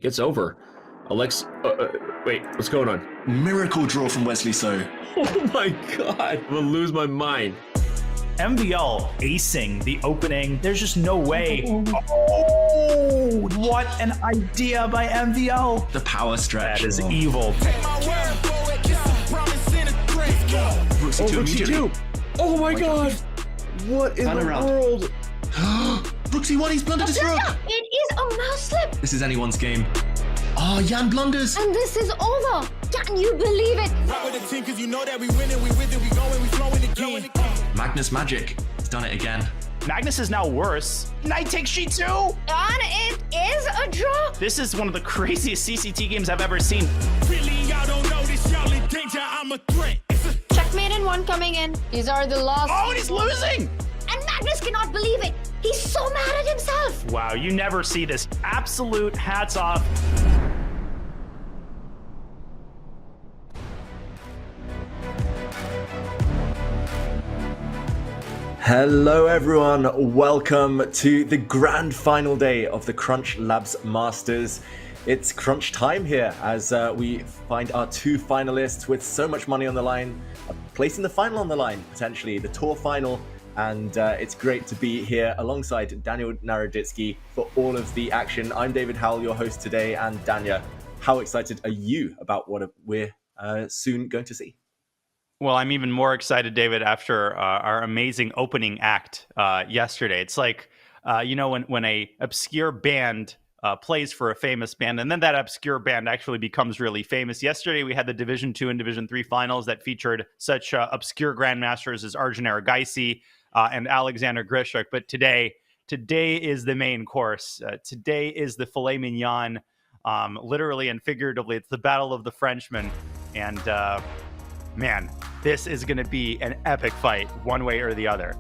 It's over. Wait, what's going on? Miracle draw from Wesley So. Oh my god, I'm gonna lose my mind. MVL acing the opening. There's just no way. Oh, what an idea by MVL. The power stretch. That is evil. Brooksy 2 immediately. Oh my god. What in the world? Brooksy 1, he's blundered his rook. It is a mouse slip. This is anyone's game. Oh, Jan blunders. And this is over. Can you believe it? Rock with the team, cause you know that we winning, we with it, we going, we flowing again. Magnus Magic. He's done it again. Magnus is now worse. Knight takes G2. And it is a draw. This is one of the craziest CCT games I've ever seen. Really, y'all don't know this, y'all in danger, I'm a threat. Checkmate in one coming in. These are the last. Oh, and he's losing. And Magnus cannot believe it. He's so mad at himself. Wow, you never see this. Absolute hats off. Hello everyone, welcome to the grand final day of the CrunchLabs Masters. It's crunch time here as we find our two finalists with so much money on the line, placing the final on the line, potentially the tour final, and it's great to be here alongside Daniel Naroditsky for all of the action. I'm David Howell, your host today, and Dania, how excited are you about what we're soon going to see? Well, I'm even more excited, David, after our amazing opening act yesterday. It's like, when a obscure band plays for a famous band, and then that obscure band actually becomes really famous. Yesterday, we had the Division 2 and Division 3 finals that featured such obscure grandmasters as Arjun Aragaisi and Alexander Grishuk. But today is the main course. Today is the filet mignon, literally and figuratively. It's the Battle of the Frenchmen. And man, this is going to be an epic fight, one way or the other.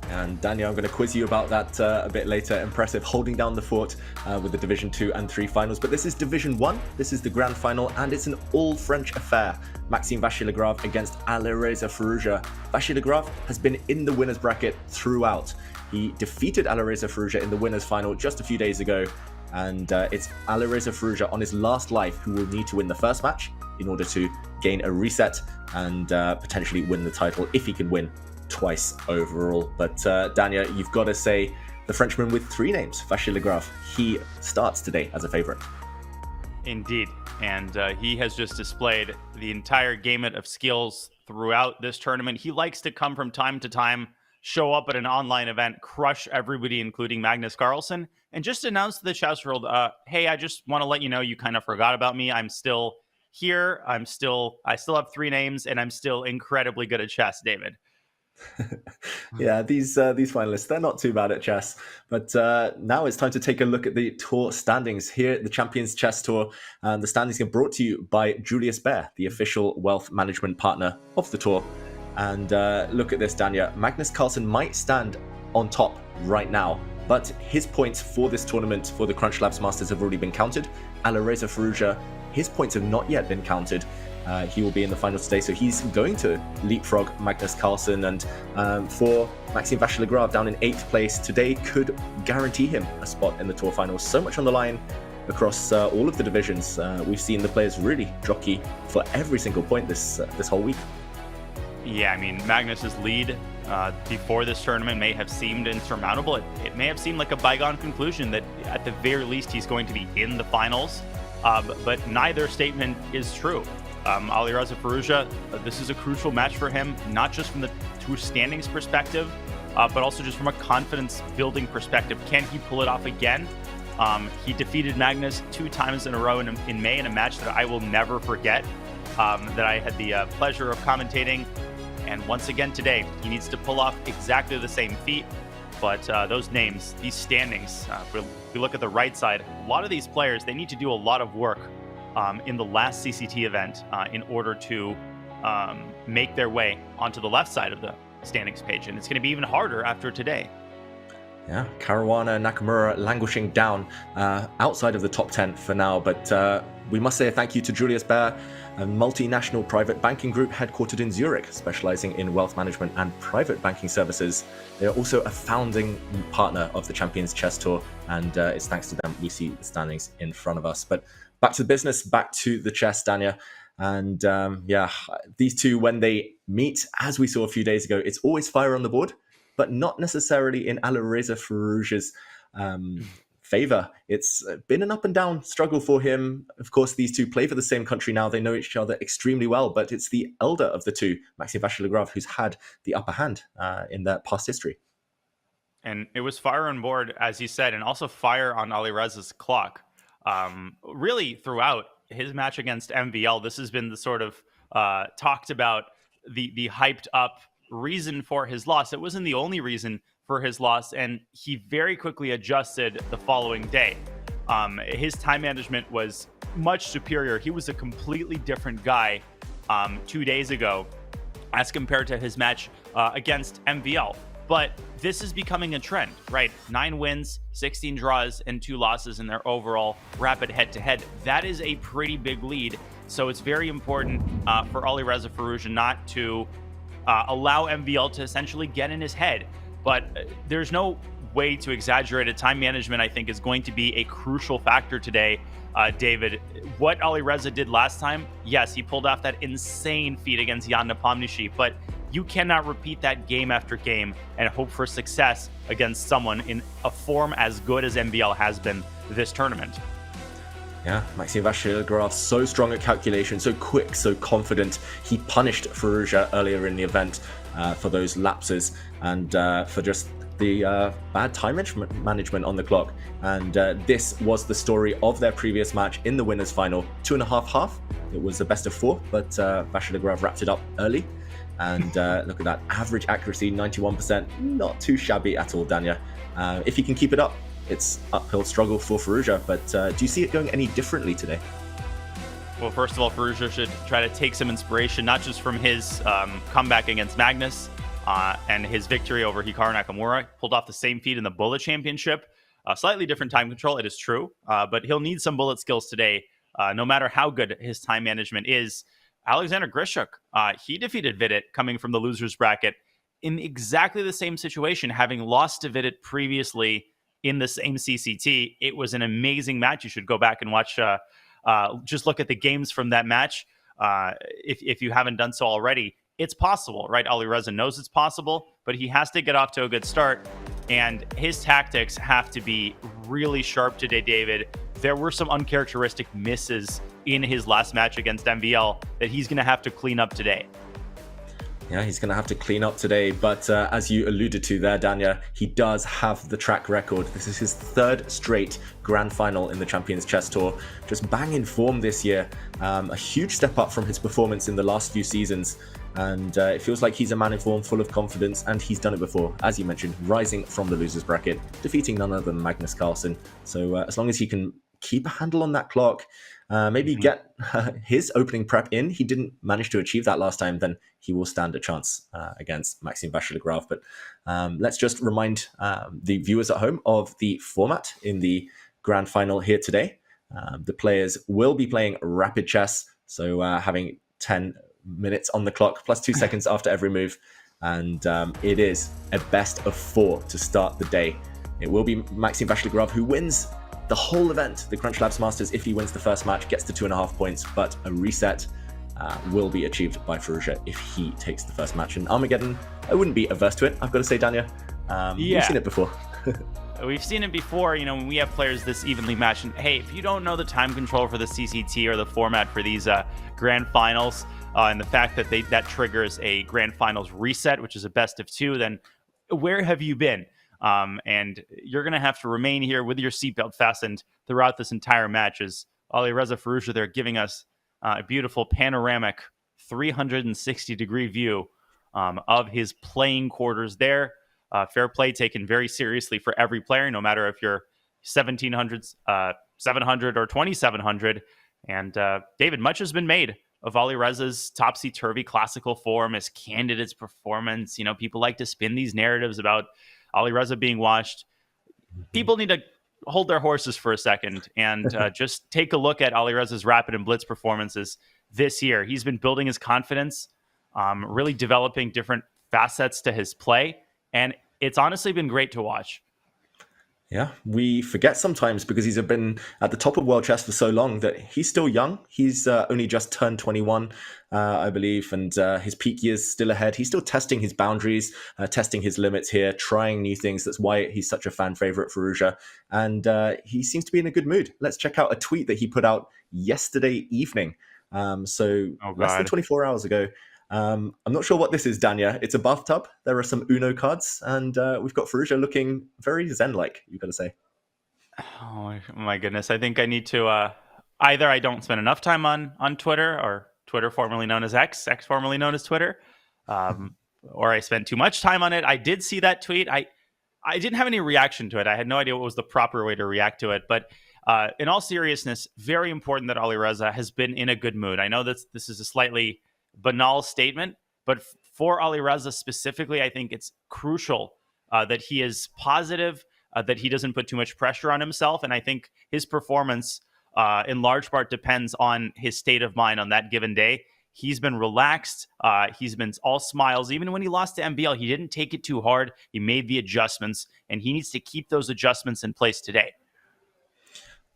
And Daniel, I'm going to quiz you about that a bit later. Impressive holding down the fort with the Division 2 and 3 finals. But this is Division 1. This is the grand final, and it's an all-French affair. Maxime Vachier-Lagrave against Alireza Firouzja. Vachier-Lagrave has been in the winner's bracket throughout. He defeated Alireza Firouzja in the winner's final just a few days ago. And it's Alireza Firouzja on his last life who will need to win the first match in order to gain a reset and potentially win the title if he can win twice overall. But Dania, you've got to say the Frenchman with three names, Vachier-Lagrave, he starts today as a favorite. Indeed, and he has just displayed the entire gamut of skills throughout this tournament. He likes to come from time to time, show up at an online event, crush everybody, including Magnus Carlsen, and just announce to the chess world, hey, I just want to let you know you kind of forgot about me. I'm still here. I still have three names, and I'm still incredibly good at chess, David. Yeah, these finalists, they're not too bad at chess. But now it's time to take a look at the tour standings here at the Champions Chess Tour. The standings are brought to you by Julius Baer, the official wealth management partner of the tour. And look at this, Dania. Magnus Carlsen might stand on top right now, but his points for this tournament, for the CrunchLabs Masters, have already been counted. Alireza Firouzja, his points have not yet been counted. He will be in the final today, so he's going to leapfrog Magnus Carlsen. And for Maxime Vachier-Lagrave down in 8th place today could guarantee him a spot in the tour finals. So much on the line across all of the divisions. We've seen the players really jockey for every single point this whole week. Yeah, I mean, Magnus's lead before this tournament may have seemed insurmountable. It may have seemed like a bygone conclusion that at the very least he's going to be in the finals. But neither statement is true. Alireza Firouzja, this is a crucial match for him, not just from the two standings perspective, but also just from a confidence building perspective. Can he pull it off again? He defeated Magnus 2 times in a row in May in a match that I will never forget, that I had the pleasure of commentating. And once again today, he needs to pull off exactly the same feat. But those names, these standings, if we look at the right side, a lot of these players, they need to do a lot of work in the last CCT event in order to make their way onto the left side of the standings page. And it's going to be even harder after today. Yeah, Caruana Nakamura languishing down outside of the top 10 for now, but we must say a thank you to Julius Baer, a multinational private banking group headquartered in Zurich, specializing in wealth management and private banking services. They are also a founding partner of the Champions Chess Tour, and it's thanks to them we see the standings in front of us. But back to the business, back to the chess, Dania. And these two, when they meet, as we saw a few days ago, it's always fire on the board, but not necessarily in Alireza Firouzja's favor. It's been an up and down struggle for him. Of course, these two play for the same country now. They know each other extremely well, but it's the elder of the two, Maxime Vachier-Lagrave, who's had the upper hand in their past history. And it was fire on board, as you said, and also fire on Alireza's clock. Really, throughout his match against MVL, this has been the sort of talked about, the hyped up reason for his loss. It wasn't the only reason for his loss, and he very quickly adjusted the following day. His time management was much superior. He was a completely different guy 2 days ago as compared to his match against MVL. But this is becoming a trend, right? 9 wins, 16 draws, and 2 losses in their overall rapid head-to-head. That is a pretty big lead. So it's very important for Alireza Firouzja not to allow MVL to essentially get in his head. But there's no way to exaggerate it. Time management, I think, is going to be a crucial factor today. David, what Alireza did last time, yes, he pulled off that insane feat against Jan Nepomniachtchi, but you cannot repeat that game after game and hope for success against someone in a form as good as MVL has been this tournament. Yeah, Maxime Vachier-Lagrave, so strong at calculation, so quick, so confident. He punished Firouzja earlier in the event for those lapses and for just the bad time management on the clock. And this was the story of their previous match in the winners' final. 2.5 half. It was a best of 4, but Vachier-Lagrave wrapped it up early. And look at that, average accuracy, 91%. Not too shabby at all, Dania. If he can keep it up, it's uphill struggle for Firouzja, but do you see it going any differently today? Well, first of all, Firouzja should try to take some inspiration, not just from his comeback against Magnus and his victory over Hikaru Nakamura. Pulled off the same feat in the Bullet Championship. Slightly different time control, it is true, but he'll need some bullet skills today, no matter how good his time management is. Alexander Grishuk, he defeated Vidit coming from the losers bracket in exactly the same situation, having lost to Vidit previously in the same CCT. It was an amazing match. You should go back and watch, just look at the games from that match. If you haven't done so already, it's possible, right? Alireza knows it's possible, but he has to get off to a good start. And his tactics have to be really sharp today, David. There were some uncharacteristic misses in his last match against MVL that he's going to have to clean up today. Yeah, he's going to have to clean up today. But as you alluded to there, Dania, he does have the track record. This is his 3rd straight grand final in the Champions Chess Tour. Just bang in form this year. A huge step up from his performance in the last few seasons. And it feels like he's a man in form, full of confidence, and he's done it before, as you mentioned, rising from the losers bracket, defeating none other than Magnus Carlsen. So as long as he can keep a handle on that clock, maybe get his opening prep in. He didn't manage to achieve that last time, then he will stand a chance against Maxime Vachier-Lagrave. But let's just remind the viewers at home of the format in the grand final here today. The players will be playing rapid chess, so having 10 minutes on the clock plus 2 seconds after every move. And it is a best of 4 to start the day. It will be Maxime Vachier-Lagrave who wins the whole event, the CrunchLabs Masters. If he wins the first match, gets to 2.5 points, but a reset will be achieved by Firouzja if he takes the first match. And Armageddon, I wouldn't be averse to it, I've got to say, Dania. We've seen it before. We've seen it before, when we have players this evenly matched. And hey, if you don't know the time control for the CCT or the format for these grand finals, and the fact that that triggers a grand finals reset, which is a best of 2, then where have you been? And you're going to have to remain here with your seatbelt fastened throughout this entire match, as Alireza Firouzja, they're giving us a beautiful panoramic 360-degree view of his playing quarters there. Fair play taken very seriously for every player, no matter if you're 1700, 700, or 2700. And David, much has been made of Alireza's topsy-turvy classical form, his candidate's performance. People like to spin these narratives about Alireza being washed. people need to hold their horses for a second and just take a look at Alireza's rapid and blitz performances this year. He's been building his confidence, really developing different facets to his play, and it's honestly been great to watch. Yeah, we forget sometimes because he's been at the top of world chess for so long that he's still young. He's only just turned 21, I believe, and his peak years still ahead. He's still testing his boundaries, testing his limits here, trying new things. That's why he's such a fan favorite, Firouzja, and he seems to be in a good mood. Let's check out a tweet that he put out yesterday evening, less than 24 hours ago. I'm not sure what this is, Danya. It's a bathtub. There are some Uno cards, and we've got Firouzja looking very zen-like, you've got to say. Oh my goodness. I think I need to either I don't spend enough time on Twitter, or Twitter formerly known as X formerly known as Twitter, or I spent too much time on it. I did see that tweet. I didn't have any reaction to it. I had no idea what was the proper way to react to it, but in all seriousness, very important that Alireza has been in a good mood. I know that this is a slightly banal statement, but for Alireza specifically, I think it's crucial that he is positive, that he doesn't put too much pressure on himself. And I think his performance in large part depends on his state of mind on that given day. He's been relaxed. He's been all smiles. Even when he lost to MVL, he didn't take it too hard. He made the adjustments, and he needs to keep those adjustments in place today.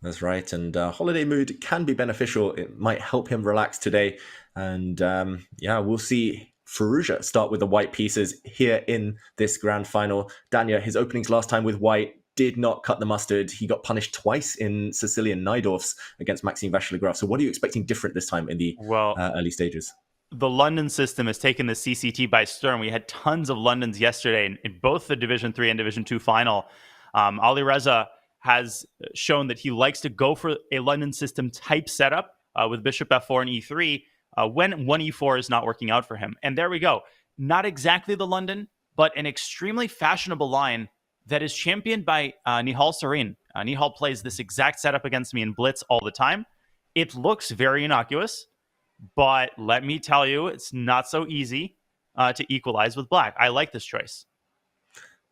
That's right. And holiday mood can be beneficial. It might help him relax today. And we'll see Firouzja start with the white pieces here in this grand final. Danya, his openings last time with white did not cut the mustard. He got punished twice in Sicilian Najdorfs against Maxime Vachier-Lagrave. So what are you expecting different this time in the early stages? The London system has taken the CCT by storm. We had tons of Londons yesterday in both the Division 3 and Division 2 final. Alireza has shown that he likes to go for a London system type setup with Bishop F4 and E3 when 1E4 is not working out for him. And there we go. Not exactly the London, but an extremely fashionable line that is championed by Nihal Sarin. Nihal plays this exact setup against me in Blitz all the time. It looks very innocuous, but let me tell you, it's not so easy to equalize with black. I like this choice.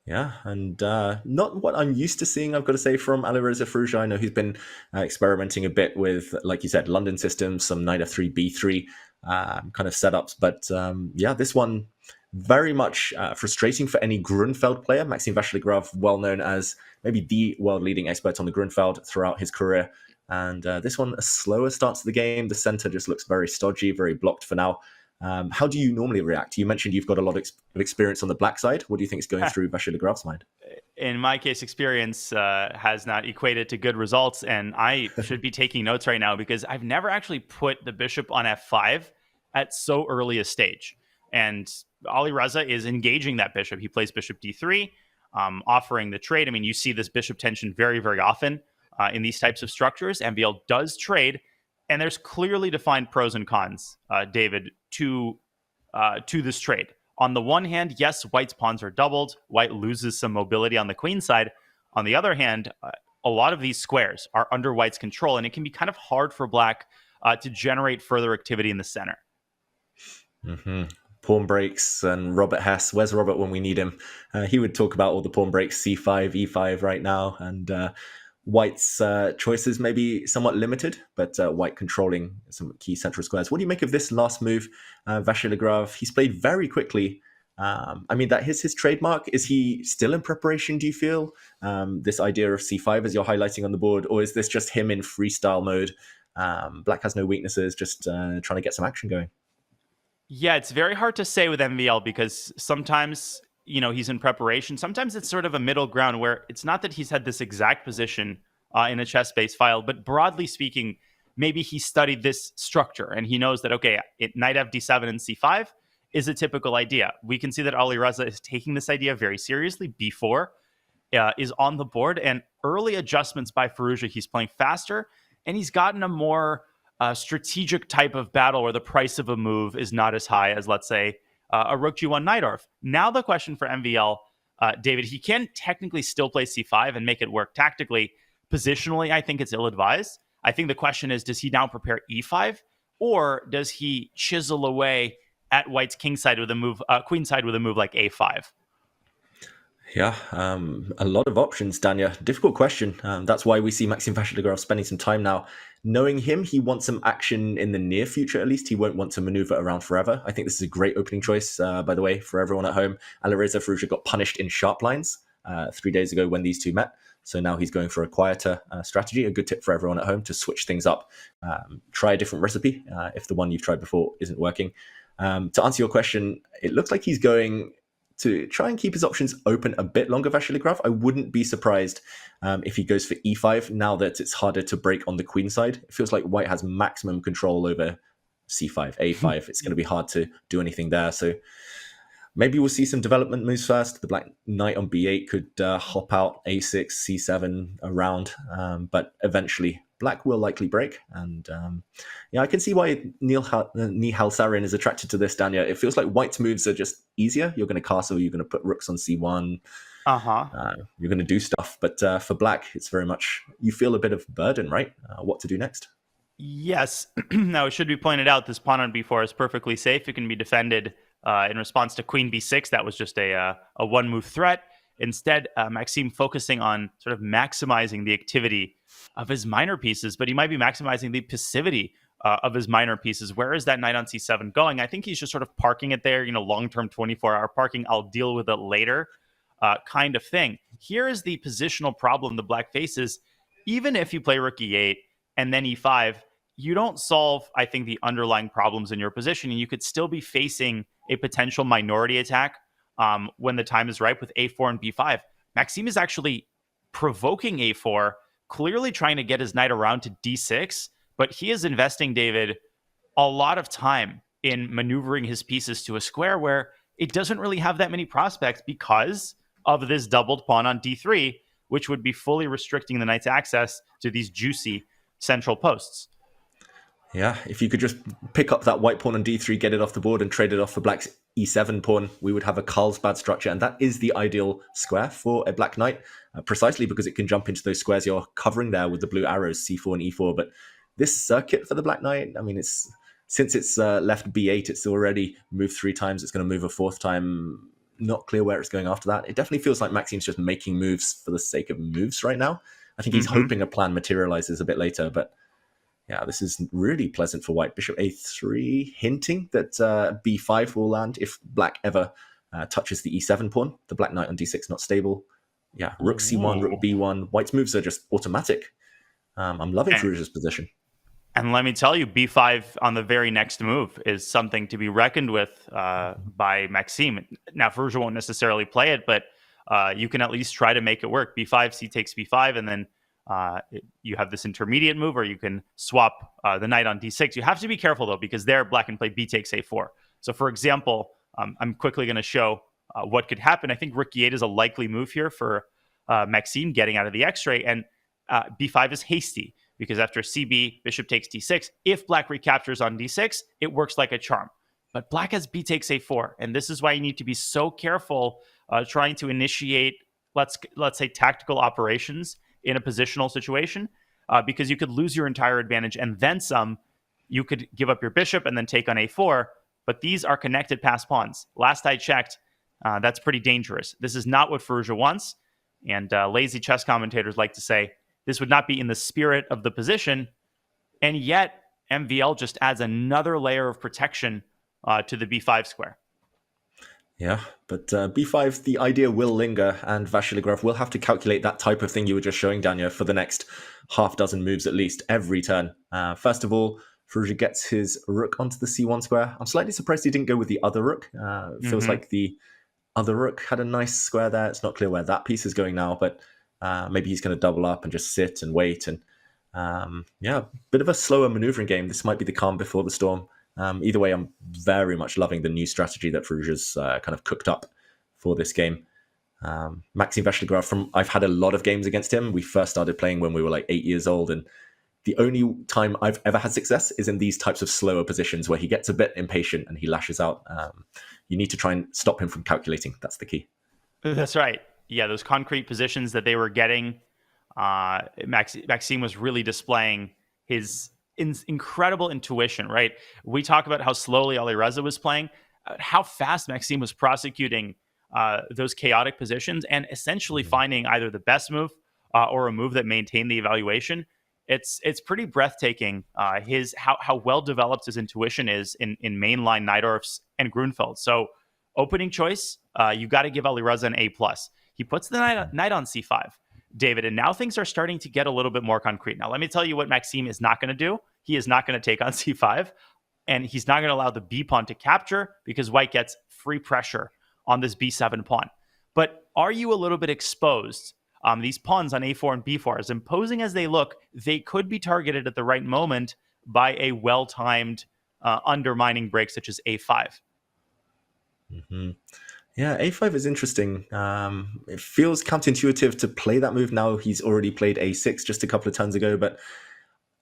Yeah, and not what I'm used to seeing, I've got to say, from Alireza Firouzja. I know he's been experimenting a bit with, like you said, London systems, some knight f3, b3 kind of setups. But this one, very much frustrating for any Grunfeld player. Maxime Vachier-Lagrave, well known as maybe the world-leading expert on the Grunfeld throughout his career. And this one, a slower start to the game. The center just looks very stodgy, very blocked for now. How do you normally react? You mentioned you've got a lot of experience on the black side. What do you think is going through Vachier-Lagrave's mind? In my case, experience has not equated to good results, and I should be taking notes right now because I've never actually put the bishop on f5 at so early a stage. And Alireza is engaging that bishop. He plays bishop d3, offering the trade. I mean, you see this bishop tension very, very often in these types of structures. MVL does trade, and there's clearly defined pros and cons, David, to this trade. On the one hand, yes, white's pawns are doubled. White loses some mobility on the queen side. On the other hand, a lot of these squares are under white's control, and it can be kind of hard for black to generate further activity in the center. Mm-hmm. Pawn breaks and Robert Hess. Where's Robert when we need him? He would talk about all the pawn breaks, c5, e5 right now, and White's choices may be somewhat limited, but White controlling some key central squares. What do you make of this last move, Vachier-Lagrave? He's played very quickly. I mean, that is his trademark. Is he still in preparation, do you feel? This idea of c5 as you're highlighting on the board, or is this just him in freestyle mode? Black has no weaknesses, just trying to get some action going. Yeah, it's very hard to say with MVL because sometimes, he's in preparation. Sometimes it's sort of a middle ground where it's not that he's had this exact position in a chess-based file, but broadly speaking, maybe he studied this structure and he knows that, okay, knight fd7 and c5 is a typical idea. We can see that Alireza is taking this idea very seriously. b4 is on the board, and early adjustments by Firouzja, he's playing faster, and he's gotten a more strategic type of battle where the price of a move is not as high as, let's say, a rook g1 Najdorf. Now the question for MVL, David, he can technically still play c5 and make it work tactically. Positionally, I think it's ill-advised. I think the question is, does he now prepare e5, or does he chisel away at White's king side with a move, queen side with a move like a5? Yeah, a lot of options, Danya. Difficult question. That's why we see Maxime Vachier-Lagrave spending some time now. Knowing him, he wants some action in the near future, at least. He won't want to maneuver around forever. I think this is a great opening choice, by the way, for everyone at home. Alireza Firouzja got punished in sharp lines 3 days ago when these two met. So now he's going for a quieter strategy. A good tip for everyone at home to switch things up. Try a different recipe if the one you've tried before isn't working. To answer your question, it looks like he's going to try and keep his options open a bit longer, Vachier-Lagrave. I wouldn't be surprised if he goes for e5 now that it's harder to break on the queen side. It feels like white has maximum control over c5, a5. It's going to be hard to do anything there. So maybe we'll see some development moves first. The black knight on b8 could hop out a6, c7 around, but eventually black will likely break. And I can see why Nihal Sarin is attracted to this, Danya. It feels like white's moves are just easier. You're going to castle, you're going to put rooks on c1. You're going to do stuff. But for black, it's very much, you feel a bit of burden, right? What to do next? Yes. Now, it should be pointed out, this pawn on b4 is perfectly safe. It can be defended in response to queen b6. That was just a one-move threat. Instead, Maxime focusing on sort of maximizing the activity of his minor pieces, but he might be maximizing the passivity of his minor pieces. Where is that knight on c7 going? I think he's just sort of parking it there, long-term 24-hour parking. I'll deal with it later kind of thing. Here is the positional problem the black faces. Even if you play rook e8 and then e5, you don't solve, I think, the underlying problems in your position, and you could still be facing a potential minority attack when the time is right with a4 and b5. Maxime is actually provoking a4, clearly trying to get his knight around to d6, but he is investing, David, a lot of time in maneuvering his pieces to a square where it doesn't really have that many prospects because of this doubled pawn on d3, which would be fully restricting the knight's access to these juicy central posts. Yeah, if you could just pick up that white pawn on d3, get it off the board and trade it off for black's e7 pawn, we would have a Carlsbad structure. And that is the ideal square for a black knight, precisely because it can jump into those squares you're covering there with the blue arrows, c4 and e4. But this circuit for the black knight, I mean, since it's left b8, it's already moved 3 times. It's going to move a 4th time. Not clear where it's going after that. It definitely feels like Maxime's just making moves for the sake of moves right now. I think he's hoping a plan materializes a bit later, but yeah, this is really pleasant for white. Bishop a3, hinting that b5 will land if black ever touches the e7 pawn. The black knight on d6 not stable. Yeah, rook c1, rook b1. White's moves are just automatic. I'm loving Firouzja's position. And let me tell you, b5 on the very next move is something to be reckoned with by Maxime. Now, Firouzja won't necessarily play it, but you can at least try to make it work. b5, c takes b5, and then you have this intermediate move, or you can swap the knight on d6. You have to be careful, though, because there black can play b takes a4. So, for example, I'm quickly going to show what could happen. I think rook e8 is a likely move here for Maxime getting out of the x-ray, and b5 is hasty, because after cb, bishop takes d6. If black recaptures on d6, it works like a charm. But black has b takes a4, and this is why you need to be so careful trying to initiate, let's say, tactical operations in a positional situation, because you could lose your entire advantage and then some. You could give up your bishop and then take on a4, but these are connected pass pawns. Last I checked, that's pretty dangerous. This is not what Firouzja wants, and lazy chess commentators like to say this would not be in the spirit of the position, and yet MVL just adds another layer of protection to the b5 square. Yeah, but b5, the idea will linger, and Vachier-Lagrave will have to calculate that type of thing you were just showing, Danya, for the next half dozen moves at least, every turn. First of all, Firouzja gets his rook onto the c1 square. I'm slightly surprised he didn't go with the other rook. Feels like the other rook had a nice square there. It's not clear where that piece is going now, but maybe he's going to double up and just sit and wait. And bit of a slower maneuvering game. This might be the calm before the storm. Either way, I'm very much loving the new strategy that Firouzja's kind of cooked up for this game. Maxime Vachier-Lagrave, I've had a lot of games against him. We first started playing when we were like 8 years old, and the only time I've ever had success is in these types of slower positions where he gets a bit impatient and he lashes out. You need to try and stop him from calculating. That's the key. That's right. Yeah, those concrete positions that they were getting, Maxime was really displaying his incredible intuition, right? We talk about how slowly Alireza was playing, how fast Maxime was prosecuting those chaotic positions and essentially finding either the best move or a move that maintained the evaluation. It's pretty breathtaking. How well developed his intuition is in mainline Najdorfs and Grunfeld. So opening choice, you got to give Alireza an A+. He puts the knight on c5, David, and now things are starting to get a little bit more concrete. Now, let me tell you what Maxime is not going to do. He is not going to take on c5, and he's not going to allow the b pawn to capture because white gets free pressure on this b7 pawn. But are you a little bit exposed? These pawns on a4 and b4, as imposing as they look, they could be targeted at the right moment by a well-timed undermining break such as a5. Yeah, a5 is interesting. It feels counterintuitive to play that move now. He's already played a6 just a couple of turns ago, but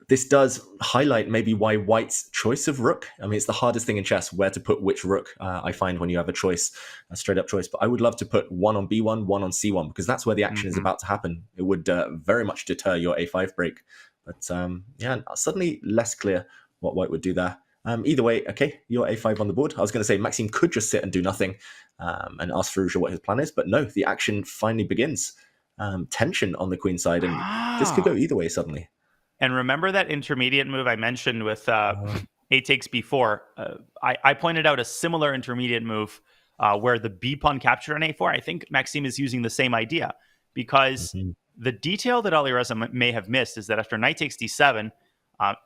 this does highlight maybe why white's choice of rook. I mean, it's the hardest thing in chess, where to put which rook, I find, when you have a choice, a straight-up choice. But I would love to put one on b1, one on c1, because that's where the action is about to happen. It would very much deter your a5 break. But yeah, suddenly less clear what white would do there. Either way, okay, you're a5 on the board. I was going to say Maxime could just sit and do nothing and ask Firouzja what his plan is. But no, the action finally begins. Tension on the queen side, and this could go either way suddenly. And remember that intermediate move I mentioned with a takes b4? I pointed out a similar intermediate move where the b pawn captured on a4. I think Maxime is using the same idea, because the detail that Alireza may have missed is that after knight takes d7,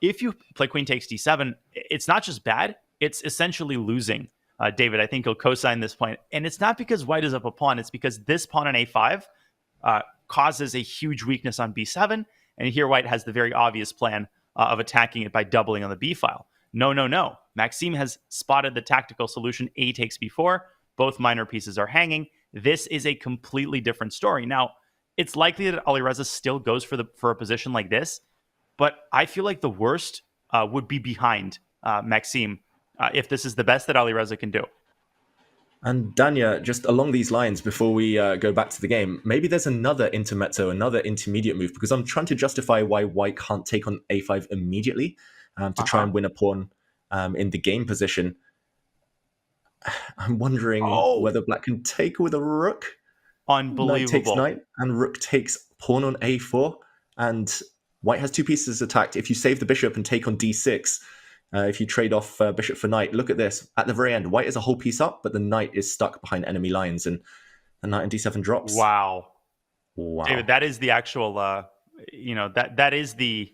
if you play queen takes d7, it's not just bad, it's essentially losing. David, I think you'll co-sign this point. And it's not because white is up a pawn, it's because this pawn on a5 causes a huge weakness on b7. And here white has the very obvious plan of attacking it by doubling on the b file. No. Maxime has spotted the tactical solution. A takes b4. Both minor pieces are hanging. This is a completely different story. Now, it's likely that Alireza still goes for a position like this, but I feel like the worst would be behind Maxime if this is the best that Alireza can do. And Danya, just along these lines, before we go back to the game, maybe there's another intermezzo, another intermediate move, because I'm trying to justify why white can't take on a5 immediately to try and win a pawn in the game position. I'm wondering whether black can take with a rook. Unbelievable. Knight takes knight, and rook takes pawn on a4, and white has two pieces attacked. If you save the bishop and take on d6, if you trade off bishop for knight, look at this. At the very end, white is a whole piece up, but the knight is stuck behind enemy lines, and the knight on d7 drops. Wow. David, that is the actual, that is the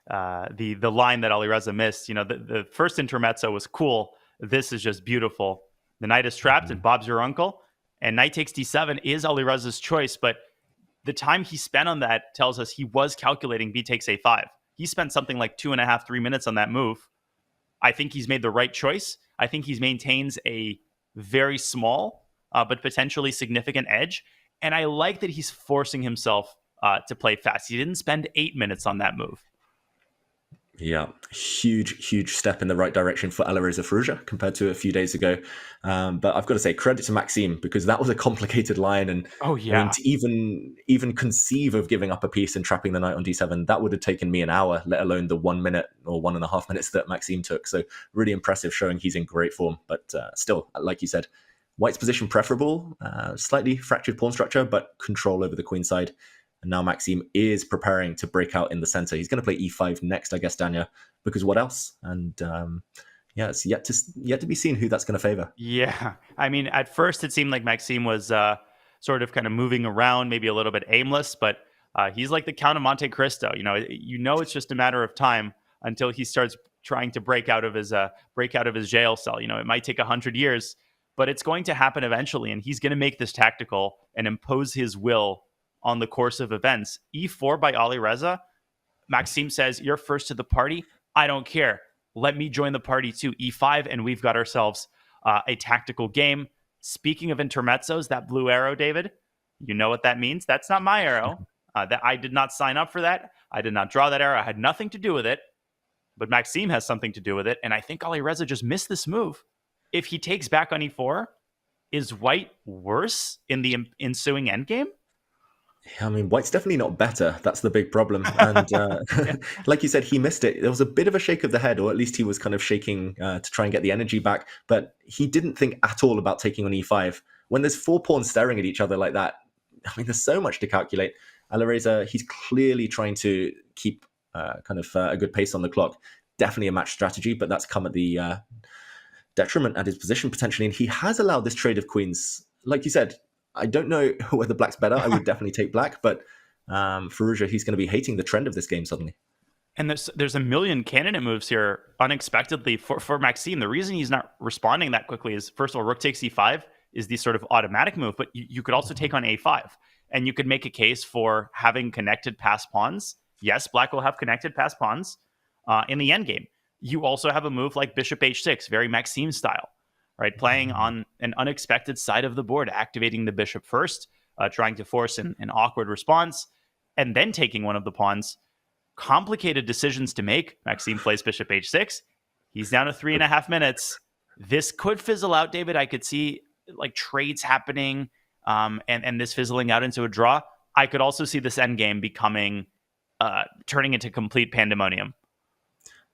line that Alireza missed. The first intermezzo was cool. This is just beautiful. The knight is trapped, and Bob's your uncle. And knight takes d7 is Alireza's choice, but the time he spent on that tells us he was calculating b takes a5. He spent something like 2.5, 3 minutes on that move. I think he's made the right choice. I think he maintains a very small but potentially significant edge. And I like that he's forcing himself to play fast. He didn't spend 8 minutes on that move. Yeah, huge step in the right direction for Alireza Firouzja compared to a few days ago. But I've got to say, credit to Maxime, because that was a complicated line. And to even conceive of giving up a piece and trapping the knight on d7, that would have taken me an hour, let alone the 1 minute or 1.5 minutes that Maxime took. So really impressive, showing he's in great form. But still, like you said, white's position preferable, slightly fractured pawn structure, but control over the queen side. And now Maxime is preparing to break out in the center. He's going to play e5 next, I guess, Danya, because what else? And it's yet to be seen who that's going to favor. Yeah, I mean, at first it seemed like Maxime was sort of kind of moving around, maybe a little bit aimless, but he's like the Count of Monte Cristo. It's just a matter of time until he starts trying to break out of his jail cell. It might take 100 years, but it's going to happen eventually, and he's going to make this tactical and impose his will on the course of events. e4 by Alireza. Maxime says, you're first to the party. I don't care. Let me join the party too. e5, and we've got ourselves a tactical game. Speaking of intermezzos, that blue arrow, David, you know what that means? That's not my arrow. That I did not sign up for that. I did not draw that arrow. I had nothing to do with it. But Maxime has something to do with it, and I think Alireza just missed this move. If he takes back on e4, is white worse in the ensuing endgame? I mean, white's definitely not better. That's the big problem. And like you said, he missed it. There was a bit of a shake of the head, or at least he was kind of shaking to try and get the energy back. But he didn't think at all about taking on e5. when there's 4 pawns staring at each other like that, I mean, there's so much to calculate. Alireza, he's clearly trying to keep a good pace on the clock. Definitely a match strategy, but that's come at the detriment at his position potentially. And he has allowed this trade of queens. Like you said, I don't know whether black's better. I would definitely take black, but Firouzja, he's going to be hating the trend of this game suddenly. And there's a million candidate moves here unexpectedly for Maxime. The reason he's not responding that quickly is, first of all, rook takes e5 is the sort of automatic move, but you could also take on a5. And you could make a case for having connected passed pawns. Yes, black will have connected passed pawns in the endgame. You also have a move like bishop h6, very Maxime style, right? Playing on an unexpected side of the board, activating the bishop first, trying to force an awkward response, and then taking one of the pawns. Complicated decisions to make. Maxime plays bishop h6. He's down to 3.5 minutes. This could fizzle out, David. I could see like trades happening and this fizzling out into a draw. I could also see this endgame becoming, turning into complete pandemonium.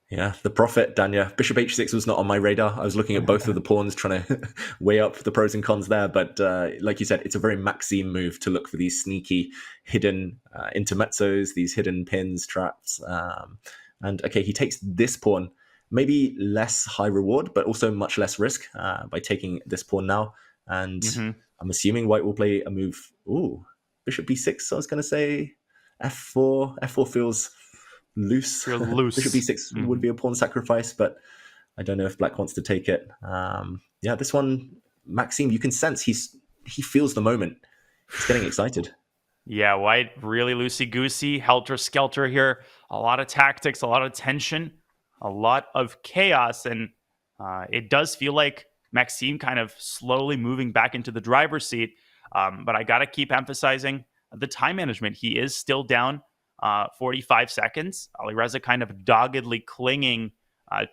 Yeah, the prophet, Danya. Bishop h6 was not on my radar. I was looking at both of the pawns, trying to weigh up the pros and cons there. But like you said, it's a very Maxime move to look for these sneaky, hidden intermezzos, these hidden pins, traps. And okay, he takes this pawn. Maybe less high reward, but also much less risk by taking this pawn now. And I'm assuming white will play a move. Ooh, bishop b6. I was going to say f4. F4 feels loose. Bishop b6 would be a pawn sacrifice, but I don't know if black wants to take it. This one, Maxime, you can sense he feels the moment. He's getting excited. Yeah, white really loosey-goosey, helter-skelter here. A lot of tactics, a lot of tension, a lot of chaos, and it does feel like Maxime kind of slowly moving back into the driver's seat. But I got to keep emphasizing the time management. He is still down 45 seconds. Alireza kind of doggedly clinging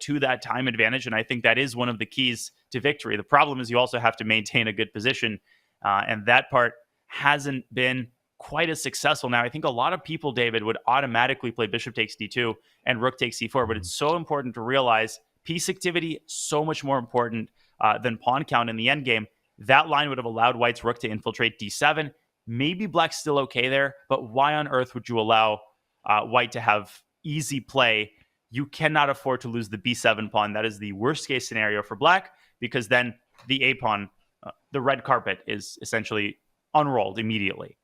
to that time advantage, and I think that is one of the keys to victory. The problem is you also have to maintain a good position, and that part hasn't been quite as successful. Now, I think a lot of people, David, would automatically play bishop takes d2 and rook takes c4, but it's so important to realize piece activity so much more important than pawn count in the endgame. That line would have allowed white's rook to infiltrate d7. Maybe black's still okay there, but why on earth would you allow white to have easy play? You cannot afford to lose the b7 pawn. That is the worst case scenario for black, because then the a pawn, the red carpet, is essentially unrolled immediately.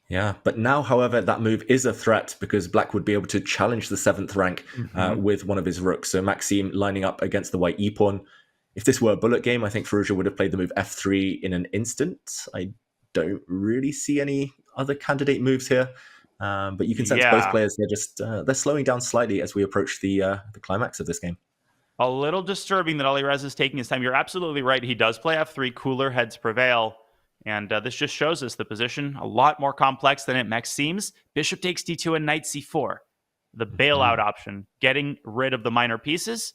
Yeah, but now, however, that move is a threat because black would be able to challenge the 7th rank with one of his rooks. So Maxime lining up against the white e-pawn. If this were a bullet game, I think Firouzja would have played the move f3 in an instant. I don't really see any other candidate moves here, but you can sense both players, they're slowing down slightly as we approach the climax of this game. A little disturbing that Alireza is taking his time. You're absolutely right. He does play f3, cooler heads prevail, and this just shows us the position a lot more complex than it Maxime's. Bishop takes d2 and knight c4. The bailout option, getting rid of the minor pieces.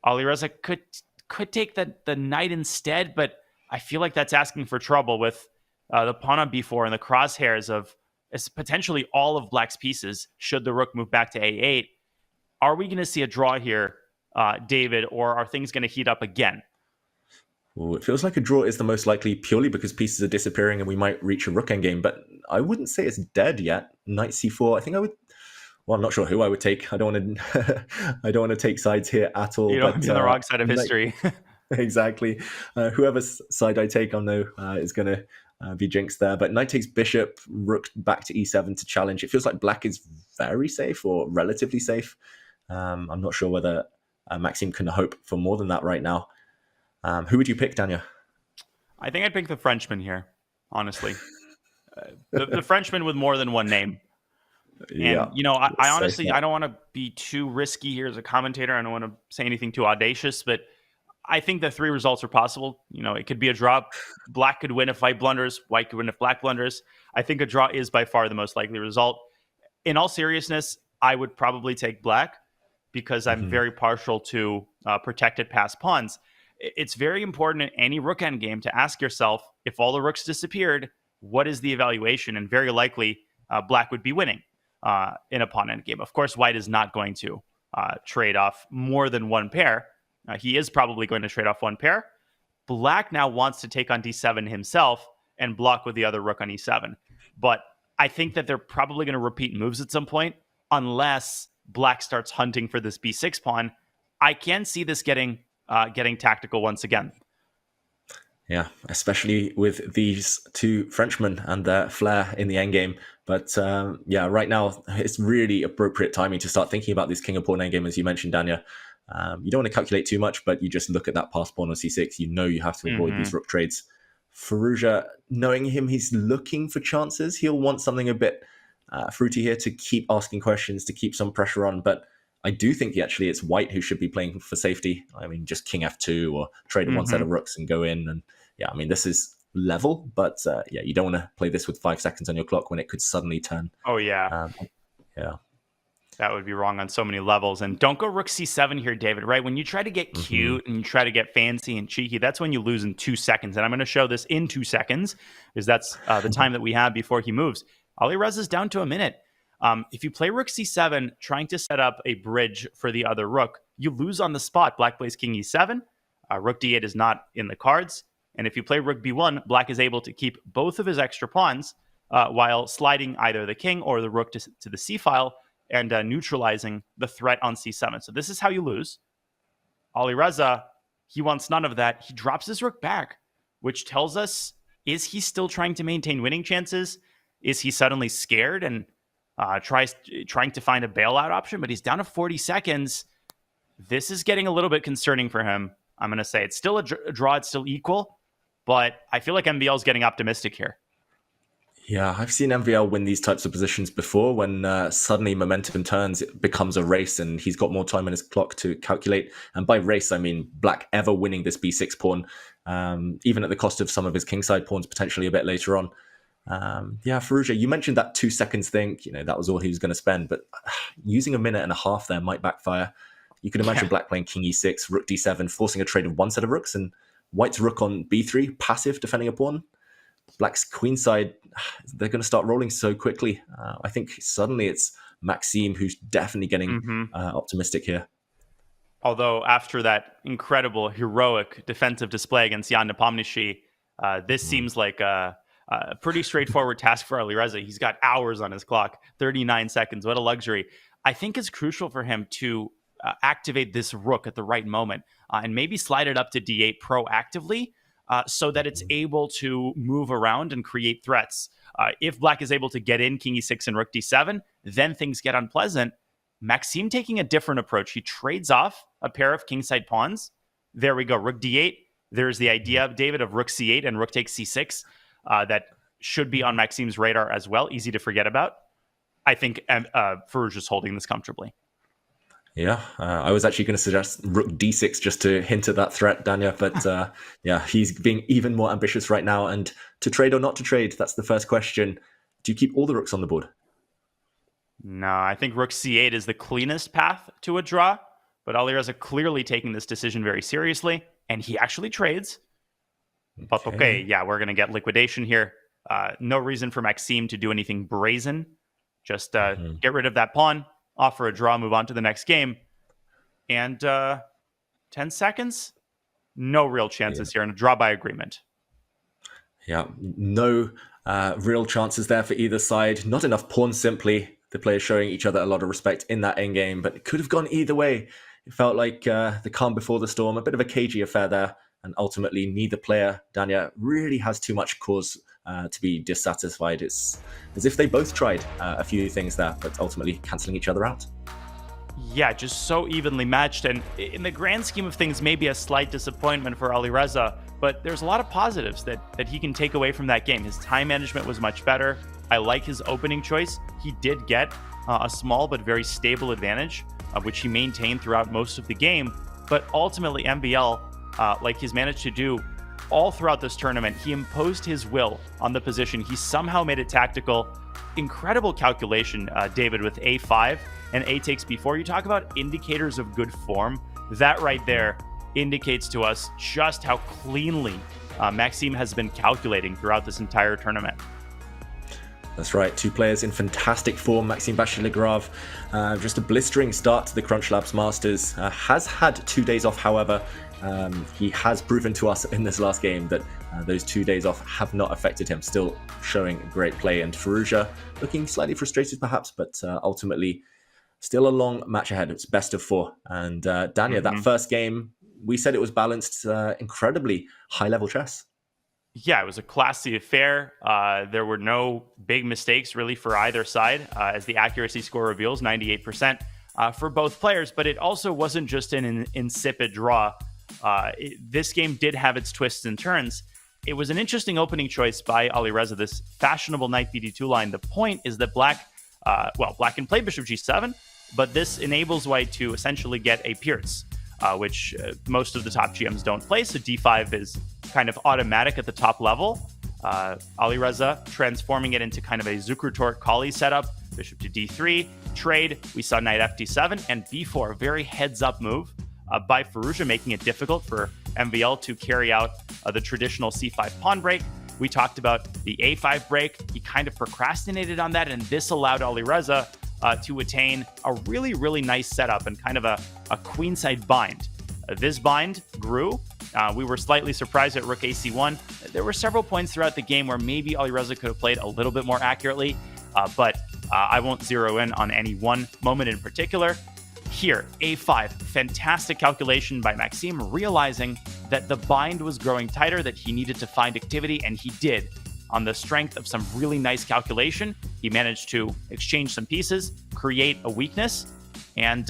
Alireza could take the knight instead, but I feel like that's asking for trouble with the pawn on b4 and the crosshairs of potentially all of black's pieces should the rook move back to a8. Are we going to see a draw here, David, or are things going to heat up again? Ooh, it feels like a draw is the most likely purely because pieces are disappearing and we might reach a rook endgame, but I wouldn't say it's dead yet. Knight c4, I think I would... Well, I'm not sure who I would take. I don't want to take sides here at all. You don't be on the wrong side of history. Exactly. Whoever's side I take, I'll know is going to be jinxed there. But knight takes bishop, rook back to e7 to challenge. It feels like black is very safe or relatively safe. I'm not sure whether Maxime can hope for more than that right now. Who would you pick, Danya? I think I'd pick the Frenchman here, honestly. The Frenchman with more than one name. And, I honestly, I don't want to be too risky here as a commentator. I don't want to say anything too audacious, but I think the 3 results are possible. It could be a draw. Black could win if white blunders. White could win if black blunders. I think a draw is by far the most likely result. In all seriousness, I would probably take black because I'm very partial to protected passed pawns. It's very important in any rook endgame to ask yourself, if all the rooks disappeared, what is the evaluation? And very likely, black would be winning in a pawn endgame. Of course, white is not going to trade off more than one pair. He is probably going to trade off one pair, Black now wants to take on d7 himself and block with the other rook on e7. But I think that they're probably going to repeat moves at some point, unless Black starts hunting for this b6 pawn. I can see this getting tactical once again. Yeah, especially with these two Frenchmen and their flair in the endgame. But yeah, right now it's really appropriate timing to start thinking about this king of pawn endgame, as you mentioned, Dania. You don't want to calculate too much, but you just look at that passed pawn on c6. You know you have to avoid these rook trades. Firouzja, knowing him, he's looking for chances. He'll want something a bit fruity here to keep asking questions, to keep some pressure on. But I do think actually it's white who should be playing for safety. I mean, just king f2 or trade one set of rooks and go in. And yeah, I mean, this is level, but yeah, you don't want to play this with 5 seconds on your clock when it could suddenly turn. Oh, yeah. Yeah. That would be wrong on so many levels. And don't go rook c7 here, David, right? When you try to get cute and you try to get fancy and cheeky, that's when you lose in 2 seconds. And I'm going to show this in 2 seconds, because that's the time that we have before he moves. Alireza's down to a minute. If you play rook c7, trying to set up a bridge for the other rook, you lose on the spot. Black plays king e7. Rook d8 is not in the cards. And if you play rook b1, Black is able to keep both of his extra pawns while sliding either the king or the rook to the c file and neutralizing the threat on c7. So this is how you lose. Alireza, he wants none of that. He drops his rook back, which tells us, is he still trying to maintain winning chances? Is he suddenly scared and trying to find a bailout option? But he's down to 40 seconds. This is getting a little bit concerning for him. I'm going to say it's still a draw. It's still equal. But I feel like MVL is getting optimistic here. Yeah, I've seen MVL win these types of positions before when suddenly momentum turns, it becomes a race and he's got more time on his clock to calculate. And by race, I mean Black ever winning this b6 pawn, even at the cost of some of his kingside pawns potentially a bit later on. Yeah, Firouzja, you mentioned that 2 seconds thing. You know, that was all he was going to spend. But using a minute and a half there might backfire. You can imagine Black playing king e6, rook d7, forcing a trade of one set of rooks, and White's rook on b3, passive, defending a pawn. Black's queenside, they're going to start rolling so quickly. I think suddenly it's Maxime who's definitely getting optimistic here. Although after that incredible, heroic defensive display against Jan Nepomniachtchi, this seems like a pretty straightforward task for Alireza. He's got hours on his clock, 39 seconds. What a luxury. I think it's crucial for him to activate this rook at the right moment and maybe slide it up to d8 proactively, so that it's able to move around and create threats. If Black is able to get in king e6 and rook d7, then things get unpleasant. Maxime taking a different approach. He trades off a pair of kingside pawns. There we go, rook d8. There's the idea, David, of rook c8 and rook takes c6 that should be on Maxime's radar as well. Easy to forget about. I think Firouzja's holding this comfortably. Yeah, I was actually going to suggest rook d6 just to hint at that threat, Dania. But yeah, he's being even more ambitious right now. And to trade or not to trade, that's the first question. Do you keep all the rooks on the board? No, I think rook c8 is the cleanest path to a draw. But Alireza clearly taking this decision very seriously. And he actually trades. But okay, yeah, we're going to get liquidation here. No reason for Maxime to do anything brazen. Just get rid of that pawn. Offer a draw, move on to the next game. And 10 seconds? No real chances here, and a draw by agreement. Yeah, no real chances there for either side. Not enough pawns simply. The players showing each other a lot of respect in that endgame, but it could have gone either way. It felt like the calm before the storm, a bit of a cagey affair there. And ultimately, neither player, Dania, really has too much cause to be dissatisfied. It's as if they both tried a few things there, but ultimately cancelling each other out. Yeah, just so evenly matched. And in the grand scheme of things, maybe a slight disappointment for Alireza, but there's a lot of positives that he can take away from that game. His time management was much better. I like his opening choice. He did get a small but very stable advantage, which he maintained throughout most of the game. But ultimately, MVL, like he's managed to do all throughout this tournament, he imposed his will on the position. He somehow made it tactical. Incredible calculation, David, with a5 and a takes b4. You talk about indicators of good form. That right there indicates to us just how cleanly Maxime has been calculating throughout this entire tournament. That's right. Two players in fantastic form. Maxime Vachier-Lagrave, just a blistering start to the CrunchLabs Masters. Has had 2 days off, however. He has proven to us in this last game that those 2 days off have not affected him. Still showing great play. And Firouzja looking slightly frustrated, perhaps, but ultimately still a long match ahead. It's best of 4. And Dania, that first game, we said it was balanced, incredibly high-level chess. Yeah, it was a classy affair. There were no big mistakes really for either side, as the accuracy score reveals, 98% for both players. But it also wasn't just an insipid draw. This game did have its twists and turns. It was an interesting opening choice by Alireza, this fashionable knight bd2 line. The point is that black can play bishop g7, but this enables white to essentially get a Pierce, which most of the top GMs don't play. So d5 is kind of automatic at the top level. Alireza transforming it into kind of a Zukertort Kali setup. Bishop to d3, trade. We saw knight f d7 and b4, a very heads-up move by Firouzja, making it difficult for MVL to carry out the traditional c5 pawn break. We talked about the a5 break. He kind of procrastinated on that, and this allowed Alireza to attain a really, really nice setup and kind of a queenside bind. This bind grew. We were slightly surprised at rook ac1. There were several points throughout the game where maybe Alireza could have played a little bit more accurately, but I won't zero in on any one moment in particular. Here, a5, fantastic calculation by Maxime, realizing that the bind was growing tighter, that he needed to find activity, and he did. On the strength of some really nice calculation, he managed to exchange some pieces, create a weakness, and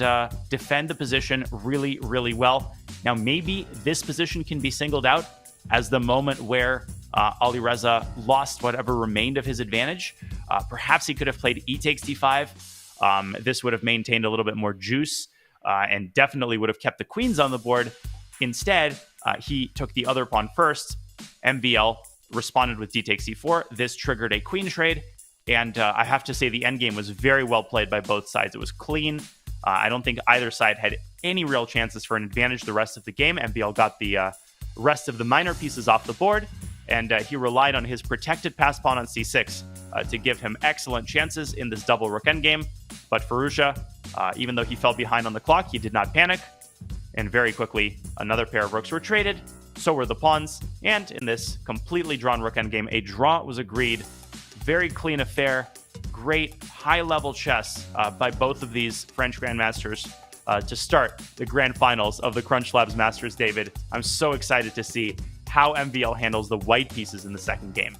defend the position really, really well. Now, maybe this position can be singled out as the moment where Alireza lost whatever remained of his advantage. Perhaps he could have played e takes d5. This would have maintained a little bit more juice and definitely would have kept the queens on the board. Instead, he took the other pawn first. MVL responded with d takes c4. This triggered a queen trade, and I have to say the endgame was very well played by both sides. It was clean. I don't think either side had any real chances for an advantage the rest of the game. MVL got the rest of the minor pieces off the board, and he relied on his protected pass pawn on c6 to give him excellent chances in this double rook endgame. But Firouzja, even though he fell behind on the clock, he did not panic, and very quickly another pair of rooks were traded. So were the pawns, and in this completely drawn rook endgame, a draw was agreed. Very clean affair. Great high-level chess by both of these French grandmasters to start the grand finals of the CrunchLabs Masters. David, I'm so excited to see how MVL handles the white pieces in the second game.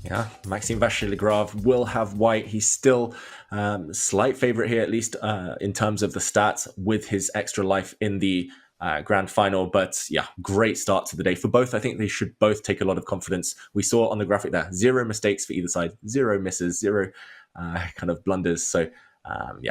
Yeah, Maxime Vachier-Lagrave will have white. He's still slight favorite here, at least in terms of the stats, with his extra life in the grand final. But yeah, great start to the day for both. I think they should both take a lot of confidence. We saw on the graphic there, 0 mistakes for either side, 0 misses, 0 kind of blunders. So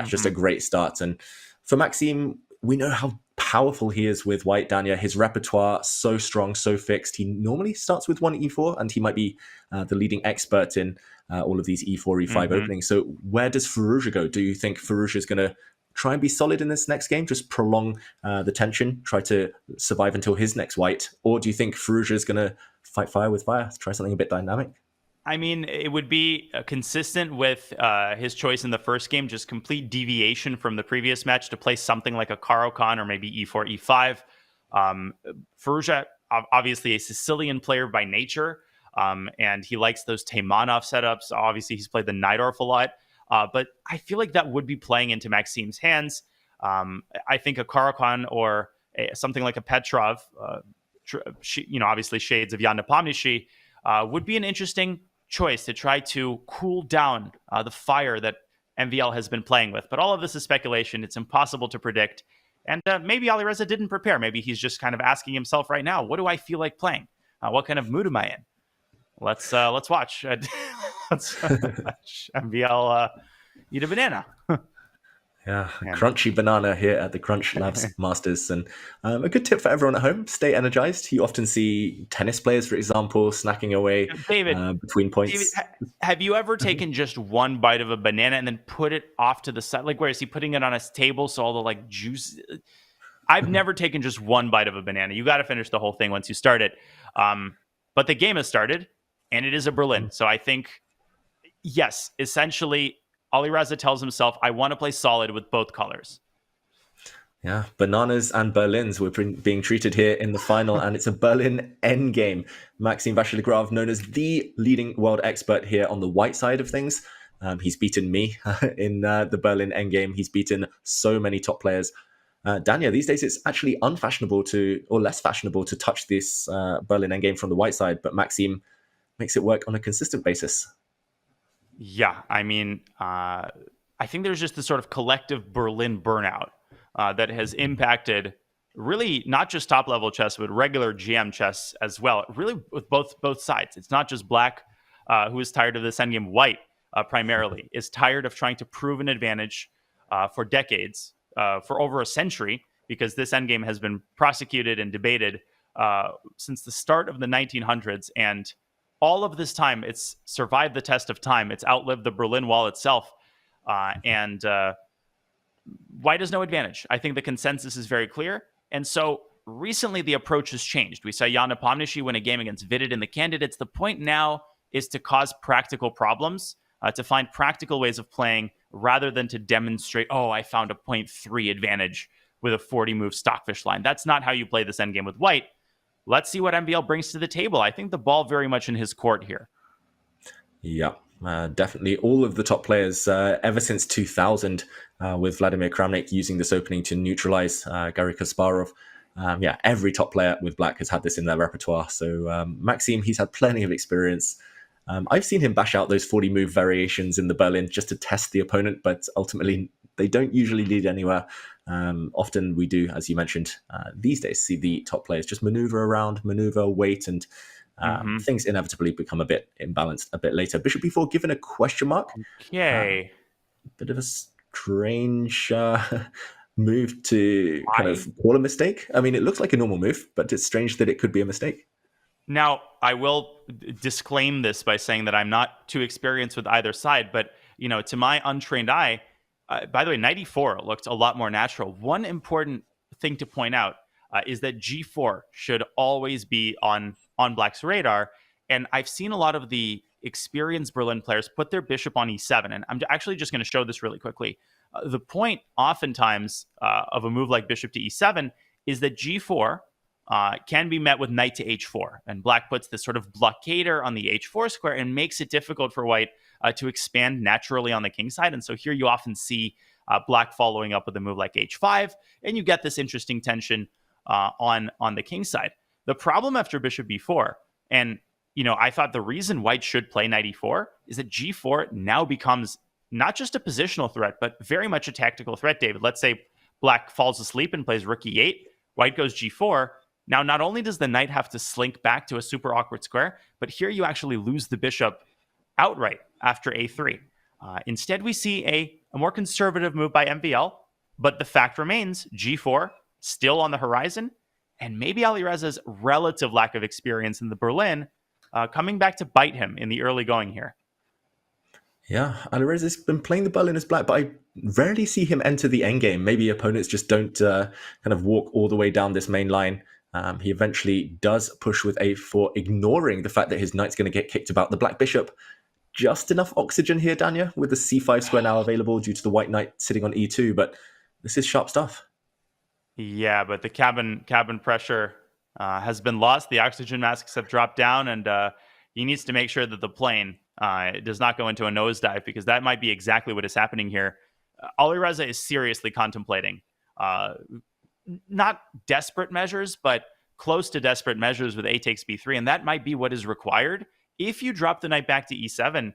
just a great start. And for Maxime, we know how powerful he is with white, Dania. His repertoire, so strong, so fixed. He normally starts with one e4, and he might be the leading expert in all of these e4, e5 openings. So where does Firouzja go? Do you think Firouzja is going to try and be solid in this next game, just prolong the tension, try to survive until his next white? Or do you think Firouzja is going to fight fire with fire, try something a bit dynamic? I mean, it would be consistent with his choice in the first game, just complete deviation from the previous match to play something like a Caro-Kann or maybe e4, e5. Firouzja, obviously a Sicilian player by nature, and he likes those Taimanov setups. Obviously, he's played the Najdorf a lot, but I feel like that would be playing into Maxime's hands. I think a Caro-Kann or something like a Petrov, obviously shades of Jan Nepomniachtchi, would be an interesting choice to try to cool down the fire that MVL has been playing with. But all of this is speculation. It's impossible to predict. And maybe Alireza didn't prepare. Maybe he's just kind of asking himself right now, what do I feel like playing? What kind of mood am I in? Let's watch. Let's watch MVL eat a banana. Yeah, a crunchy banana here at the CrunchLabs Masters. And a good tip for everyone at home, stay energized. You often see tennis players, for example, snacking away between points. David, have you ever taken just one bite of a banana and then put it off to the side? Like, where is he putting it on his table so all the juice? I've never taken just one bite of a banana. You got to finish the whole thing once you start it. But the game has started, and it is a Berlin. So I think yes, essentially, Alireza tells himself, I want to play solid with both colors. Yeah, bananas and Berlins were being treated here in the final, and it's a Berlin endgame. Maxime Vachier-Lagrave, known as the leading world expert here on the white side of things. He's beaten me in the Berlin endgame. He's beaten so many top players. Dania, these days it's actually unfashionable or less fashionable to touch this Berlin endgame from the white side, but Maxime makes it work on a consistent basis. Yeah, I mean, I think there's just this sort of collective Berlin burnout that has impacted really not just top level chess, but regular GM chess as well. Really with both sides. It's not just black who is tired of this endgame. White primarily is tired of trying to prove an advantage for decades, for over a century, because this endgame has been prosecuted and debated since the start of the 1900s. And all of this time, it's survived the test of time. It's outlived the Berlin Wall itself. And white has no advantage. I think the consensus is very clear. And so recently the approach has changed. We saw Jan Nepomniachtchi win a game against Vidit in the candidates. The point now is to cause practical problems, to find practical ways of playing rather than to demonstrate, oh, I found a 0.3 advantage with a 40-move stockfish line. That's not how you play this endgame with white. Let's see what MVL brings to the table. I think the ball very much in his court here. Yeah, definitely. All of the top players ever since 2000 with Vladimir Kramnik using this opening to neutralize Garry Kasparov. Every top player with black has had this in their repertoire. So Maxime, he's had plenty of experience. I've seen him bash out those 40-move variations in the Berlin just to test the opponent, but ultimately they don't usually lead anywhere. Often we do, as you mentioned, these days see the top players just maneuver around, wait, and things inevitably become a bit imbalanced a bit later. Bishop b4 given a question mark. Okay. Bit of a strange move to kind of call a mistake. I mean, it looks like a normal move, but it's strange that it could be a mistake. Now, I will disclaim this by saying that I'm not too experienced with either side, but, to my untrained eye, by the way, knight e4 looked a lot more natural. One important thing to point out is that g4 should always be on black's radar. And I've seen a lot of the experienced Berlin players put their bishop on e7. And I'm actually just going to show this really quickly. The point oftentimes of a move like bishop to e7 is that g4 can be met with knight to h4. And black puts this sort of blockader on the h4 square and makes it difficult for white to expand naturally on the king side. And so here you often see black following up with a move like h5, and you get this interesting tension on the king side. The problem after bishop b4, and I thought the reason white should play knight e4 is that g4 now becomes not just a positional threat, but very much a tactical threat, David. Let's say black falls asleep and plays rook e8, white goes g4. Now, not only does the knight have to slink back to a super awkward square, but here you actually lose the bishop outright after a3. Instead, we see a more conservative move by MVL, but the fact remains, g4 still on the horizon, and maybe Alireza's relative lack of experience in the Berlin coming back to bite him in the early going here. Yeah, Alireza's been playing the Berlin as black, but I rarely see him enter the endgame. Maybe opponents just don't kind of walk all the way down this main line. He eventually does push with a4, ignoring the fact that his knight's going to get kicked about the black bishop. Just enough oxygen here, Dania, with the c5 square now available due to the white knight sitting on e2, but this is sharp stuff. Yeah, but the cabin pressure has been lost. The oxygen masks have dropped down, and he needs to make sure that the plane does not go into a nosedive, because that might be exactly what is happening here. Alireza is seriously contemplating not desperate measures, but close to desperate measures with a takes b3, and that might be what is required. If you drop the knight back to e7,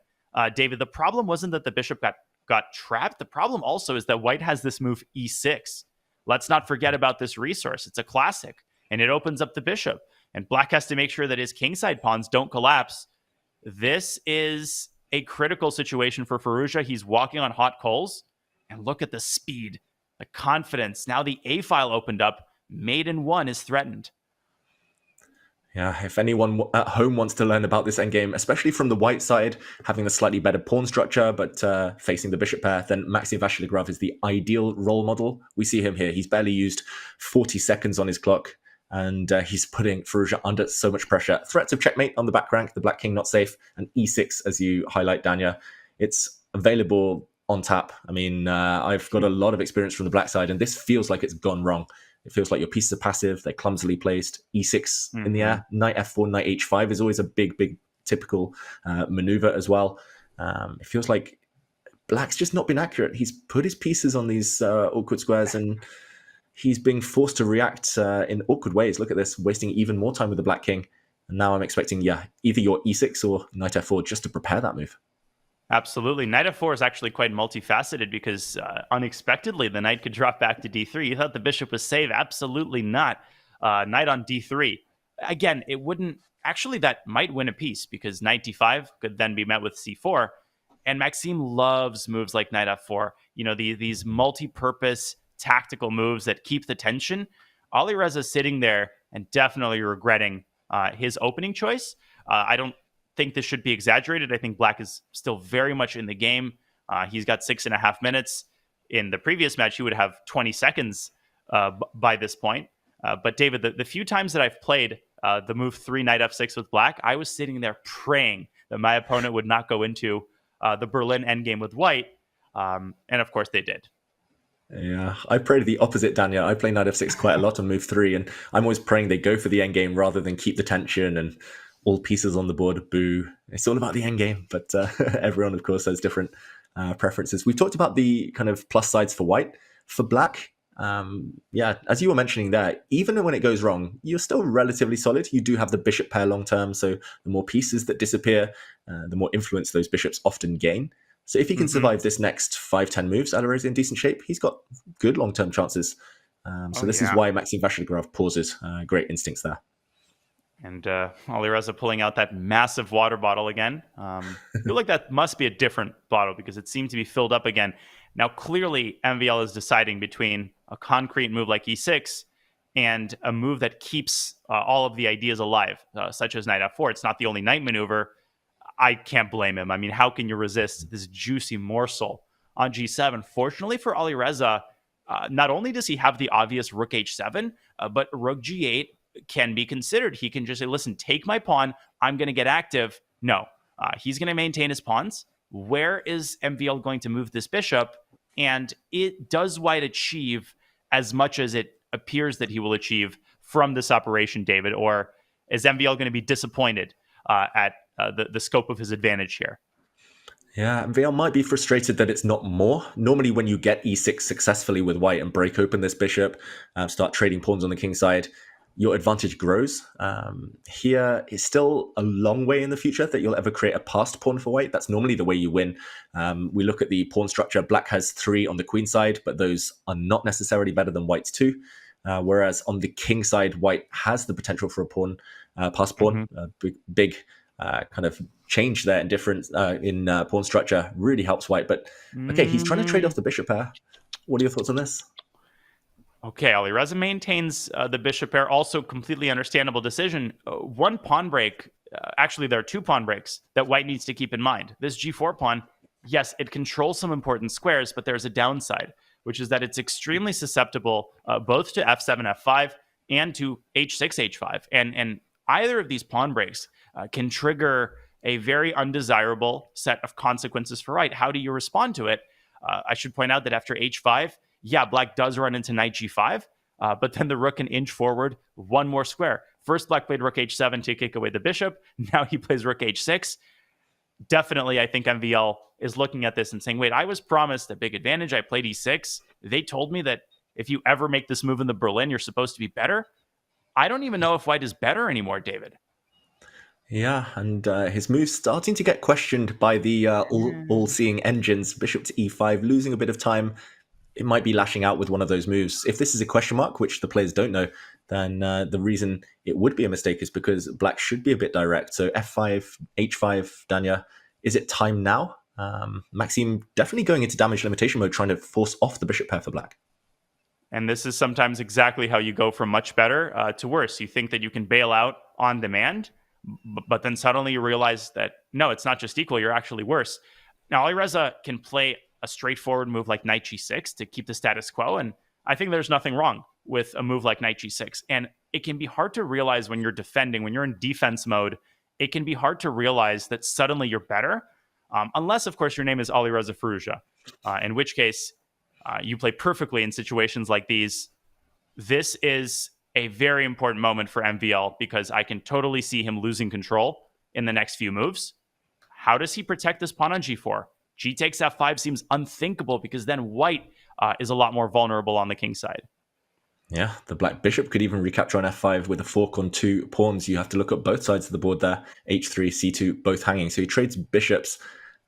David, the problem wasn't that the bishop got trapped. The problem also is that white has this move e6. Let's not forget about this resource. It's a classic, and it opens up the bishop, and black has to make sure that his kingside pawns don't collapse. This is a critical situation for Firouzja. He's walking on hot coals, and look at the speed, the confidence. Now the A file opened up. Mate in 1 is threatened. Yeah, if anyone at home wants to learn about this endgame, especially from the white side, having a slightly better pawn structure, but facing the bishop pair, then Maxime Vachier-Lagrave is the ideal role model. We see him here. He's barely used 40 seconds on his clock. and he's putting Firouzja under so much pressure. Threats of checkmate on the back rank, the black king not safe, and e6, as you highlight, Danya. It's available on tap. I mean, I've got a lot of experience from the black side, and this feels like it's gone wrong. It feels like your pieces are passive, they're clumsily placed. E6 in the air, knight f4, knight h5 is always a big typical maneuver as well. It feels like black's just not been accurate. He's put his pieces on these awkward squares, and he's being forced to react in awkward ways. Look at this, wasting even more time with the black king. And now I'm expecting, either your e6 or knight f4 just to prepare that move. Absolutely. Knight f4 is actually quite multifaceted because unexpectedly the knight could drop back to d3. You thought the bishop was safe. Absolutely not. Knight on d3. Again, it wouldn't... Actually, that might win a piece because knight d5 could then be met with c4. And Maxime loves moves like knight f4. These multi-purpose tactical moves that keep the tension. Alireza sitting there and definitely regretting his opening choice. I don't think this should be exaggerated. I think black is still very much in the game. He's got 6.5 minutes. In the previous match, he would have 20 seconds by this point. But David, the few times that I've played the move 3 knight f6 with black, I was sitting there praying that my opponent would not go into the Berlin endgame with white. And of course they did. Yeah, I pray the opposite, Danya. I play knight f6 quite a lot on move 3, and I'm always praying they go for the endgame rather than keep the tension and all pieces on the board, boo. It's all about the endgame, but everyone, of course, has different preferences. We've talked about the kind of plus sides for white. For black, as you were mentioning there, even when it goes wrong, you're still relatively solid. You do have the bishop pair long term, so the more pieces that disappear, the more influence those bishops often gain. So if he can survive this next 5-10 moves, Alireza in decent shape, he's got good long-term chances. This is why Maxime Vachier-Lagrave pauses. Great instincts there. And Alireza pulling out that massive water bottle again. I feel like that must be a different bottle because it seemed to be filled up again. Now, clearly, MVL is deciding between a concrete move like e6 and a move that keeps all of the ideas alive, such as knight f4. It's not the only knight maneuver. I can't blame him. I mean, how can you resist this juicy morsel on g7? Fortunately for Alireza, not only does he have the obvious rook h7, but rook g8 can be considered. He can just say, listen, take my pawn. I'm going to get active. No, he's going to maintain his pawns. Where is MVL going to move this bishop? And does white achieve as much as it appears that he will achieve from this operation, David? Or is MVL going to be disappointed at the scope of his advantage here? Yeah, MVL might be frustrated that it's not more. Normally when you get e6 successfully with white and break open this bishop, start trading pawns on the king side, your advantage grows. Here is still a long way in the future that you'll ever create a passed pawn for white. That's normally the way you win. We look at the pawn structure. Black has 3 on the queen side, but those are not necessarily better than white's 2. Whereas on the king side, white has the potential for a pawn, passed pawn. Big kind of change there in difference in pawn structure really helps white. But okay, he's trying to trade off the bishop pair. What are your thoughts on this? Okay, Alireza maintains the bishop pair. Also, completely understandable decision. One pawn break, actually there are 2 pawn breaks that white needs to keep in mind. This g4 pawn, yes, it controls some important squares, but there's a downside, which is that it's extremely susceptible both to f7, f5, and to h6, h5. And either of these pawn breaks can trigger a very undesirable set of consequences for white. How do you respond to it? I should point out that after h5, black does run into knight g5, but then the rook can inch forward 1 more square. First, black played rook h7 to kick away the bishop. Now he plays rook h6. Definitely, I think MVL is looking at this and saying, wait, I was promised a big advantage. I played e6. They told me that if you ever make this move in the Berlin, you're supposed to be better. I don't even know if white is better anymore, David. Yeah, and his move's starting to get questioned by the all-seeing engines. Bishop to e5, losing a bit of time. It might be lashing out with one of those moves. If this is a question mark, which the players don't know, then the reason it would be a mistake is because black should be a bit direct. So f5, h5, Danya, is it time now? Maxime definitely going into damage limitation mode, trying to force off the bishop pair for black. And this is sometimes exactly how you go from much better to worse. You think that you can bail out on demand, but then suddenly you realize that, no, it's not just equal, you're actually worse. Now, Alireza can play a straightforward move like knight g6 to keep the status quo, and I think there's nothing wrong with a move like knight g6. And it can be hard to realize when you're defending, when you're in defense mode, it can be hard to realize that suddenly you're better, unless, of course, your name is Alireza Firouzja, in which case you play perfectly in situations like these. This is a very important moment for MVL because I can totally see him losing control in the next few moves. How does he protect this pawn on g4? G takes f5 seems unthinkable because then white is a lot more vulnerable on the king side. Yeah, the black bishop could even recapture on f5 with a fork on 2 pawns. You have to look at both sides of the board there. h3, c2, both hanging. So he trades bishops.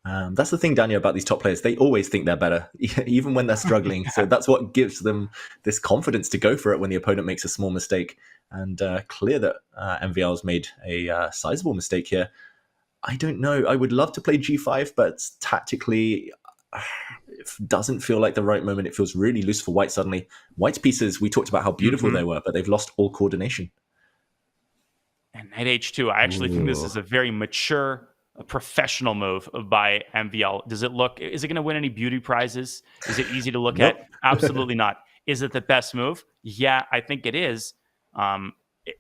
That's the thing, Daniel, about these top players. They always think they're better, even when they're struggling. So that's what gives them this confidence to go for it when the opponent makes a small mistake. And clear that MVL has made a sizable mistake here. I don't know. I would love to play g5, but tactically, it doesn't feel like the right moment. It feels really loose for white suddenly. White's pieces, we talked about how beautiful they were, but they've lost all coordination. And knight h2, I actually think this is a very mature, a professional move by MVL. Is it going to win any beauty prizes? Is it easy to look at? Absolutely not. Is it the best move? Yeah, I think it is.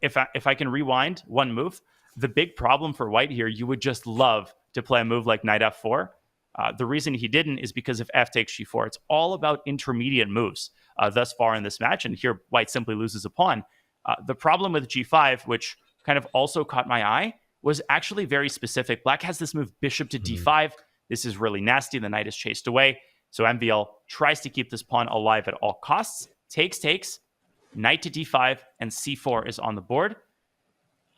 If I can rewind one move, the big problem for white here, you would just love to play a move like knight f4. The reason he didn't is because of f takes g4. It's all about intermediate moves thus far in this match, and here white simply loses a pawn. The problem with g5, which kind of also caught my eye, was actually very specific. Black has this move bishop to d5. This is really nasty. The knight is chased away. So MVL tries to keep this pawn alive at all costs. Takes, knight to d5, and c4 is on the board.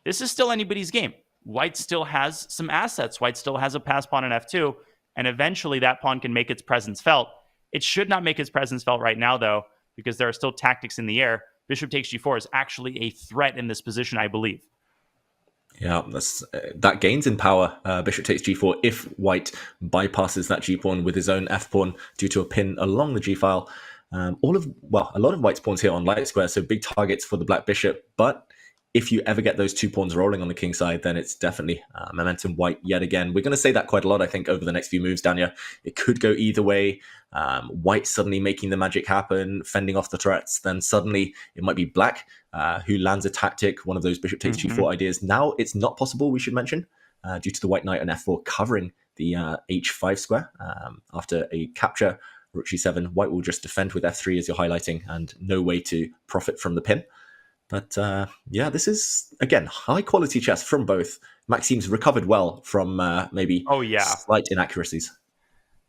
This is still anybody's game. White still has some assets. White still has a pass pawn in f2, and eventually that pawn can make its presence felt. It should not make its presence felt right now, though, because there are still tactics in the air. Bishop takes g4 is actually a threat in this position, I believe. Yeah, that gains in power. Bishop takes g4 if white bypasses that g-pawn with his own f-pawn due to a pin along the g-file. A lot of white's pawns here on light square, so big targets for the black bishop. But if you ever get those 2 pawns rolling on the king side, then it's definitely momentum white yet again. We're going to say that quite a lot, I think, over the next few moves, Dania. It could go either way. White suddenly making the magic happen, fending off the threats. Then suddenly it might be black who lands a tactic, one of those bishop takes g4 ideas. Now it's not possible, we should mention, due to the white knight on f4 covering the h5 square. After a capture, rook g7, white will just defend with f3 as you're highlighting, and no way to profit from the pin. But this is, again, high-quality chess from both. Maxime's recovered well from maybe slight inaccuracies.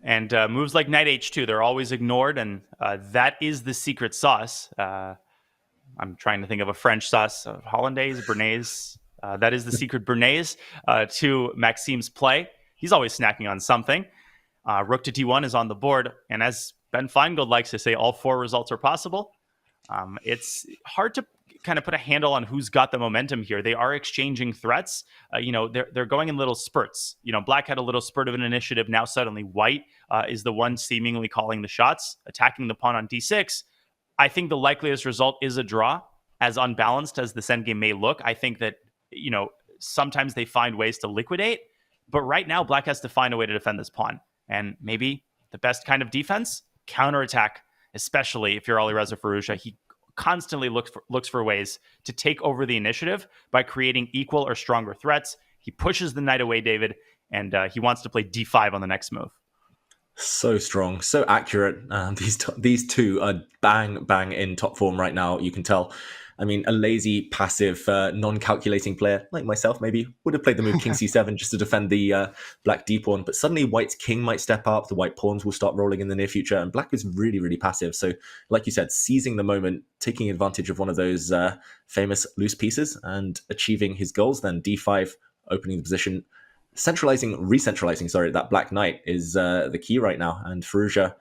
And moves like knight h2, they're always ignored, and that is the secret sauce. I'm trying to think of a French sauce, Hollandaise, Bernaise. That is the secret Bernaise to Maxime's play. He's always snacking on something. Rook to d1 is on the board, and as Ben Feingold likes to say, all 4 results are possible. It's hard to kind of put a handle on who's got the momentum here. They are exchanging threats. They're going in little spurts. Black had a little spurt of an initiative. Now suddenly white is the one seemingly calling the shots, attacking the pawn on d6. I think the likeliest result is a draw, as unbalanced as this endgame may look. I think that, sometimes they find ways to liquidate, but right now black has to find a way to defend this pawn. And maybe the best kind of defense, counterattack, especially if you're Alireza Firouzja. He constantly looks for ways to take over the initiative by creating equal or stronger threats. He pushes the knight away, David, and he wants to play d5 on the next move. So strong, so accurate. These two are bang in top form right now. You can tell. I mean, a lazy, passive, non-calculating player like myself maybe would have played the move king c7 just to defend the black d-pawn. But suddenly white's king might step up. The white pawns will start rolling in the near future. And black is really, really passive. So like you said, seizing the moment, taking advantage of one of those famous loose pieces and achieving his goals. Then d5, opening the position, recentralizing, that black knight is the key right now. And Firouzja,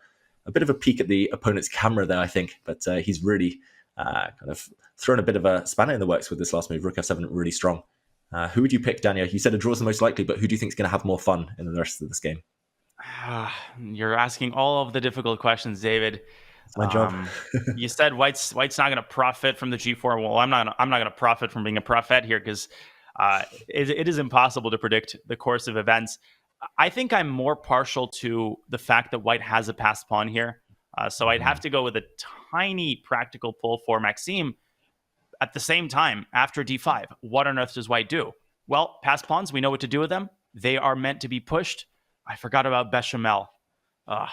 a bit of a peek at the opponent's camera there, I think. But he's really kind of thrown a bit of a spanner in the works with this last move. Rook f7, really strong. Who would you pick, Daniel? You said a draw is the most likely, but who do you think is going to have more fun in the rest of this game? You're asking all of the difficult questions, David. It's my job. You said white's not going to profit from the g4. Well, I'm not going to profit from being a prophet here because it is impossible to predict the course of events. I think I'm more partial to the fact that white has a passed pawn here. So I'd have to go with a tiny practical pull for Maxime. at the same time, after d5, what on earth does white do? Well, passed pawns, we know what to do with them. They are meant to be pushed. I forgot about bechamel. I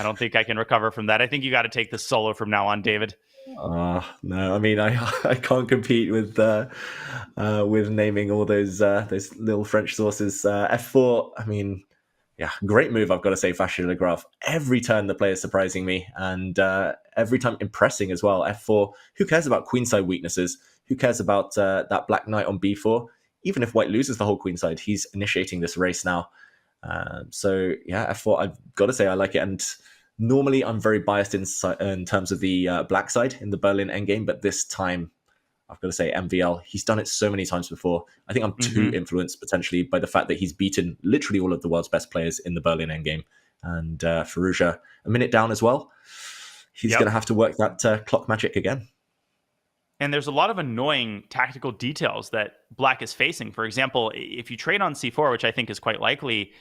don't think I can recover from that. I think you got to take the solo from now on, David. No, I mean, I can't compete with naming all those little French sauces. F4, I mean, yeah, great move, I've got to say, Vachier-Lagrave. Every turn the player's surprising me, and every time impressing as well. F4, who cares about queenside weaknesses? Who cares about that black knight on b4? Even if white loses the whole queenside, he's initiating this race now. So yeah, F4, I've got to say I like it. And normally I'm very biased in terms of the black side in the Berlin endgame, but this time I've got to say MVL, he's done it so many times before. I think I'm too influenced potentially by the fact that he's beaten literally all of the world's best players in the Berlin endgame. And Firouzja, a minute down as well. He's going to have to work that clock magic again. And there's a lot of annoying tactical details that black is facing. For example, if you trade on c4, which I think is quite likely,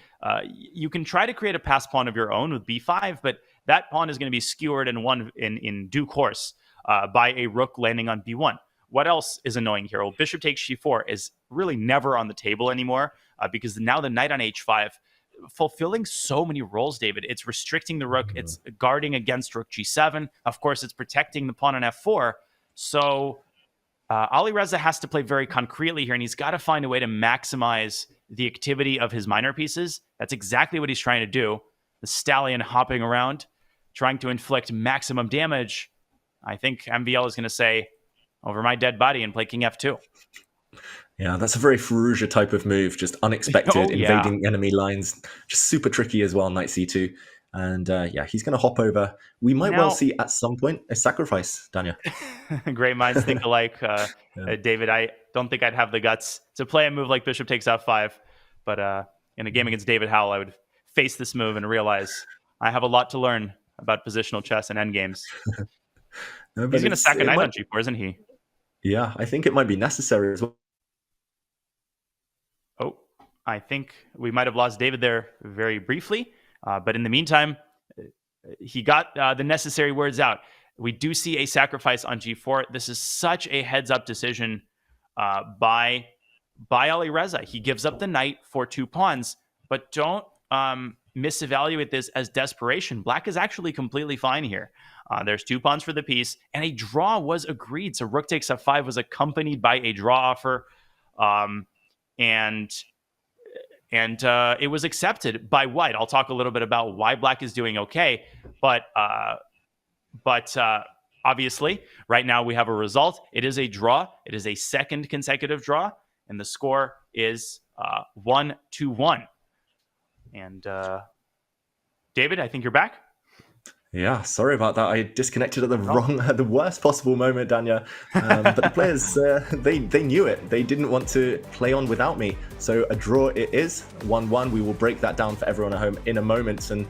you can try to create a pass pawn of your own with b5, but that pawn is going to be skewered in due course by a rook landing on b1. What else is annoying here? Well, bishop takes g4 is really never on the table anymore because now the knight on h5, fulfilling so many roles, David. It's restricting the rook. It's guarding against rook g7. Of course, it's protecting the pawn on f4. So Alireza has to play very concretely here, and he's got to find a way to maximize the activity of his minor pieces. That's exactly what he's trying to do. The stallion hopping around, trying to inflict maximum damage. I think MVL is going to say, over my dead body, and play king f2. Yeah, that's a very Firouzja type of move, just unexpected, invading enemy lines, just super tricky as well, knight c2. And yeah, he's going to hop over. We might well see at some point a sacrifice, Daniel. Great minds think alike. David, I don't think I'd have the guts to play a move like bishop takes f5. But in a game against David Howell, I would face this move and realize I have a lot to learn about positional chess and endgames. No, he's going to sack a knight on g4, isn't he? Yeah, I think it might be necessary as well. Oh, I think we might have lost David there very briefly. But in the meantime, he got the necessary words out. We do see a sacrifice on g4. This is such a heads-up decision by Alireza. He gives up the knight for 2 pawns, but don't misevaluate this as desperation. Black is actually completely fine here. There's 2 pawns for the piece, and a draw was agreed. So rook takes f5 was accompanied by a draw offer, and it was accepted by white. I'll talk a little bit about why black is doing okay, but obviously, right now we have a result. It is a draw. It is a second consecutive draw, and the score is 1-1. And David, I think you're back. Yeah, sorry about that. I disconnected at the worst possible moment, Danya. But the players, they knew it. They didn't want to play on without me. So a draw it is, 1-1. We will break that down for everyone at home in a moment. And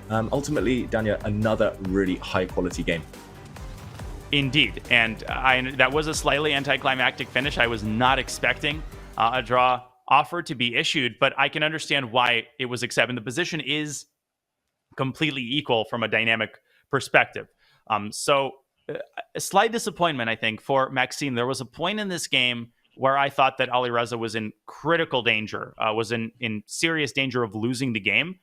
ultimately, Danya, another really high quality game. Indeed. And that was a slightly anticlimactic finish. I was not expecting a draw offer to be issued, but I can understand why it was accepted. The position is completely equal from a dynamic perspective. So a slight disappointment, I think, for Maxime. There was a point in this game where I thought that Alireza was in critical danger, was in serious danger of losing the game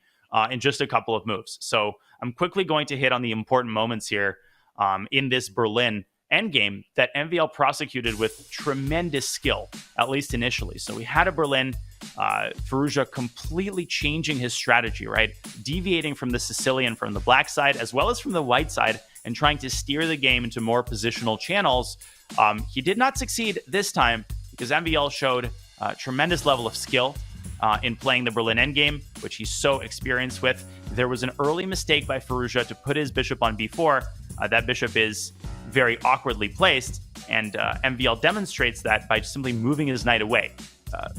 in just a couple of moves. So I'm quickly going to hit on the important moments here in this Berlin endgame that MVL prosecuted with tremendous skill, at least initially. So we had a Berlin, Firouzja completely changing his strategy, right? Deviating from the Sicilian from the black side, as well as from the white side, and trying to steer the game into more positional channels. He did not succeed this time because MVL showed a tremendous level of skill in playing the Berlin endgame, which he's so experienced with. There was an early mistake by Firouzja to put his bishop on b4. That bishop is very awkwardly placed, and MVL demonstrates that by simply moving his knight away.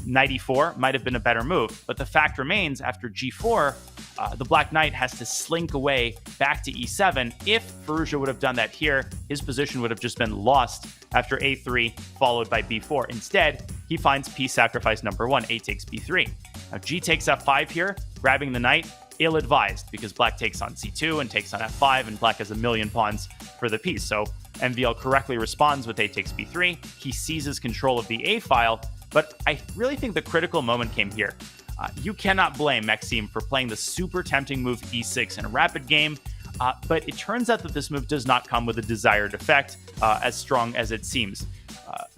Knight e4 might have been a better move, but the fact remains, after g4, the black knight has to slink away back to e7. If Firouzja would have done that here, his position would have just been lost after a3, followed by b4. Instead, he finds piece sacrifice number 1, a takes b3. Now g takes f5 here, grabbing the knight ill-advised because black takes on c2 and takes on f5, and black has a million pawns for the piece. So MVL correctly responds with a takes b3. He seizes control of the a file, but I really think the critical moment came here. You cannot blame Maxime for playing the super tempting move e6 in a rapid game, but it turns out that this move does not come with a desired effect as strong as it seems.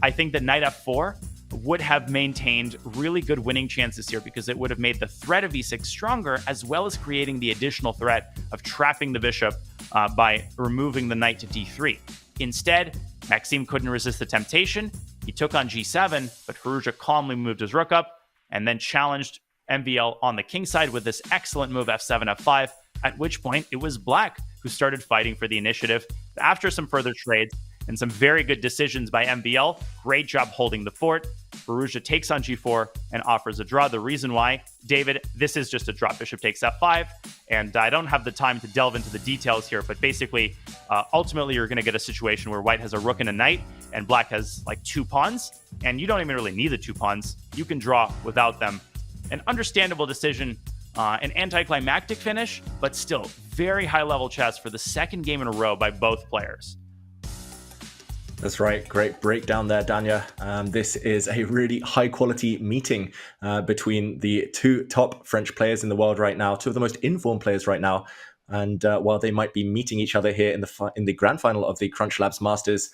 I think that knight f4 would have maintained really good winning chances here because it would have made the threat of e6 stronger, as well as creating the additional threat of trapping the bishop by removing the knight to d3. Instead, Maxime couldn't resist the temptation. He took on g7, but Firouzja calmly moved his rook up and then challenged MVL on the king side with this excellent move f7, f5, at which point it was black who started fighting for the initiative. After some further trades and some very good decisions by MVL, great job holding the fort, Firouzja takes on g4 and offers a draw. The reason why, David, this is just a draw. Bishop takes f5, and I don't have the time to delve into the details here, but basically, ultimately, you're going to get a situation where white has a rook and a knight, and black has like 2 pawns, and you don't even really need the 2 pawns. You can draw without them. An understandable decision, an anticlimactic finish, but still very high-level chess for the second game in a row by both players. That's right. Great breakdown there, Danya. This is a really high quality meeting between the 2 top French players in the world right now, 2 of the most informed players right now. And while they might be meeting each other here in the grand final of the CrunchLabs Masters,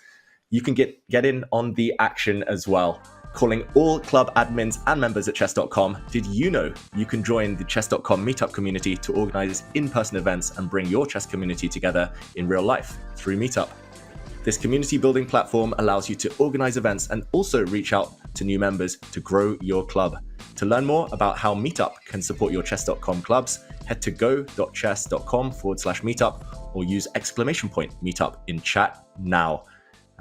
you can get in on the action as well. Calling all club admins and members at Chess.com, did you know you can join the Chess.com meetup community to organize in-person events and bring your chess community together in real life through Meetup? This community building platform allows you to organize events and also reach out to new members to grow your club. To learn more about how Meetup can support your Chess.com clubs, head to go.chess.com/meetup or use !meetup in chat now.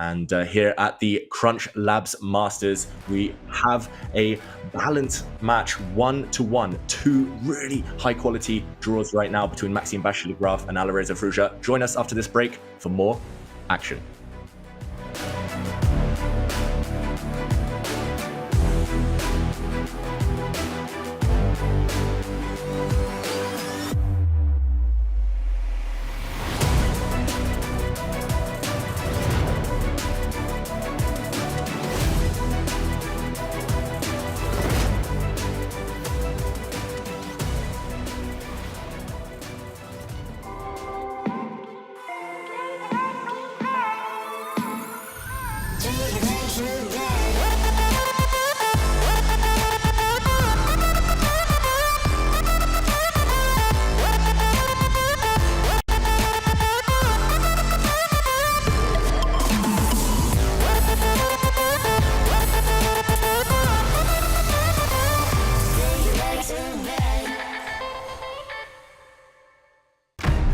And here at the CrunchLabs Masters, we have a balanced match, 1-1, 2 really high quality draws right now between Maxime Vachier-Lagrave and Alireza Firouzja. Join us after this break for more action.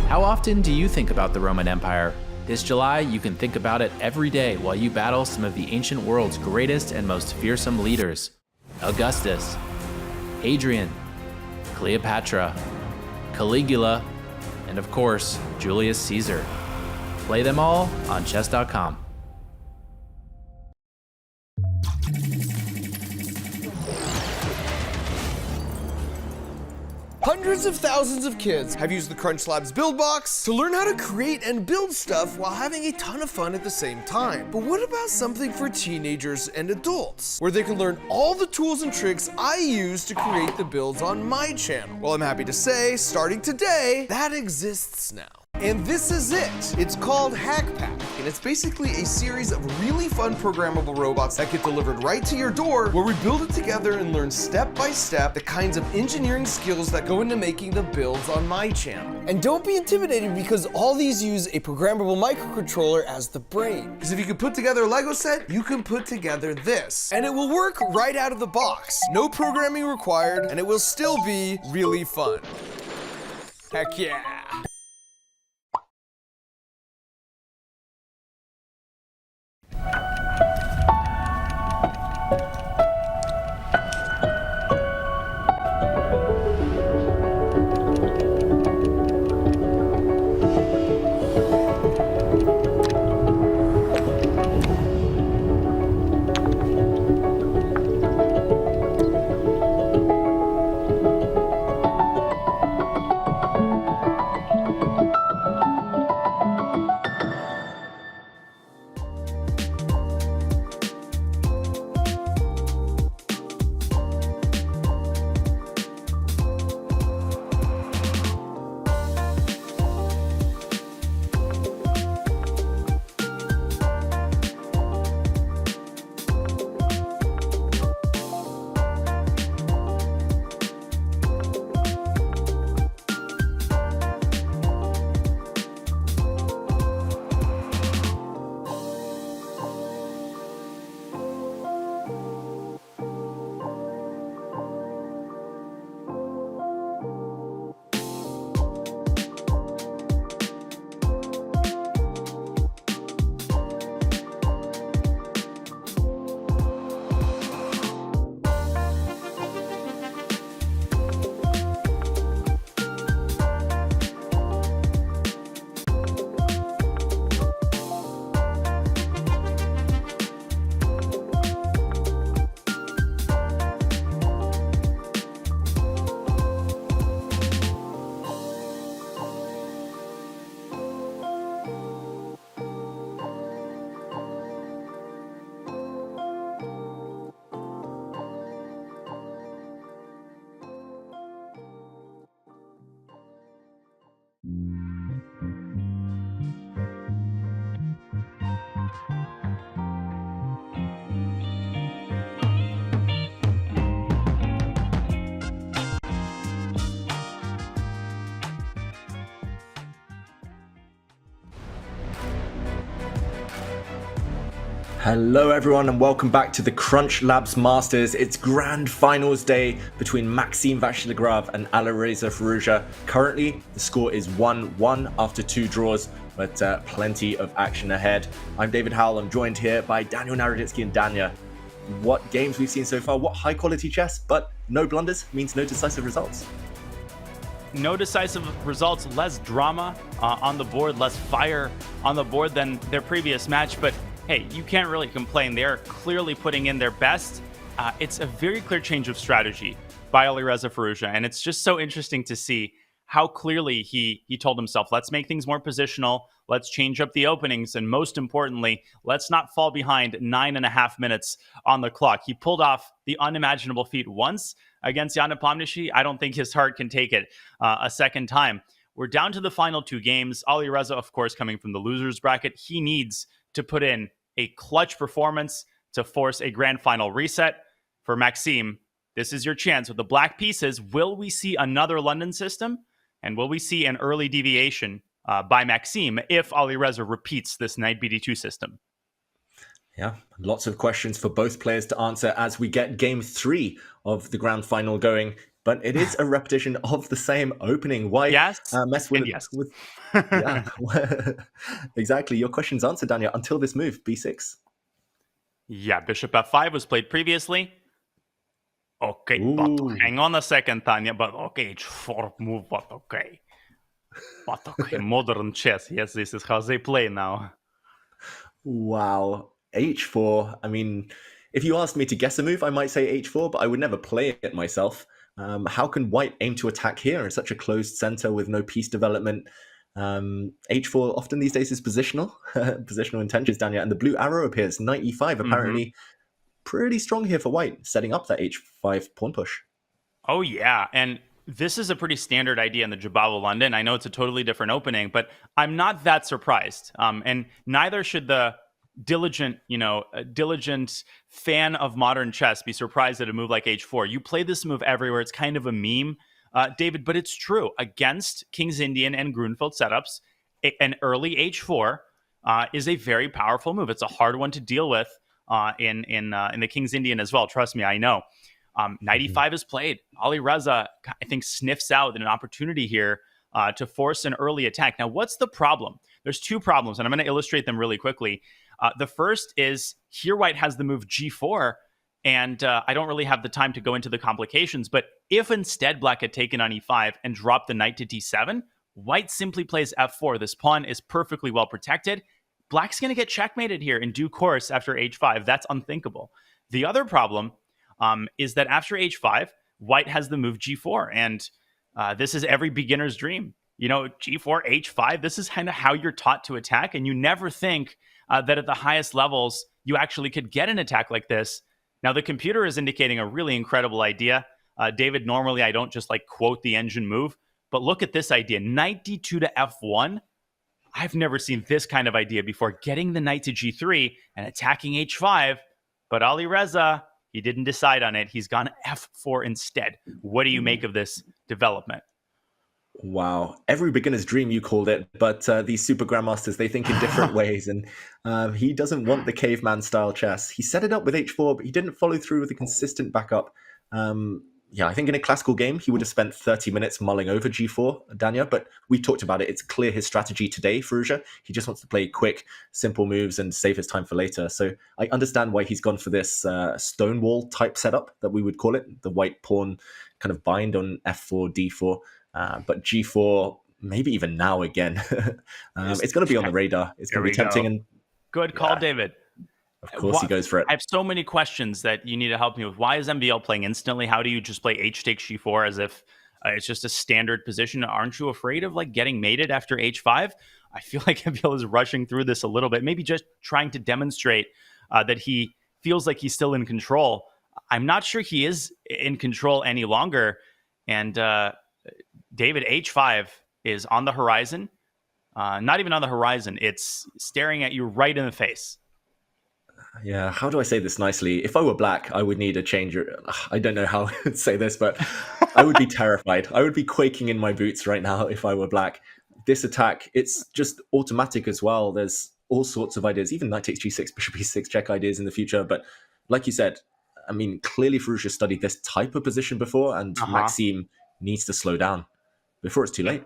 How often do you think about the Roman Empire? This July, you can think about it every day while you battle some of the ancient world's greatest and most fearsome leaders. Augustus, Hadrian, Cleopatra, Caligula, and of course, Julius Caesar. Play them all on Chess.com. Hundreds of thousands of kids have used the CrunchLabs build box to learn how to create and build stuff while having a ton of fun at the same time. But what about something for teenagers and adults, where they can learn all the tools and tricks I use to create the builds on my channel? Well, I'm happy to say, starting today, that exists now. And this is it. It's called HackPack, and it's basically a series of really fun programmable robots that get delivered right to your door, where we build it together and learn step by step the kinds of engineering skills that go into making the builds on my channel. And don't be intimidated, because all these use a programmable microcontroller as the brain. Because if you can put together a Lego set, you can put together this. And it will work right out of the box. No programming required, and it will still be really fun. Heck yeah. Hello everyone and welcome back to the CrunchLabs Masters. It's grand finals day between Maxime Vachier-Lagrave and Alireza Firouzja. Currently, the score is 1-1 after 2 draws, but plenty of action ahead. I'm David Howell. I'm joined here by Daniel Naroditsky and Danya. What games we've seen so far, what high quality chess, but no blunders means no decisive results. No decisive results, less drama on the board, less fire on the board than their previous match, but hey, you can't really complain. They're clearly putting in their best. It's a very clear change of strategy by Alireza Firouzja, and it's just so interesting to see how clearly he told himself, let's make things more positional, let's change up the openings, and most importantly, let's not fall behind 9.5 minutes on the clock. He pulled off the unimaginable feat once against Jan Nepomniachtchi. I don't think his heart can take it a second time. We're down to the final 2 games. Alireza, of course, coming from the losers bracket, he needs to put in a clutch performance to force a grand final reset. For Maxime, this is your chance with the black pieces. Will we see another London system? And will we see an early deviation by Maxime if Alireza repeats this knight BD2 system? Yeah, lots of questions for both players to answer as we get game 3 of the grand final going. But it is a repetition of the same opening. Why mess with yes. Yeah, exactly. Your question's answered, Daniel, until this move, b6. Yeah, bishop f5 was played previously. Okay, but hang on a second, Tanya. But okay, h4 move, but okay. But okay, modern chess. Yes, this is how they play now. Wow. h4. I mean, if you asked me to guess a move, I might say h4, but I would never play it myself. How can white aim to attack here in such a closed center with no piece development? h4 often these days is positional. Positional intentions, Daniel. And the blue arrow appears. Knight e5 apparently pretty strong here for white, setting up that h5 pawn push. Oh, yeah. And this is a pretty standard idea in the Jabava London. I know it's a totally different opening, but I'm not that surprised. And neither should the diligent fan of modern chess be surprised at a move like h4. You play this move everywhere. It's kind of a meme, David, but it's true. Against King's Indian and Grunfeld setups, an early h4 is a very powerful move. It's a hard one to deal with in the King's Indian as well. Trust me, I know. Knight e5 is played. Alireza, I think, sniffs out an opportunity here to force an early attack. Now, what's the problem? There's 2 problems, and I'm going to illustrate them really quickly. The first is here white has the move g4, and I don't really have the time to go into the complications, but if instead black had taken on e5 and dropped the knight to d7, white simply plays f4. This pawn is perfectly well protected. Black's going to get checkmated here in due course after h5. That's unthinkable. The other problem is that after h5, white has the move g4, and this is every beginner's dream. You know, g4, h5, this is kind of how you're taught to attack, and you never think that at the highest levels, you actually could get an attack like this. Now, the computer is indicating a really incredible idea. David, normally I don't just like quote the engine move, but look at this idea. Knight d2 to f1. I've never seen this kind of idea before. Getting the knight to g3 and attacking h5. But Alireza, he didn't decide on it. He's gone f4 instead. What do you make of this development? Wow. Every beginner's dream, you called it. But these super grandmasters, they think in different ways. And he doesn't want the caveman style chess. He set it up with h4, but he didn't follow through with a consistent backup. I think in a classical game, he would have spent 30 minutes mulling over g4, Danya. But we talked about it. It's clear his strategy today, Firouzja. He just wants to play quick, simple moves and save his time for later. So I understand why he's gone for this stonewall type setup that we would call it. The white pawn kind of bind on f4, d4. But g4, maybe even now again. It's going to be on the radar. It's going to be tempting. And good call, David. Of course, he goes for it. I have so many questions that you need to help me with. Why is MVL playing instantly? How do you just play h takes g4 as if it's just a standard position? Aren't you afraid of like getting mated after h5? I feel like MVL is rushing through this a little bit, maybe just trying to demonstrate that he feels like he's still in control. I'm not sure he is in control any longer. And David, h5 is on the horizon. Not even on the horizon. It's staring at you right in the face. Yeah, how do I say this nicely? If I were black, I would need a changer. I don't know how to say this, but I would be terrified. I would be quaking in my boots right now if I were black. This attack, it's just automatic as well. There's all sorts of ideas, even knight takes g6, bishop e6 check ideas in the future. But like you said, I mean, clearly Firouzja studied this type of position before, and Maxime needs to slow down before it's too late.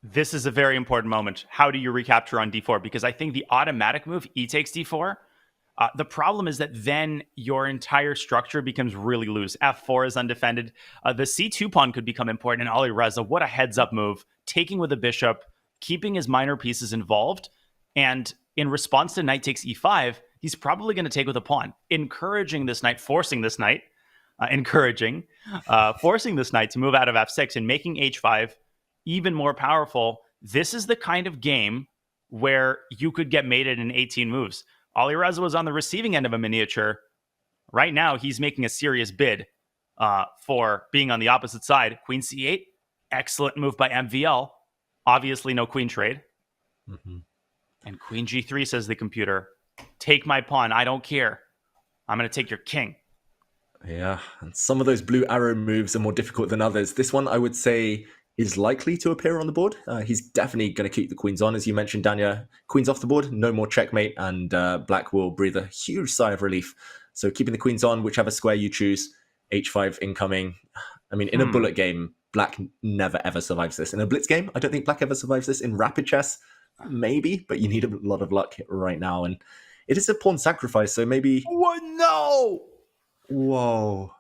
This is a very important moment. How do you recapture on d4? Because I think the automatic move, e takes d4, the problem is that then your entire structure becomes really loose. f4 is undefended. The c2 pawn could become important. And Alireza, what a heads-up move. Taking with a bishop, keeping his minor pieces involved. And in response to knight takes e5, he's probably going to take with a pawn, encouraging this knight, forcing this knight to move out of f6 and making h5 even more powerful. This is the kind of game where you could get mated in 18 moves. Alireza was on the receiving end of a miniature. Right now, he's making a serious bid for being on the opposite side. Queen c8, excellent move by MVL. Obviously, no queen trade. And queen g3, says the computer. Take my pawn. I don't care. I'm going to take your king. Yeah, and some of those blue arrow moves are more difficult than others. This one, I would say, is likely to appear on the board. He's definitely going to keep the queens on. As you mentioned, Danya, queens off the board, no more checkmate, and black will breathe a huge sigh of relief. So keeping the queens on, whichever square you choose, h5 incoming. I mean, in a bullet game, black never ever survives this. In a blitz game, I don't think black ever survives this. In rapid chess, maybe, but you need a lot of luck right now. And it is a pawn sacrifice, so maybe... What? No! Whoa.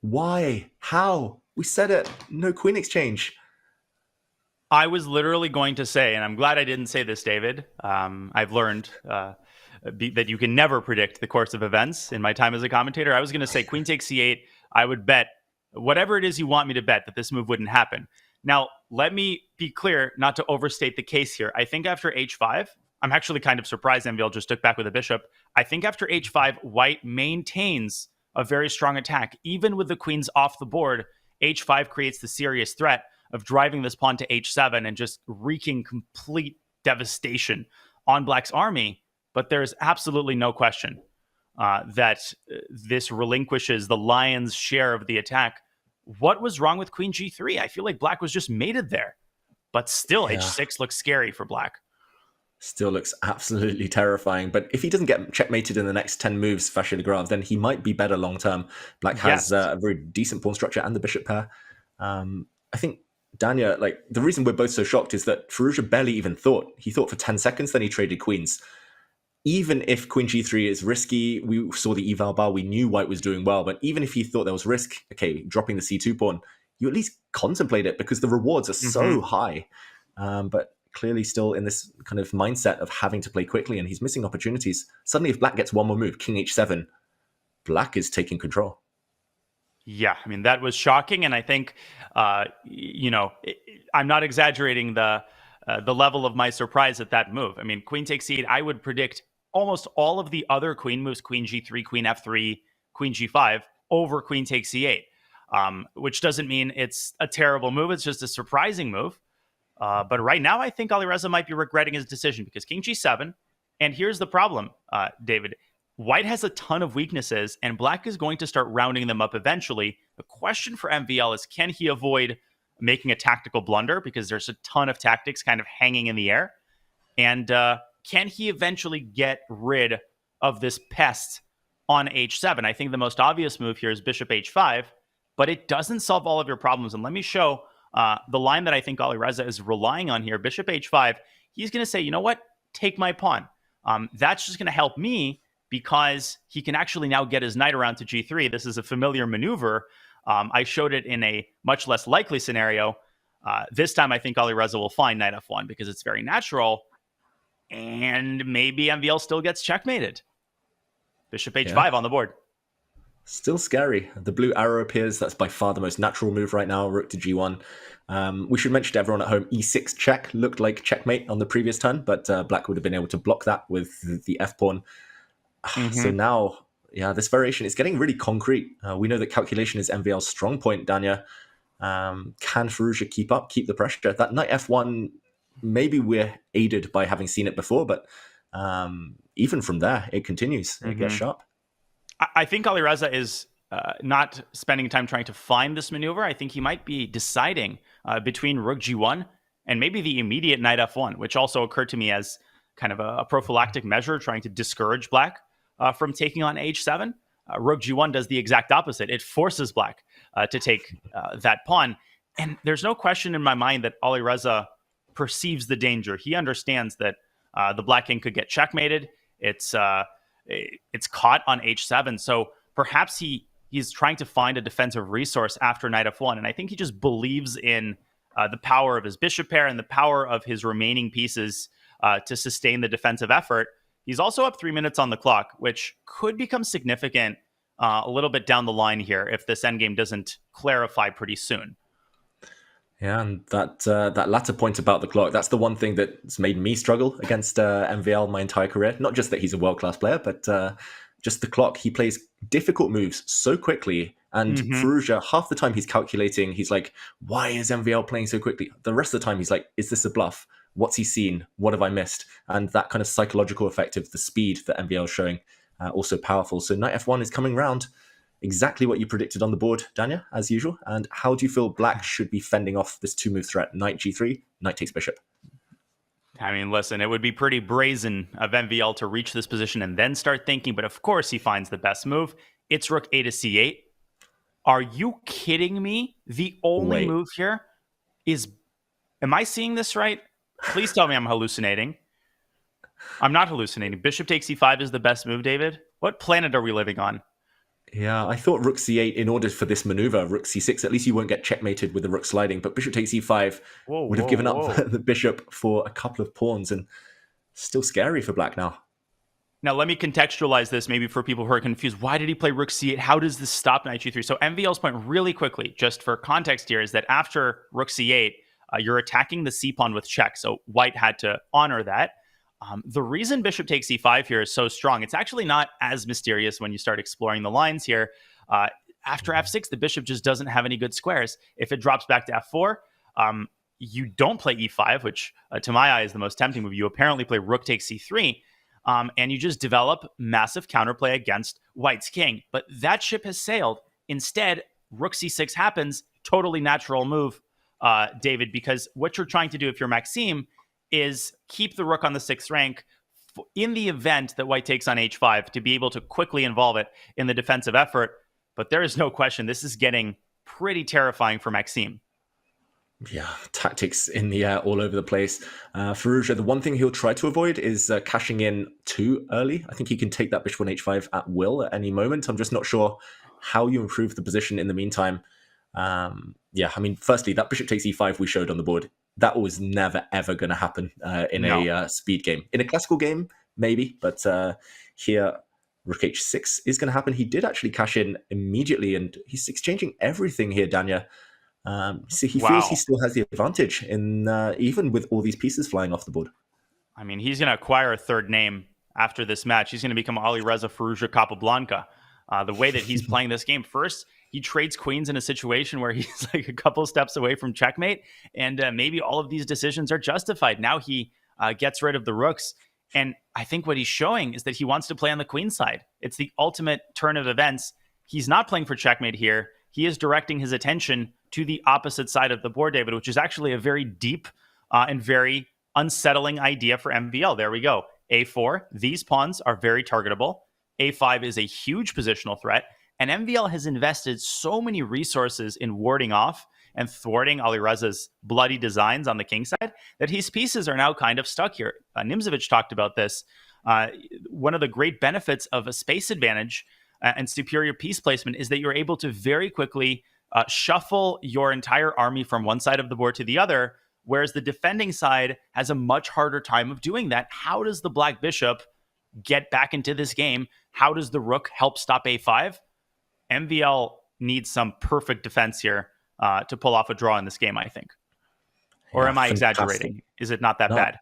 Why? How? We said it. No queen exchange. I was literally going to say, and I'm glad I didn't say this, David. I've learned that you can never predict the course of events in my time as a commentator. I was going to say queen takes c8. I would bet whatever it is you want me to bet that this move wouldn't happen. Now, let me be clear not to overstate the case here. I think after h5, I'm actually kind of surprised MVL just took back with a bishop. I think after h5, white maintains a very strong attack. Even with the queens off the board, h5 creates the serious threat of driving this pawn to h7 and just wreaking complete devastation on black's army. But there's absolutely no question that this relinquishes the lion's share of the attack. What was wrong with queen g3? I feel like black was just mated there. But still, h6 looks scary for black. Still looks absolutely terrifying. But if he doesn't get checkmated in the next 10 moves, Vachier-Lagrave, then he might be better long term. Black has a very decent pawn structure and the bishop pair. I think, Danya, like, the reason we're both so shocked is that Firouzja barely even thought. He thought for 10 seconds, then he traded queens. Even if queen g3 is risky, we saw the eval bar, we knew white was doing well, but even if he thought there was risk, okay, dropping the c2 pawn, you at least contemplate it because the rewards are so high. But clearly still in this kind of mindset of having to play quickly, and he's missing opportunities. Suddenly, if black gets one more move, king h7, black is taking control. Yeah, I mean, that was shocking, and I think, I'm not exaggerating the level of my surprise at that move. I mean, queen takes c8, I would predict almost all of the other queen moves, queen g3, queen f3, queen g5, over queen takes c8, which doesn't mean it's a terrible move. It's just a surprising move. But right now, I think Alireza might be regretting his decision because king g7, and here's the problem, David. White has a ton of weaknesses, and black is going to start rounding them up eventually. The question for MVL is, can he avoid making a tactical blunder? Because there's a ton of tactics kind of hanging in the air. And can he eventually get rid of this pest on h7? I think the most obvious move here is bishop h5, but it doesn't solve all of your problems. And let me show the line that I think Alireza is relying on here. Bishop h5, he's going to say, you know what? Take my pawn. That's just going to help me because he can actually now get his knight around to g3. This is a familiar maneuver. I showed it in a much less likely scenario. This time, I think Alireza will find knight f1 because it's very natural. And maybe MVL still gets checkmated. Bishop h5 on the board. Still scary. The blue arrow appears. That's by far the most natural move right now. Rook to g1. We should mention to everyone at home, e6 check looked like checkmate on the previous turn, but black would have been able to block that with the f-pawn. So now, this variation is getting really concrete. We know that calculation is MVL's strong point, Danya. Can Firouzja keep the pressure? That knight f1, maybe we're aided by having seen it before, but even from there, it continues. It gets sharp. I think Alireza is not spending time trying to find this maneuver. I think he might be deciding between rook g1 and maybe the immediate knight f1, which also occurred to me as kind of a prophylactic measure, trying to discourage black from taking on h7. Rook g1 does the exact opposite. It forces black to take that pawn. And there's no question in my mind that Alireza perceives the danger. He understands that the black king could get checkmated. It's caught on h7. So perhaps he's trying to find a defensive resource after knight f1. And I think he just believes in the power of his bishop pair and the power of his remaining pieces to sustain the defensive effort. He's also up 3 minutes on the clock, which could become significant a little bit down the line here if this endgame doesn't clarify pretty soon. Yeah, and that latter point about the clock, that's the one thing that's made me struggle against MVL my entire career. Not just that he's a world-class player, but just the clock. He plays difficult moves so quickly. And Firouzja, half the time he's calculating, he's like, why is MVL playing so quickly? The rest of the time he's like, is this a bluff? What's he seen? What have I missed? And that kind of psychological effect of the speed that MVL is showing, also powerful. So knight f1 is coming round. Exactly what you predicted on the board, Danya, as usual. And how do you feel black should be fending off this two-move threat? Knight g3, knight takes bishop. I mean, listen, it would be pretty brazen of MVL to reach this position and then start thinking, but of course he finds the best move. It's rook a to c8. Are you kidding me? The only move here is... Am I seeing this right? Please tell me I'm hallucinating. I'm not hallucinating. Bishop takes e5 is the best move, David. What planet are we living on? Yeah, I thought rook c8, in order for this maneuver, rook c6, at least you won't get checkmated with the rook sliding, but bishop takes e5 would have given up the bishop for a couple of pawns, and still scary for black now. Now, let me contextualize this maybe for people who are confused. Why did he play rook c8? How does this stop knight g3? So MVL's point really quickly, just for context here, is that after rook c8, you're attacking the c-pawn with check, so white had to honor that. The reason bishop takes e5 here is so strong. It's actually not as mysterious when you start exploring the lines here. After f6, the bishop just doesn't have any good squares. If it drops back to f4, you don't play e5, which to my eye is the most tempting move. You apparently play rook takes c3, and you just develop massive counterplay against white's king. But that ship has sailed. Instead, rook c6 happens. Totally natural move, David, because what you're trying to do if you're Maxime is keep the rook on the 6th rank in the event that white takes on h5 to be able to quickly involve it in the defensive effort. But there is no question this is getting pretty terrifying for Maxime. Yeah, tactics in the air all over the place. Firouzja, the one thing he'll try to avoid is cashing in too early. I think he can take that bishop on h5 at will at any moment. I'm just not sure how you improve the position in the meantime. Yeah, I mean, firstly, that bishop takes e5 we showed on the board, that was never, ever going to happen in a speed game. In a classical game, maybe, but here, rook h6 is going to happen. He did actually cash in immediately, and he's exchanging everything here, Danya. So he feels he still has the advantage, in even with all these pieces flying off the board. I mean, he's going to acquire a third name after this match. He's going to become Alireza Firouzja Capablanca. The way that he's playing this game, first, he trades queens in a situation where he's like a couple steps away from checkmate, and maybe all of these decisions are justified. Now he gets rid of the rooks, and I think what he's showing is that he wants to play on the queen side. It's the ultimate turn of events. He's not playing for checkmate here. He is directing his attention to the opposite side of the board, David, which is actually a very deep and very unsettling idea for MVL. There we go. A4, these pawns are very targetable. A5 is a huge positional threat. And MVL has invested so many resources in warding off and thwarting Alireza's bloody designs on the king side that his pieces are now kind of stuck here. Nimzovich talked about this. One of the great benefits of a space advantage and superior piece placement is that you're able to very quickly shuffle your entire army from one side of the board to the other, whereas the defending side has a much harder time of doing that. How does the black bishop get back into this game? How does the rook help stop a5? MVL needs some perfect defense here to pull off a draw in this game, I think. Or am I exaggerating? Is it not that bad?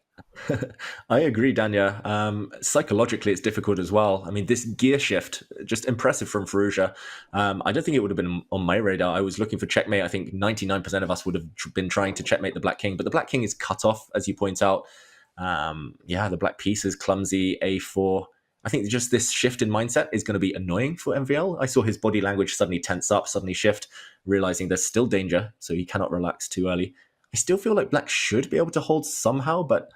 I agree, Danya. Psychologically, it's difficult as well. I mean, this gear shift, just impressive from Firouzja. I don't think it would have been on my radar. I was looking for checkmate. I think 99% of us would have been trying to checkmate the black king, but the black king is cut off, as you point out. The black piece is clumsy, a4. I think just this shift in mindset is going to be annoying for MVL. I saw his body language suddenly tense up, suddenly shift, realizing there's still danger, so he cannot relax too early. I still feel like black should be able to hold somehow, but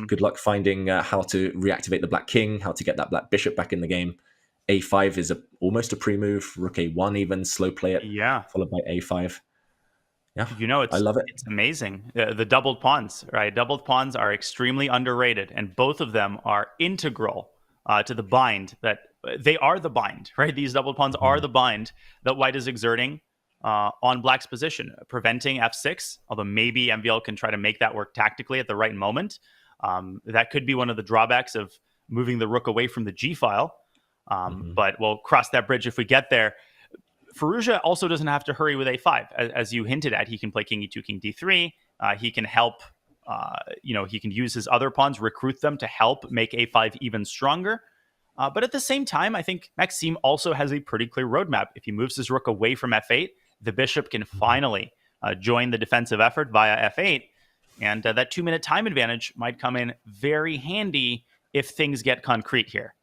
Good luck finding how to reactivate the black king, how to get that black bishop back in the game. A5 is almost a pre-move. Rook A1 even, slow play it, Yeah. followed by A5. Yeah, It's I love it. It's amazing. The doubled pawns, right? Doubled pawns are extremely underrated, and both of them are integral to the bind. That they are the bind, right? These doubled pawns are the bind that white is exerting on black's position, preventing f6. Although maybe MVL can try to make that work tactically at the right moment. That could be one of the drawbacks of moving the rook away from the g file. But we'll cross that bridge if we get there. Firouzja also doesn't have to hurry with a5. As you hinted at, he can play king e2, king d3. He can help, he can use his other pawns, recruit them to help make a5 even stronger. But at the same time, I think Maxime also has a pretty clear roadmap. If he moves his rook away from f8, the bishop can finally join the defensive effort via f8. And that 2-minute time advantage might come in very handy if things get concrete here.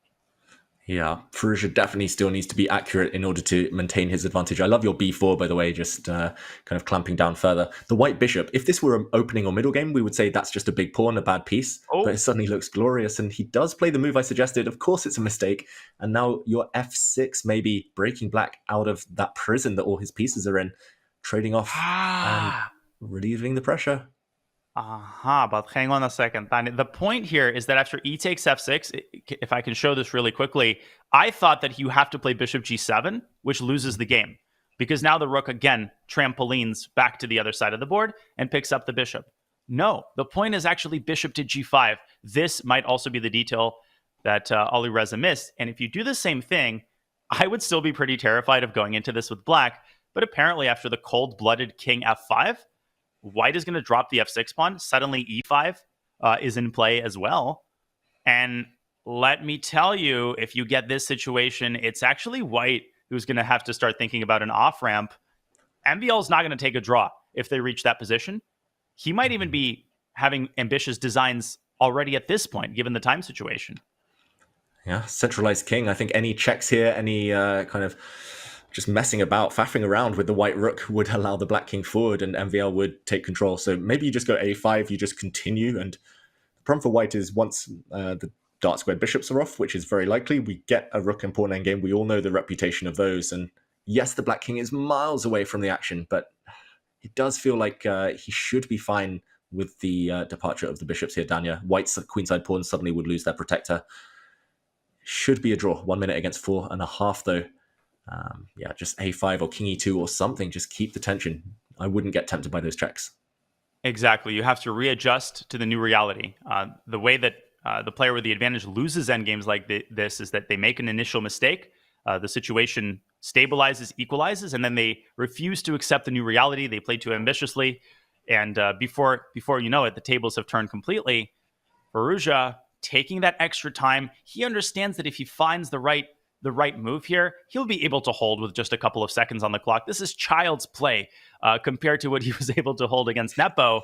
Yeah, Firouzja definitely still needs to be accurate in order to maintain his advantage. I love your b4, by the way, just kind of clamping down further. The white bishop, if this were an opening or middle game, we would say that's just a big pawn, a bad piece. But it suddenly looks glorious, and he does play the move I suggested. Of course, it's a mistake. And now your f6 maybe breaking black out of that prison that all his pieces are in, trading off and relieving the pressure. But hang on a second, Tanya. The point here is that after e takes f6, if I can show this really quickly, I thought that you have to play bishop g7, which loses the game. Because now the rook, again, trampolines back to the other side of the board and picks up the bishop. No, the point is actually bishop to g5. This might also be the detail that Alireza missed. And if you do the same thing, I would still be pretty terrified of going into this with black. But apparently after the cold-blooded king f5, white is going to drop the f6 pawn. Suddenly e5 is in play as well. And let me tell you, if you get this situation, it's actually white who's going to have to start thinking about an off-ramp. MVL is not going to take a draw if they reach that position. He might even be having ambitious designs already at this point, given the time situation. Yeah, centralized king. I think any checks here, any kind of just messing about, faffing around with the white rook would allow the black king forward and MVL would take control. So maybe you just go a5, you just continue. And the problem for white is once the dark squared bishops are off, which is very likely, we get a rook and pawn endgame. We all know the reputation of those. And yes, the black king is miles away from the action, but it does feel like he should be fine with the departure of the bishops here, Danya. White's queenside pawns suddenly would lose their protector. Should be a draw. 1 minute against 4.5, though. Just a5 or king e2 or something. Just keep the tension. I wouldn't get tempted by those checks. Exactly. You have to readjust to the new reality. The way that the player with the advantage loses endgames like this is that they make an initial mistake. The situation stabilizes, equalizes, and then they refuse to accept the new reality. They play too ambitiously. And before you know it, the tables have turned completely. Firouzja, taking that extra time, he understands that if he finds the right move here, he'll be able to hold with just a couple of seconds on the clock. This is child's play compared to what he was able to hold against Nepo.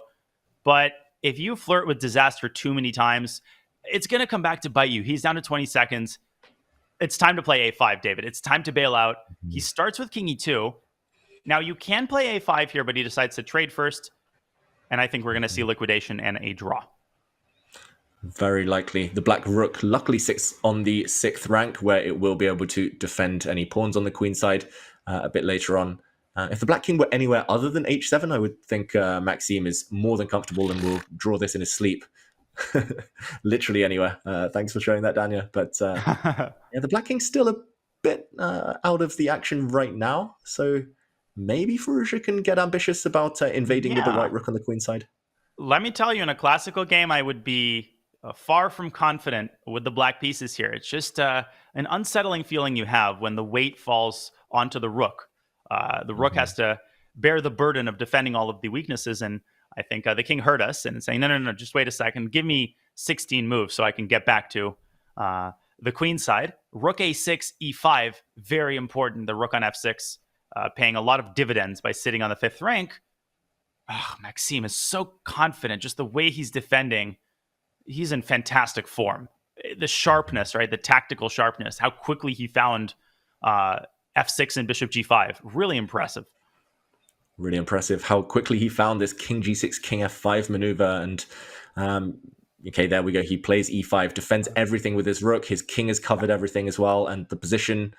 But if you flirt with disaster too many times, it's going to come back to bite you. He's down to 20 seconds. It's time to play a5, David. It's time to bail out. He starts with king e2. Now, you can play a5 here, but he decides to trade first. And I think we're going to see liquidation and a draw. Very likely. The black rook luckily sits on the 6th rank, where it will be able to defend any pawns on the queen side a bit later on. If the black king were anywhere other than h7, I would think Maxime is more than comfortable and will draw this in his sleep. Literally anywhere. Thanks for showing that, Danya. But the black king's still a bit out of the action right now. So maybe Firouzja can get ambitious about invading with the white rook on the queen side. Let me tell you, in a classical game, I would be far from confident with the black pieces here. It's just an unsettling feeling you have when the weight falls onto the rook. The rook has to bear the burden of defending all of the weaknesses, and I think the king heard us and saying, no, just wait a second. Give me 16 moves so I can get back to the queen side. Rook a6, e5, very important. The rook on f6, paying a lot of dividends by sitting on the 5th rank. Maxime is so confident, just the way he's defending. He's in fantastic form. The sharpness, right? The tactical sharpness, how quickly he found f6 and bishop g5. Really impressive. Really impressive how quickly he found this king g6, king f5 maneuver. And Okay, there we go. He plays e5, defends everything with his rook. His king has covered everything as well, and the position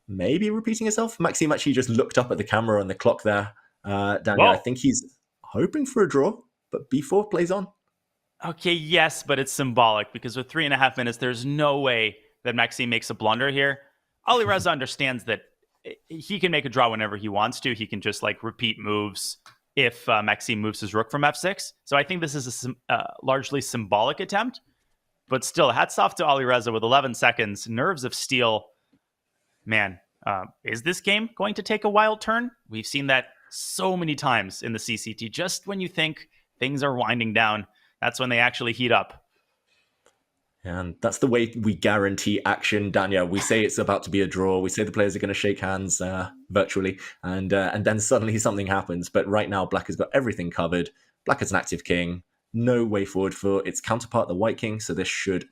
maybe repeating itself. Maxime actually just looked up at the camera on the clock there. Daniel, I Whoa. think he's hoping for a draw, but b4 plays on. Okay, yes, but it's symbolic because with 3.5 minutes, there's no way that Maxime makes a blunder here. Alireza understands that he can make a draw whenever he wants to. He can just like repeat moves if Maxime moves his rook from f6. So I think this is a largely symbolic attempt, but still, hats off to Alireza with 11 seconds, nerves of steel. Man, is this game going to take a wild turn? We've seen that so many times in the CCT. Just when you think things are winding down, that's when they actually heat up. And that's the way we guarantee action, Daniel. We say it's about to be a draw. We say the players are going to shake hands virtually, and then suddenly something happens. But right now, Black has got everything covered. Black has an active king. No way forward for its counterpart, the White king. So this should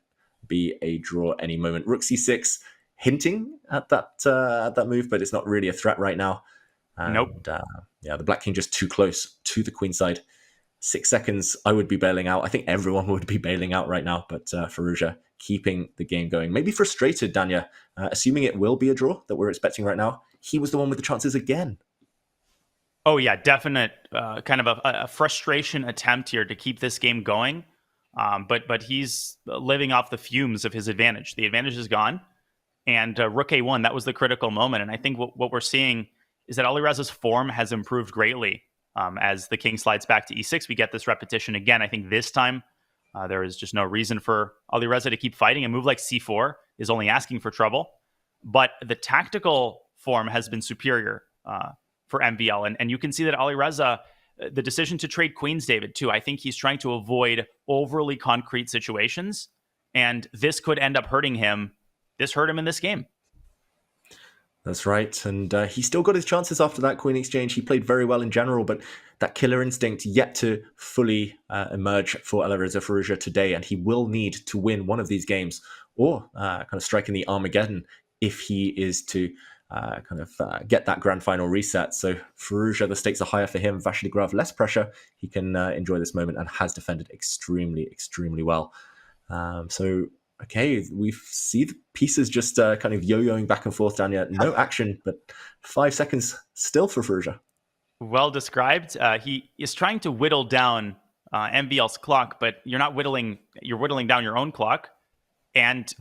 be a draw any moment. Rook c6, hinting at that move, but it's not really a threat right now. And, Nope. Yeah, the Black king just too close to the queen side. 6 seconds, I would be bailing out. I think everyone would be bailing out right now, but Firouzja keeping the game going. Maybe frustrated, Danya, assuming it will be a draw that we're expecting right now. He was the one with the chances again. Oh, yeah, definite kind of a frustration attempt here to keep this game going. But he's living off the fumes of his advantage. The advantage is gone. And Rook A1, that was the critical moment. And I think what we're seeing is that Alireza's form has improved greatly. As the king slides back to e6, we get this repetition again. I think this time there is just no reason for Alireza to keep fighting. A move like c4 is only asking for trouble. But the tactical form has been superior for MVL. And you can see that Alireza, the decision to trade queens, David, too, I think he's trying to avoid overly concrete situations. And this could end up hurting him. This hurt him in this game. That's right. And he still got his chances after that queen exchange. He played very well in general, but that killer instinct yet to fully emerge for Alireza Firouzja today. And he will need to win one of these games or kind of strike in the Armageddon if he is to get that grand final reset. So Firouzja, the stakes are higher for him. Vachier-Lagrave, less pressure. He can enjoy this moment and has defended extremely, extremely well. Okay, we see the pieces just kind of yo-yoing back and forth, Danya. No action, but 5 seconds still for Firouzja. Well described. He is trying to whittle down MVL's clock, but you're whittling down your own clock. And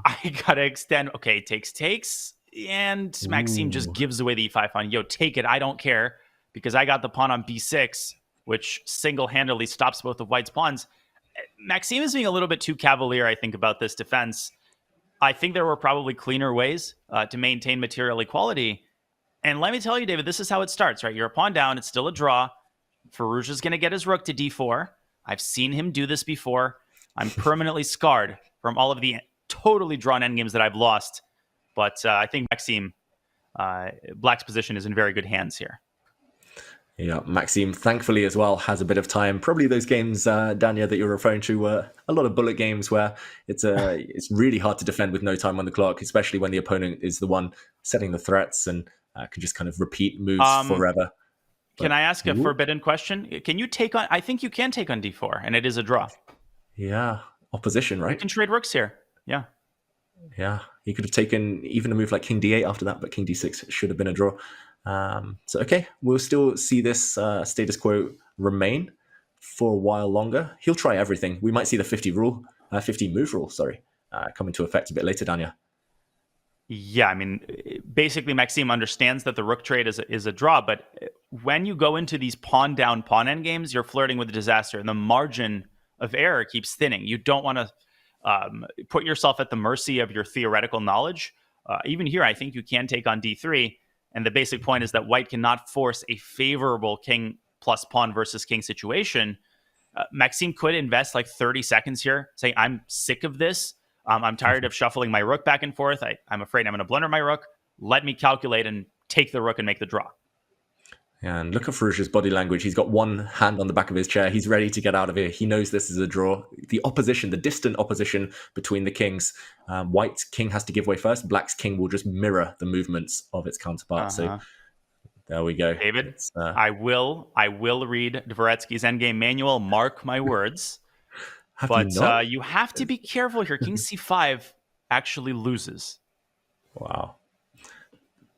I gotta extend. Okay, takes. And Maxime just gives away the e5 pawn. Yo, take it. I don't care because I got the pawn on b6, which single-handedly stops both of White's pawns. Maxime is being a little bit too cavalier, I think, about this defense. I think there were probably cleaner ways to maintain material equality. And let me tell you, David, this is how it starts, right? You're a pawn down. It's still a draw. Firouzja's going to get his rook to d4. I've seen him do this before. I'm permanently scarred from all of the totally drawn endgames that I've lost. But I think Maxime, Black's position is in very good hands here. Yeah, Maxime, thankfully as well, has a bit of time. Probably those games, Danya, that you're referring to were a lot of bullet games where it's really hard to defend with no time on the clock, especially when the opponent is the one setting the threats and can just kind of repeat moves forever. Can I ask a forbidden question? Can you take on... I think you can take on d4, and it is a draw. Yeah, opposition, right? You can trade rooks here. Yeah. Yeah, he could have taken even a move like king d8 after that, but king d6 should have been a draw. Okay, we'll still see this status quo remain for a while longer. He'll try everything. We might see the 50 move rule, come into effect a bit later, Danya. Yeah, I mean, basically Maxime understands that the rook trade is a draw, but when you go into these pawn down, pawn end games, you're flirting with disaster, and the margin of error keeps thinning. You don't want to put yourself at the mercy of your theoretical knowledge. Even here, I think you can take on d3. And the basic point is that White cannot force a favorable king plus pawn versus king situation. Maxime could invest like 30 seconds here, saying, I'm sick of this. I'm tired of shuffling my rook back and forth. I'm afraid I'm going to blunder my rook. Let me calculate and take the rook and make the draw. And look at Firouzja's body language. He's got one hand on the back of his chair. He's ready to get out of here. He knows this is a draw. The opposition, the distant opposition between the kings. White's king has to give way first. Black's king will just mirror the movements of its counterpart. So there we go. David, I will read Dvoretsky's endgame manual. Mark my words. But you not? you have to be careful here. King c5 actually loses. Wow.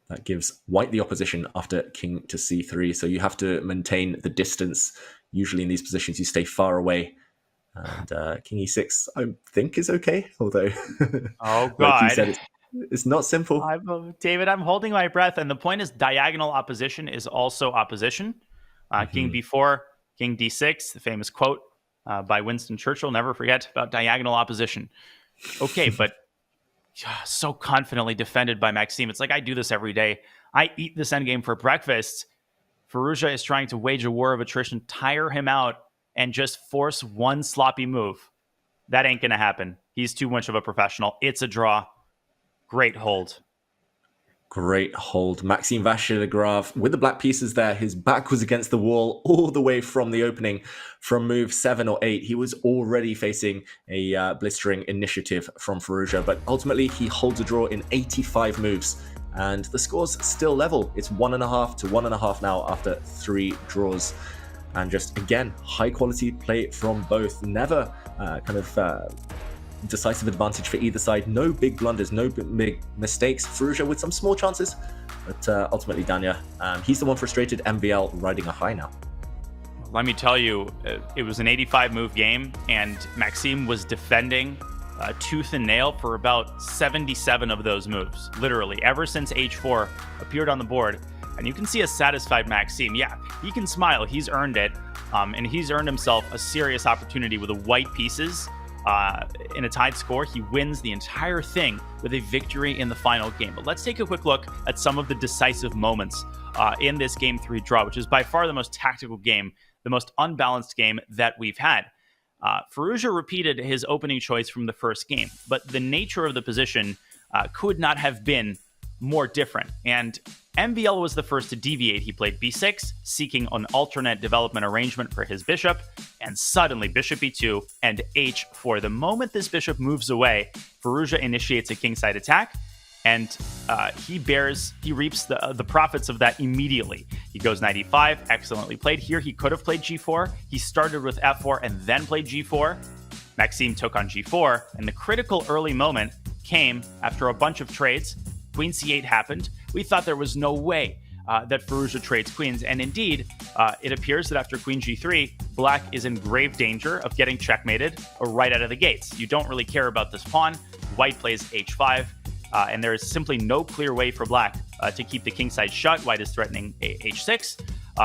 That gives white the opposition after king to c3. So you have to maintain the distance. Usually in these positions, you stay far away. And king e6, I think, is okay. Although, Oh, God. like you said, it's not simple. David, I'm holding my breath. And the point is, diagonal opposition is also opposition. King b4, king d6, the famous quote by Winston Churchill, never forget about diagonal opposition. Okay, but so confidently defended by Maxime. It's like I do this every day. I eat this endgame for breakfast. Firouzja is trying to wage a war of attrition, tire him out, and just force one sloppy move. That ain't going to happen. He's too much of a professional. It's a draw. Great hold. Great hold. Maxime Vachier-Lagrave with the black pieces there. His back was against the wall all the way from the opening. From move 7 or 8, he was already facing a blistering initiative from Firouzja, but ultimately he holds a draw in 85 moves. And the score's still level. It's 1.5 to 1.5 now after 3 draws. And just, again, high quality play from both. Never decisive advantage for either side. No big blunders, no big mistakes. Firouzja with some small chances, but ultimately Danya, he's the one frustrated. MVL riding a high now. Let me tell you, it was an 85 move game, and Maxime was defending tooth and nail for about 77 of those moves, literally, ever since h4 appeared on the board. And you can see a satisfied Maxime. Yeah, he can smile. He's earned it, and he's earned himself a serious opportunity with the white pieces. In a tied score, he wins the entire thing with a victory in the final game. But let's take a quick look at some of the decisive moments in this Game 3 draw, which is by far the most tactical game, the most unbalanced game that we've had. Firouzja repeated his opening choice from the first game, but the nature of the position could not have been more different. And MVL was the first to deviate. He played b6, seeking an alternate development arrangement for his bishop, and suddenly bishop e2 and h4. The moment this bishop moves away, Firouzja initiates a kingside attack, and he reaps the profits of that immediately. He goes knight e5, excellently played. Here he could have played g4. He started with f4 and then played g4. Maxime took on g4, and the critical early moment came after a bunch of trades. Queen c8 happened. We thought there was no way that Firouzja trades queens, and indeed, it appears that after queen g3, black is in grave danger of getting checkmated right out of the gates. You don't really care about this pawn. White plays h5, and there is simply no clear way for black to keep the kingside shut. White is threatening h6.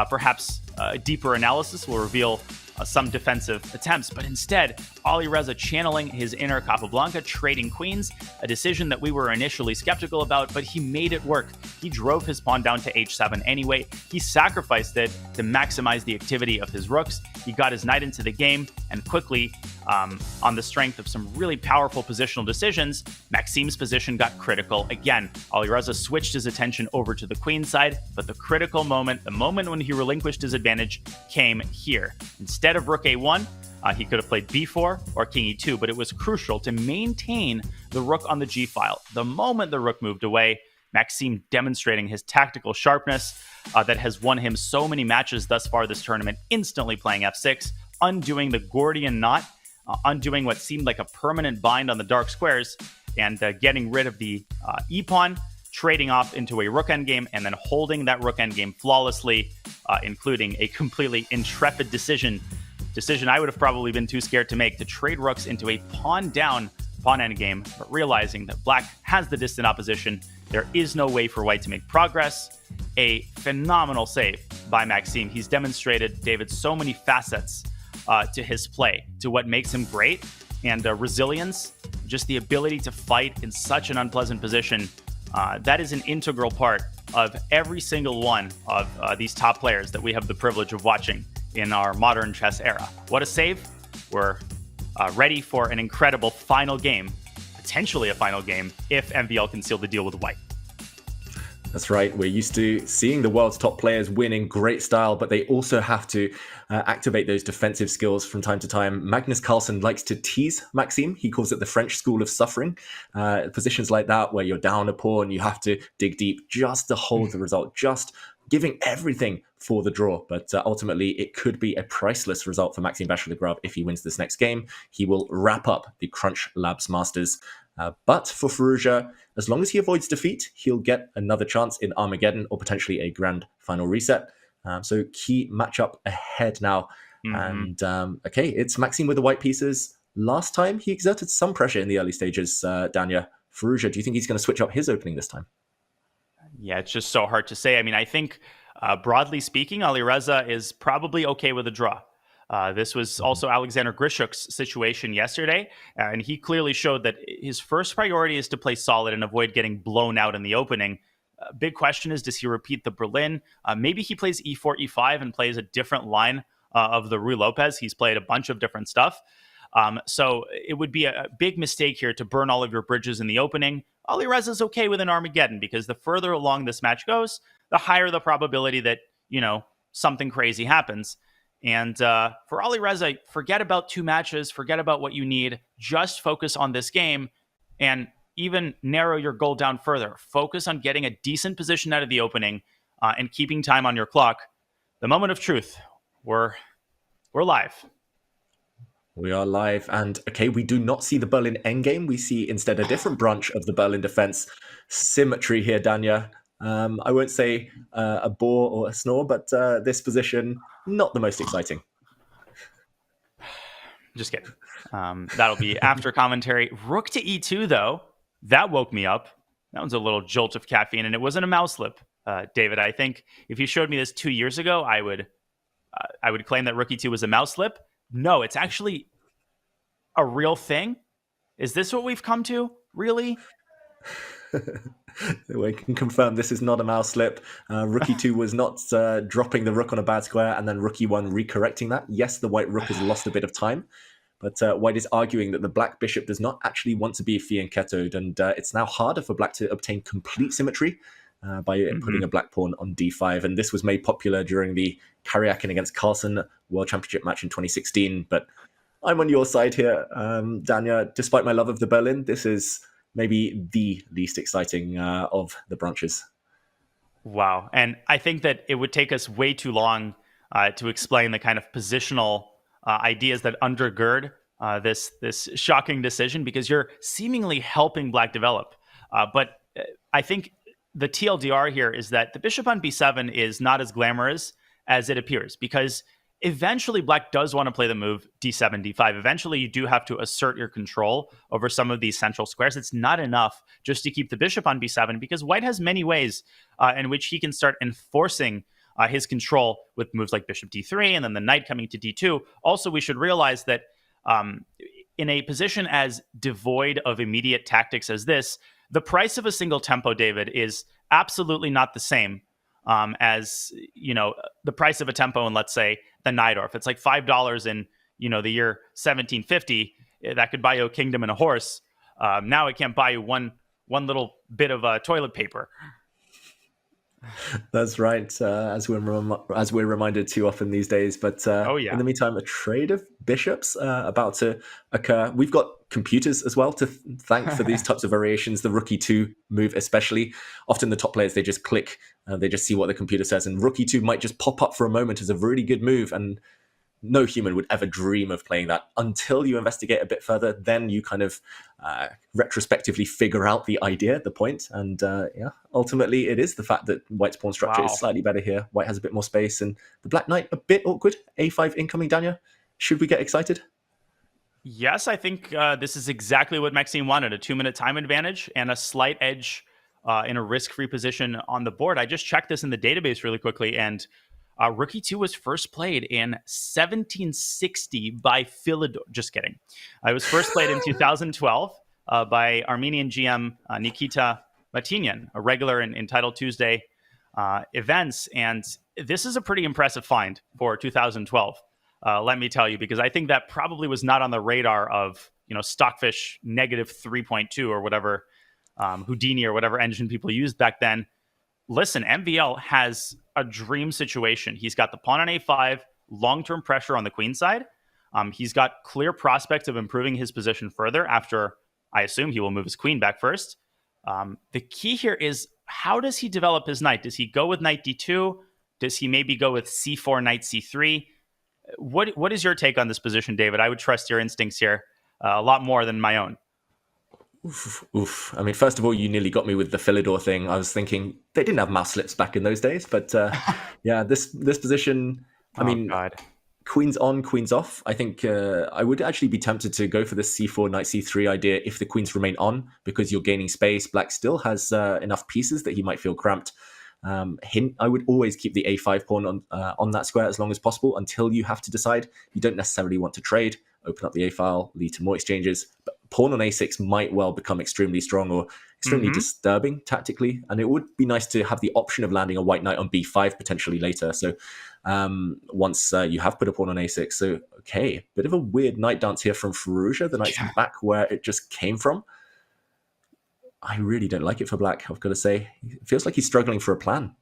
Perhaps a deeper analysis will reveal some defensive attempts, but instead, Alireza channeling his inner Capablanca, trading queens, a decision that we were initially skeptical about, but he made it work. He drove his pawn down to h7 anyway. He sacrificed it to maximize the activity of his rooks. He got his knight into the game, and quickly, on the strength of some really powerful positional decisions, Maxime's position got critical again. Alireza switched his attention over to the queen side, but the critical moment, the moment when he relinquished his advantage, came here. Instead of rook a1, he could have played b4 or king e2, but it was crucial to maintain the rook on the g file. The moment the rook moved away, Maxime demonstrating his tactical sharpness that has won him so many matches thus far this tournament, instantly playing f6, undoing the Gordian knot, undoing what seemed like a permanent bind on the dark squares, and getting rid of the e-pawn, trading off into a rook endgame, and then holding that rook endgame flawlessly, including a completely intrepid decision I would have probably been too scared to make, to trade rooks into a pawn down pawn endgame, but realizing that black has the distant opposition, there is no way for white to make progress. A phenomenal save by Maxime. He's demonstrated, David, so many facets to his play, to what makes him great, and resilience, just the ability to fight in such an unpleasant position. That is an integral part of every single one of these top players that we have the privilege of watching in our modern chess era. What a save. We're ready for an incredible final game, potentially a final game, if MVL can seal the deal with white. That's right. We're used to seeing the world's top players win in great style, but they also have to activate those defensive skills from time to time. Magnus Carlsen likes to tease Maxime. He calls it the French school of suffering. Positions like that, where you're down a pawn, you have to dig deep just to hold the result, just giving everything for the draw. But ultimately, it could be a priceless result for Maxime Vachier-Lagrave if he wins this next game. He will wrap up the CrunchLabs Masters. But for Firouzja, as long as he avoids defeat, he'll get another chance in Armageddon or potentially a grand final reset. So key matchup ahead now. And okay, it's Maxime with the white pieces. Last time, he exerted some pressure in the early stages, Danya. Firouzja, do you think he's going to switch up his opening this time? Yeah, it's just so hard to say. I mean, I think broadly speaking, Alireza is probably okay with a draw. This was also Alexander Grishuk's situation yesterday, and he clearly showed that his first priority is to play solid and avoid getting blown out in the opening. Big question is, does he repeat the Berlin? Maybe he plays e4, e5 and plays a different line of the Ruy Lopez. He's played a bunch of different stuff. So it would be a big mistake here to burn all of your bridges in the opening. Alireza is okay with an Armageddon because the further along this match goes, the higher the probability that, something crazy happens. And for Alireza, forget about 2 matches, forget about what you need, just focus on this game and even narrow your goal down further. Focus on getting a decent position out of the opening and keeping time on your clock. The moment of truth. We're live. We are live, and okay, we do not see the Berlin endgame. We see instead a different branch of the Berlin defense. Symmetry here, Danya. I won't say a bore or a snore, but this position, not the most exciting. Just kidding. That'll be after commentary. Rook to e2, though. That woke me up. That was a little jolt of caffeine, and it wasn't a mouse slip, David. I think if you showed me this 2 years ago, I would claim that Rook e2 was a mouse slip. No, it's actually a real thing. Is this what we've come to? Really? We can confirm this is not a mouse slip. Rook e2 was not dropping the rook on a bad square and then Rook e1 recorrecting that. Yes, the white rook has lost a bit of time, but white is arguing that the black bishop does not actually want to be fianchettoed, and it's now harder for black to obtain complete symmetry by putting a black pawn on d5. And this was made popular during the Karyakin against Carlsen World Championship match in 2016. But I'm on your side here, Danya. Despite my love of the Berlin, this is maybe the least exciting of the branches. Wow. And I think that it would take us way too long to explain the kind of positional ideas that undergird this shocking decision, because you're seemingly helping black develop. But I think the TLDR here is that the bishop on b7 is not as glamorous as it appears, because eventually black does want to play the move d7, d5. Eventually you do have to assert your control over some of these central squares. It's not enough just to keep the bishop on b7, because white has many ways in which he can start enforcing his control with moves like bishop d3 and then the knight coming to d2. Also, we should realize that in a position as devoid of immediate tactics as this, the price of a single tempo, David, is absolutely not the same as, the price of a tempo in, let's say, the Najdorf. It's like $5 in, the year 1750. That could buy you a kingdom and a horse. Now it can't buy you one little bit of toilet paper. That's right, as we're reminded too often these days. But in the meantime, a trade of bishops about to occur. We've got computers as well to thank for these types of variations. The Rook e2 move especially. Often the top players, they just click, they just see what the computer says, and Rook e2 might just pop up for a moment as a really good move, and no human would ever dream of playing that until you investigate a bit further. Then you kind of retrospectively figure out the idea, the point. And ultimately it is the fact that white's pawn structure is slightly better here. White has a bit more space, and the black knight a bit awkward. A5 incoming, Danya. Should we get excited? Yes, I think this is exactly what Maxime wanted. A 2-minute time advantage and a slight edge in a risk-free position on the board. I just checked this in the database really quickly, and Rook e2 was first played in 1760 by Philadelphia. Just kidding. It was first played in 2012 by Armenian GM Nikita Matinyan, a regular in Title Tuesday events. And this is a pretty impressive find for 2012. Let me tell you, because I think that probably was not on the radar of, Stockfish negative 3.2 or whatever, Houdini or whatever engine people used back then. Listen, MVL has a dream situation. He's got the pawn on a5, long-term pressure on the queen side. He's got clear prospects of improving his position further after, I assume, he will move his queen back first. The key here is, how does he develop his knight? Does he go with knight d2? Does he maybe go with c4, knight c3? What is your take on this position, David? I would trust your instincts here a lot more than my own. Oof. I mean, first of all, you nearly got me with the Philidor thing. I was thinking they didn't have mouse slips back in those days, but yeah, this position, I mean, God. Queens on, queens off. I think I would actually be tempted to go for the c4, knight c3 idea if the queens remain on, because you're gaining space. Black still has enough pieces that he might feel cramped. Hint, I would always keep the a5 pawn on that square as long as possible until you have to decide. You don't necessarily want to trade, open up the a file, lead to more exchanges, but pawn on a6 might well become extremely strong or extremely disturbing tactically, and it would be nice to have the option of landing a white knight on b5 potentially later. So once you have put a pawn on a6, so okay, bit of a weird knight dance here from Firouzja. The knight's back where it just came from. I really don't like it for Black, I've got to say. It feels like he's struggling for a plan.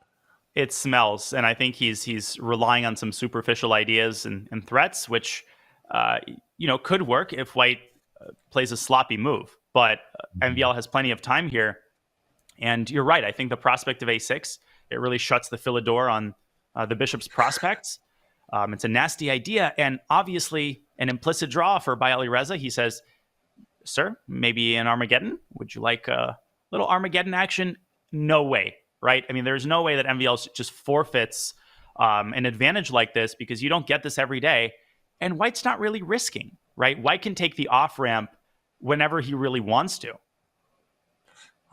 It smells, and I think he's relying on some superficial ideas and threats, which could work if White plays a sloppy move. But MVL has plenty of time here, and you're right. I think the prospect of a6, it really shuts the Philidor on the bishop's prospects. It's a nasty idea, and obviously an implicit draw for Alireza. He says, "Sir, maybe an Armageddon? Would you like a little Armageddon action?" No way, right? I mean, there's no way that MVL just forfeits an advantage like this, because you don't get this every day. And White's not really risking, right? White can take the off-ramp whenever he really wants to.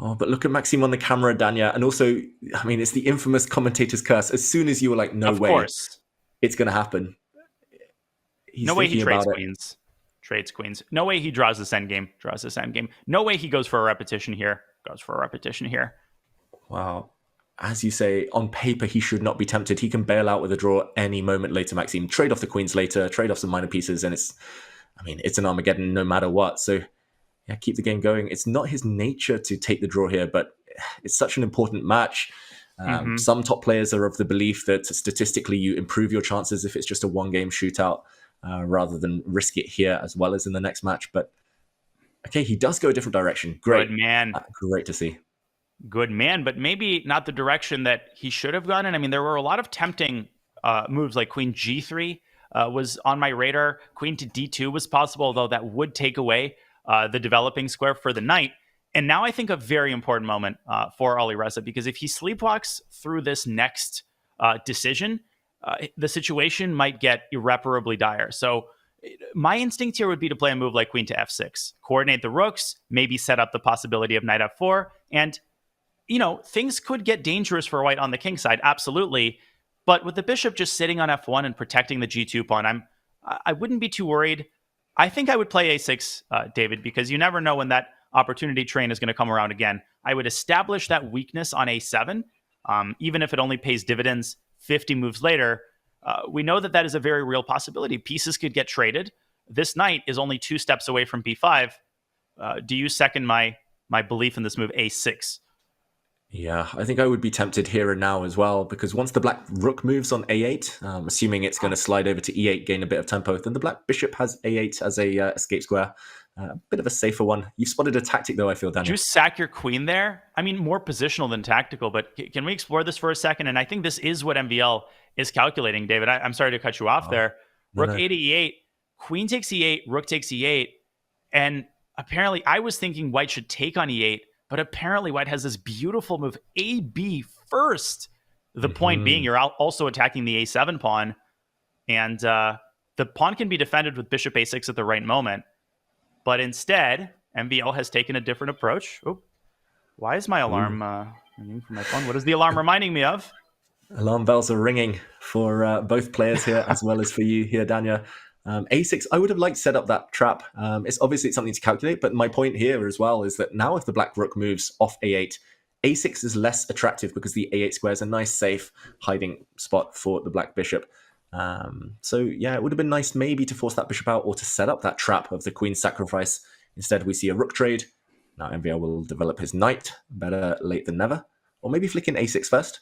Oh, but look at Maxime on the camera, Danya. And also, I mean, it's the infamous commentator's curse. As soon as you were like, no of way, course, it's going to happen. He's no way he trades about queens. Trades queens. No way he draws this endgame. Draws this endgame. No way he goes for a repetition here. Goes for a repetition here. Wow. As you say, on paper, he should not be tempted. He can bail out with a draw any moment later, Maxime. Trade off the queens later, trade off some minor pieces, and it's an Armageddon no matter what. So, yeah, keep the game going. It's not his nature to take the draw here, but it's such an important match. Some top players are of the belief that statistically you improve your chances if it's just a one-game shootout, rather than risk it here as well as in the next match. But, okay, he does go a different direction. Great. Good man. Great to see. Good man, but maybe not the direction that he should have gone in. I mean, there were a lot of tempting moves, like queen g3 was on my radar. Queen to d2 was possible, although that would take away the developing square for the knight. And now I think a very important moment for Alireza, because if he sleepwalks through this next decision, the situation might get irreparably dire. So my instinct here would be to play a move like queen to f6, coordinate the rooks, maybe set up the possibility of knight f4, and things could get dangerous for White on the king side, absolutely. But with the bishop just sitting on f1 and protecting the g2 pawn, I wouldn't be too worried. I think I would play a6, David, because you never know when that opportunity train is going to come around again. I would establish that weakness on a7, even if it only pays dividends 50 moves later. We know that is a very real possibility. Pieces could get traded. This knight is only 2 steps away from b5. Do you second my belief in this move a6? Yeah, I think I would be tempted here and now as well, because once the black rook moves on a8, assuming it's going to slide over to e8, gain a bit of tempo, then the black bishop has a8 as a escape square. A bit of a safer one. You've spotted a tactic, though, I feel, Daniel. Did you sack your queen there? I mean, more positional than tactical, but can we explore this for a second? And I think this is what MVL is calculating, David. I'm sorry to cut you off there. Rook a to e8, queen takes e8, rook takes e8, and apparently I was thinking White should take on e8, but apparently White has this beautiful move, AB first. The point being, you're also attacking the a7 pawn, and the pawn can be defended with bishop a6 at the right moment. But instead, MVL has taken a different approach. Oh, why is my alarm ringing from my phone? What is the alarm reminding me of? Alarm bells are ringing for both players here, as well as for you here, Danya. A6, I would have liked to set up that trap. It's obviously something to calculate, but my point here as well is that now if the black rook moves off a8, a6 is less attractive because the a8 square is a nice, safe hiding spot for the black bishop. So yeah, it would have been nice maybe to force that bishop out or to set up that trap of the queen's sacrifice. Instead, we see a rook trade. Now MVL will develop his knight. Better late than never. Or maybe flick in a6 first.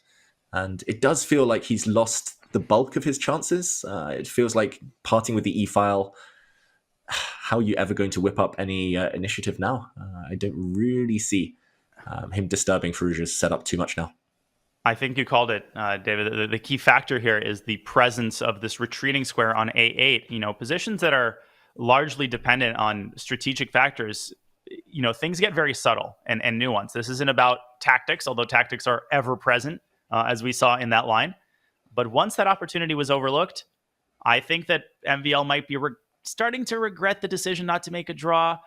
And it does feel like he's lost the bulk of his chances. It feels like parting with the e-file. How are you ever going to whip up any initiative now? I don't really see him disturbing Firouzja's setup too much now. I think you called it, David. The key factor here is the presence of this retreating square on A8. You know, positions that are largely dependent on strategic factors, you know, things get very subtle and nuanced. This isn't about tactics, although tactics are ever present, as we saw in that line. But once that opportunity was overlooked, I think that MVL might be starting to regret the decision not to make a draw.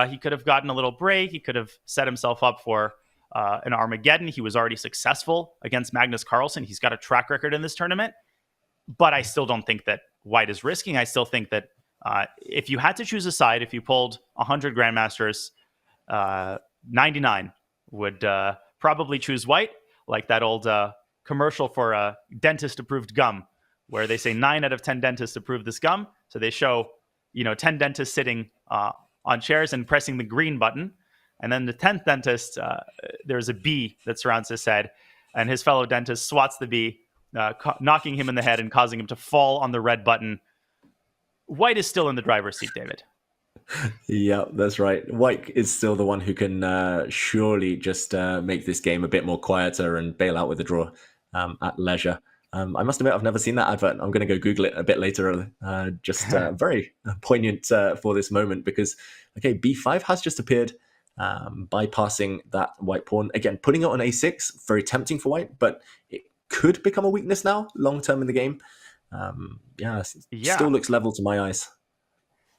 He could have gotten a little break. He could have set himself up for an Armageddon. He was already successful against Magnus Carlsen. He's got a track record in this tournament. But I still don't think that White is risking. I still think that if you had to choose a side, if you pulled 100 Grandmasters, 99 would probably choose White, like that old commercial for dentist-approved gum, where they say 9 out of 10 dentists approve this gum. So they show, 10 dentists sitting on chairs and pressing the green button. And then the 10th dentist, there's a bee that surrounds his head, and his fellow dentist swats the bee, knocking him in the head and causing him to fall on the red button. White is still in the driver's seat, David. Yeah, that's right. White is still the one who can surely just make this game a bit more quieter and bail out with a draw at leisure. I must admit, I've never seen that advert. I'm going to go Google it a bit later. Very poignant for this moment because, okay, B5 has just appeared, bypassing that white pawn. Again, putting it on A6, very tempting for White, but it could become a weakness now, long term in the game. Still looks level to my eyes.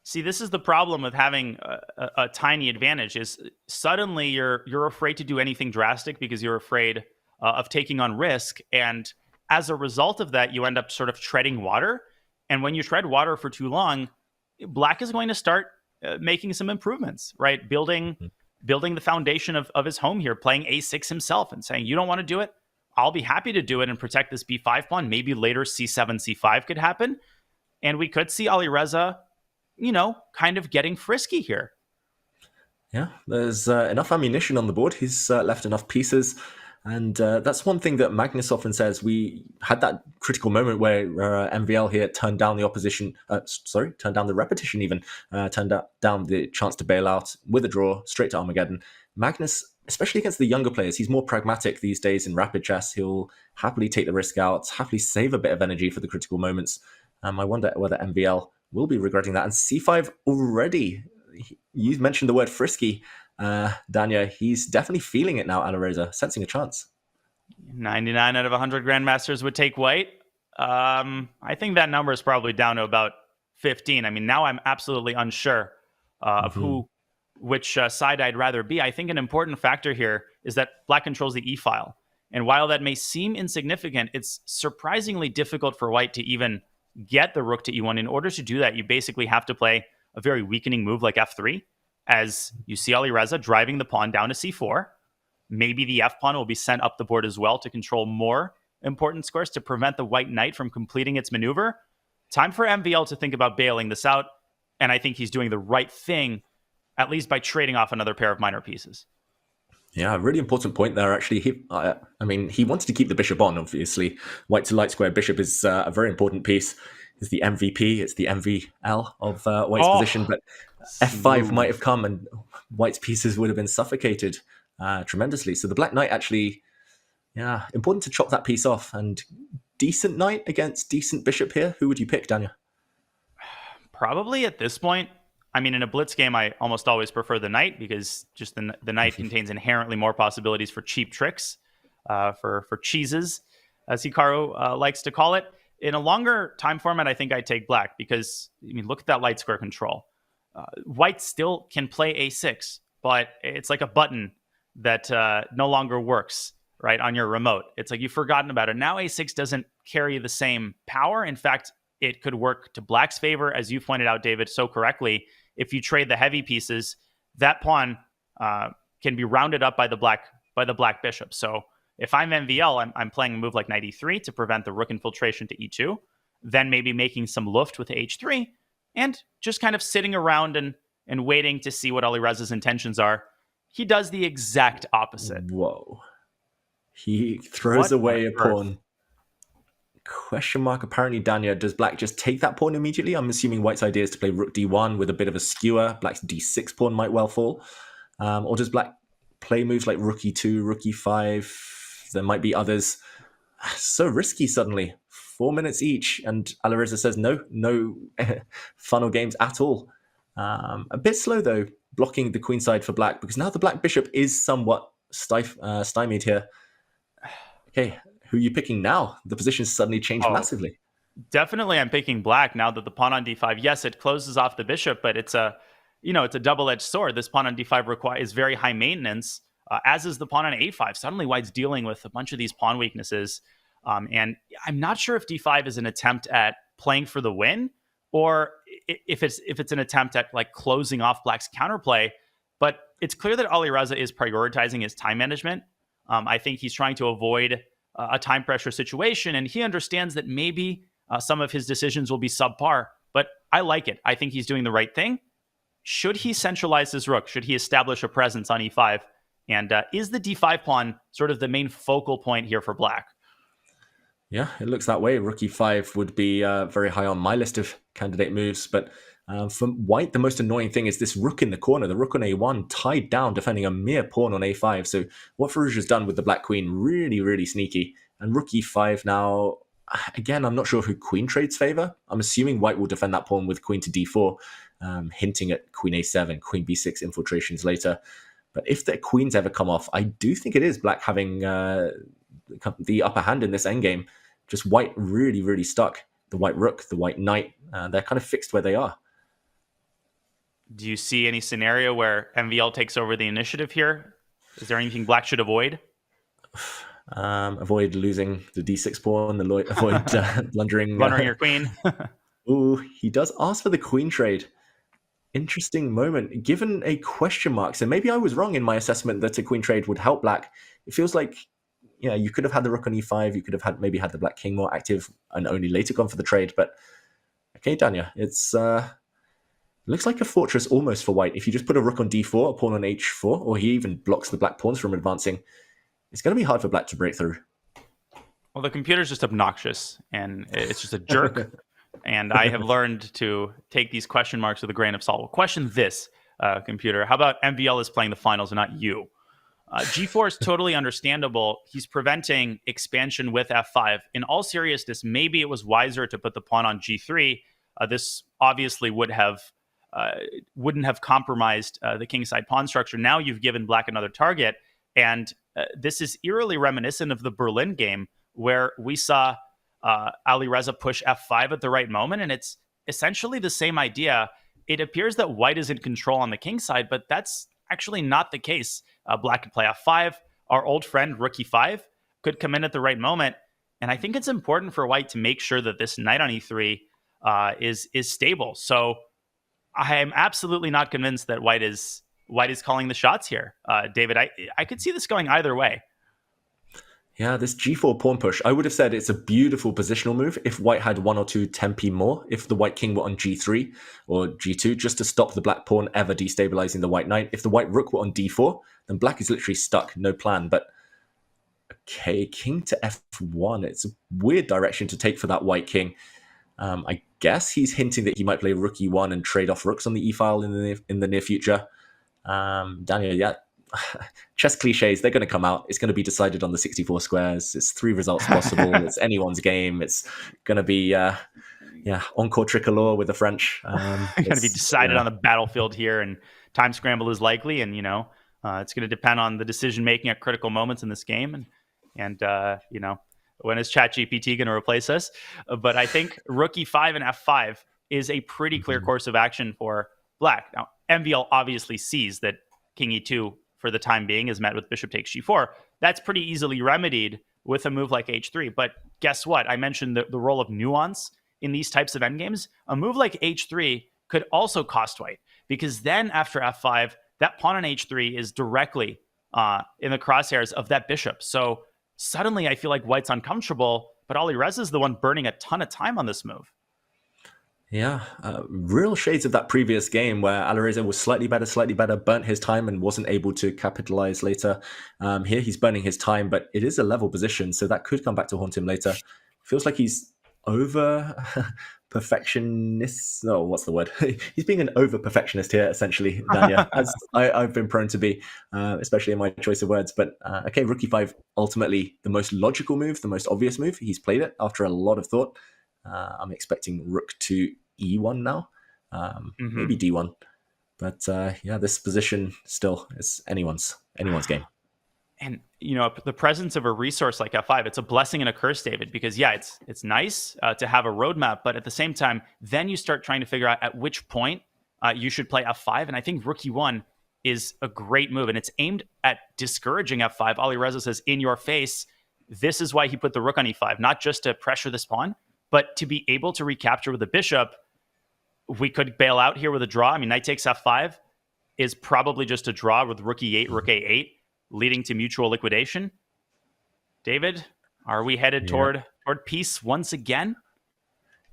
See, this is the problem with having a tiny advantage is suddenly you're afraid to do anything drastic because you're afraid of taking on risk. And as a result of that, you end up sort of treading water. And when you tread water for too long, Black is going to start making some improvements, right? Building the foundation of his home here, playing A6 himself and saying, you don't want to do it? I'll be happy to do it and protect this B5 pawn. Maybe later C7, C5 could happen. And we could see Alireza, kind of getting frisky here. Yeah, there's enough ammunition on the board. He's left enough pieces. And that's one thing that Magnus often says. We had that critical moment where MVL here turned down the opposition, turned down the repetition even, turned down the chance to bail out with a draw straight to Armageddon. Magnus, especially against the younger players, he's more pragmatic these days in rapid chess. He'll happily take the risk out, happily save a bit of energy for the critical moments. I wonder whether MVL will be regretting that. And C5 already, you mentioned the word frisky, Danya. He's definitely feeling it now, Alireza, sensing a chance. 99 out of 100 Grandmasters would take White. I think that number is probably down to about 15. I mean, now I'm absolutely unsure of which side I'd rather be. I think an important factor here is that Black controls the E-file. And while that may seem insignificant, it's surprisingly difficult for White to even get the rook to E1. In order to do that, you basically have to play a very weakening move like F3, as you see Alireza driving the pawn down to C4. Maybe the F pawn will be sent up the board as well to control more important squares to prevent the white knight from completing its maneuver. Time for MVL to think about bailing this out, and I think he's doing the right thing, at least by trading off another pair of minor pieces. Yeah, really important point there, actually. He wanted to keep the bishop on, obviously. White to light square bishop is a very important piece. It's the MVP, it's the MVL of White's position, but F5 might have come and White's pieces would have been suffocated tremendously. So the black knight actually, important to chop that piece off. And decent knight against decent bishop here. Who would you pick, Daniel? Probably at this point, I mean, in a blitz game, I almost always prefer the knight because just the knight contains inherently more possibilities for cheap tricks, for cheeses, as Hikaru likes to call it. In a longer time format, I think I'd take black because, I mean, look at that light square control. White still can play a6, but it's like a button that no longer works, right, on your remote. It's like you've forgotten about it. Now a6 doesn't carry the same power. In fact, it could work to black's favor, as you pointed out, David, so correctly. If you trade the heavy pieces, that pawn can be rounded up by the black bishop. So if I'm MVL, I'm playing a move like knight e3 to prevent the rook infiltration to e2, then maybe making some luft with h3, and just kind of sitting around and waiting to see what Alireza's intentions are. He does the exact opposite. Whoa. He throws away a pawn. Question mark. Apparently, Danya, does black just take that pawn immediately? I'm assuming white's idea is to play rook d1 with a bit of a skewer. Black's d6 pawn might well fall. Or does black play moves like rook e2, rook e5. There might be others. So risky suddenly. 4 minutes each, and Alireza says no funnel games at all. A bit slow though, blocking the queenside for black, because now the black bishop is somewhat stymied here. Okay, who are you picking now? The position's suddenly changed massively. Definitely I'm picking black now that the pawn on d5, yes, it closes off the bishop, but it's a double-edged sword. This pawn on d5 is very high maintenance, as is the pawn on a5. Suddenly white's dealing with a bunch of these pawn weaknesses. And I'm not sure if d5 is an attempt at playing for the win, or if it's an attempt at like closing off black's counterplay. But it's clear that Alireza is prioritizing his time management. I think he's trying to avoid a time pressure situation, and he understands that maybe some of his decisions will be subpar. But I like it. I think he's doing the right thing. Should he centralize his rook? Should he establish a presence on e5? And is the d5 pawn sort of the main focal point here for black? Yeah, it looks that way. Rook e5 would be very high on my list of candidate moves. But for white, the most annoying thing is this rook in the corner. The rook on a1 tied down, defending a mere pawn on a5. So what Firouzja's done with the black queen, really, really sneaky. And rook e5 now, again, I'm not sure who queen trades favor. I'm assuming white will defend that pawn with queen to d4, hinting at queen a7, queen b6 infiltrations later. But if their queens ever come off, I do think it is black having the upper hand in this endgame. Just white really, really stuck. The white rook, the white knight, they're kind of fixed where they are. Do you see any scenario where MVL takes over the initiative here? Is there anything black should avoid? Avoid losing the d6 pawn, avoid blundering your queen. Ooh, he does ask for the queen trade. Interesting moment, given a question mark. So maybe I was wrong in my assessment that a queen trade would help black. It feels like, yeah, you could have had the rook on e5. You could have maybe had the black king more active and only later gone for the trade. But okay, Danya, it's looks like a fortress almost for white. If you just put a rook on d4, a pawn on h4, or he even blocks the black pawns from advancing, it's going to be hard for black to break through. Well, the computer's just obnoxious, and it's just a jerk. And I have learned to take these question marks with a grain of salt. Well, question this, computer. How about MVL is playing the finals and not you? G4 is totally understandable. He's preventing expansion with f5. In all seriousness, maybe it was wiser to put the pawn on g3. This obviously wouldn't have compromised the kingside pawn structure. Now you've given black another target. And this is eerily reminiscent of the Berlin game, where we saw Alireza push f5 at the right moment. And it's essentially the same idea. It appears that white is in control on the king side, but that's actually not the case. Black could play f5. Our old friend rook e5 could come in at the right moment. And I think it's important for white to make sure that this knight on e3 is stable. So I am absolutely not convinced that white is calling the shots here. David, I could see this going either way. Yeah, this g4 pawn push, I would have said it's a beautiful positional move if white had 1 or 2 tempi more, if the white king were on g3 or g2, just to stop the black pawn ever destabilizing the white knight. If the white rook were on d4, then black is literally stuck, no plan. But okay, king to f1, it's a weird direction to take for that white king. I guess he's hinting that he might play rook e1 and trade off rooks on the e-file in the near future. Daniel, yeah. Chess cliches, they're going to come out. It's going to be decided on the 64 squares. It's 3 results possible. It's anyone's game. It's going to be encore tricolore with the French. It's going to be decided on the battlefield here, and time scramble is likely. And it's going to depend on the decision making at critical moments in this game. And when is ChatGPT going to replace us? But I think rook e5 and f5 is a pretty clear course of action for black. Now MVL obviously sees that king e2 for the time being is met with bishop takes g4. That's pretty easily remedied with a move like h3. But guess what? I mentioned the role of nuance in these types of endgames. A move like h3 could also cost white, because then after f5, that pawn on h3 is directly in the crosshairs of that bishop. So suddenly I feel like white's uncomfortable, but Alireza is the one burning a ton of time on this move. Yeah, real shades of that previous game where Alireza was slightly better, burnt his time and wasn't able to capitalize later. Here he's burning his time, but it is a level position, so that could come back to haunt him later. Feels like he's over perfectionist. Oh, what's the word? He's being an over perfectionist here, essentially, Danya, as I've been prone to be, especially in my choice of words. But okay, rook e5, ultimately the most logical move, the most obvious move. He's played it after a lot of thought. I'm expecting rook to e1 now, maybe d1. But yeah, this position still is anyone's game. And the presence of a resource like f5, it's a blessing and a curse, David, because yeah, it's nice to have a roadmap, but at the same time, then you start trying to figure out at which point you should play f5. And I think rook e1 is a great move, and it's aimed at discouraging f5. Alireza says, in your face. This is why he put the rook on e5, not just to pressure the pawn, but to be able to recapture with the bishop. We could bail out here with a draw. I mean, knight takes f5 is probably just a draw with rook e8, rook a8, leading to mutual liquidation. David, are we headed toward peace once again?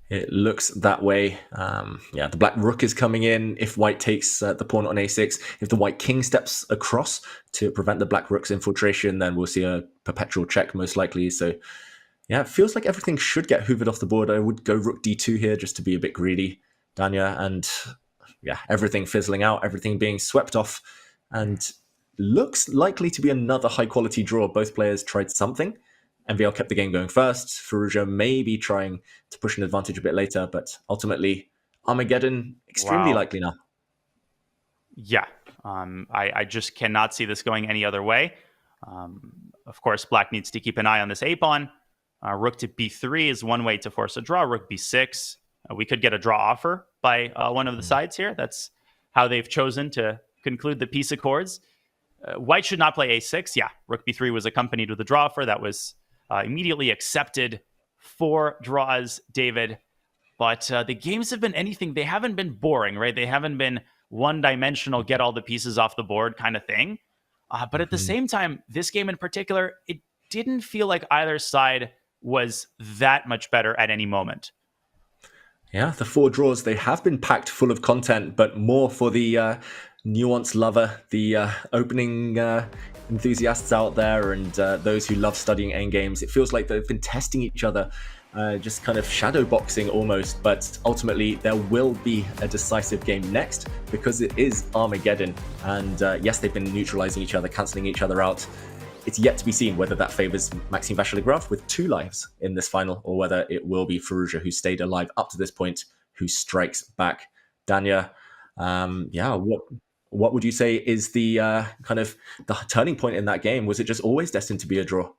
It looks that way. Yeah, the black rook is coming in. If white takes the pawn on a6, if the white king steps across to prevent the black rook's infiltration, then we'll see a perpetual check most likely. So yeah, it feels like everything should get hoovered off the board. I would go rook d2 here just to be a bit greedy, Danya, and yeah, everything fizzling out, everything being swept off, and looks likely to be another high-quality draw. Both players tried something. MVL kept the game going first. Firouzja may be trying to push an advantage a bit later, but ultimately, Armageddon, extremely likely now. Yeah, I just cannot see this going any other way. Of course, black needs to keep an eye on this a-pawn. Rook to b3 is one way to force a draw. Rook b6. We could get a draw offer by one of the sides here. That's how they've chosen to conclude the peace accords. White should not play a6. Yeah, rook b3 was accompanied with a draw offer that was immediately accepted. 4 draws, David. But the games have been anything. They haven't been boring, right? They haven't been one-dimensional, get all the pieces off the board kind of thing. But at the same time, this game in particular, it didn't feel like either side was that much better at any moment. Yeah, the 4 draws, they have been packed full of content, but more for the nuance lover, the opening enthusiasts out there, and those who love studying endgames. It feels like they've been testing each other, just kind of shadow boxing almost, but ultimately there will be a decisive game next because it is Armageddon. And yes, they've been neutralizing each other, cancelling each other out. It's yet to be seen whether that favors Maxime Vachier-Lagrave with 2 lives in this final, or whether it will be Firouzja, who stayed alive up to this point, who strikes back. Danya, yeah, what would you say is the kind of the turning point in that game? Was it just always destined to be a draw?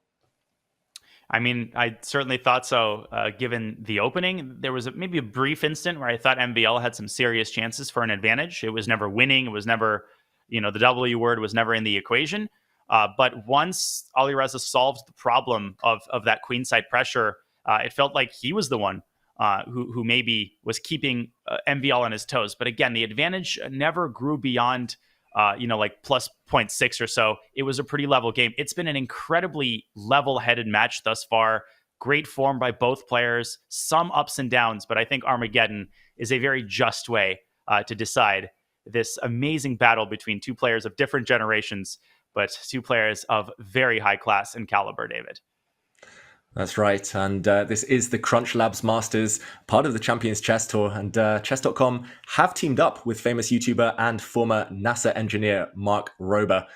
I mean, I certainly thought so, given the opening. There was maybe a brief instant where I thought MVL had some serious chances for an advantage. It was never winning. It was never, the W word was never in the equation. But once Alireza solved the problem of that queenside pressure, it felt like he was the one who maybe was keeping MVL on his toes. But again, the advantage never grew beyond, like plus 0.6 or so. It was a pretty level game. It's been an incredibly level-headed match thus far. Great form by both players, some ups and downs, but I think Armageddon is a very just way to decide this amazing battle between 2 players of different generations, but 2 players of very high class and caliber, David. That's right. And this is the CrunchLabs Masters, part of the Champions Chess Tour. And Chess.com have teamed up with famous YouTuber and former NASA engineer Mark Rober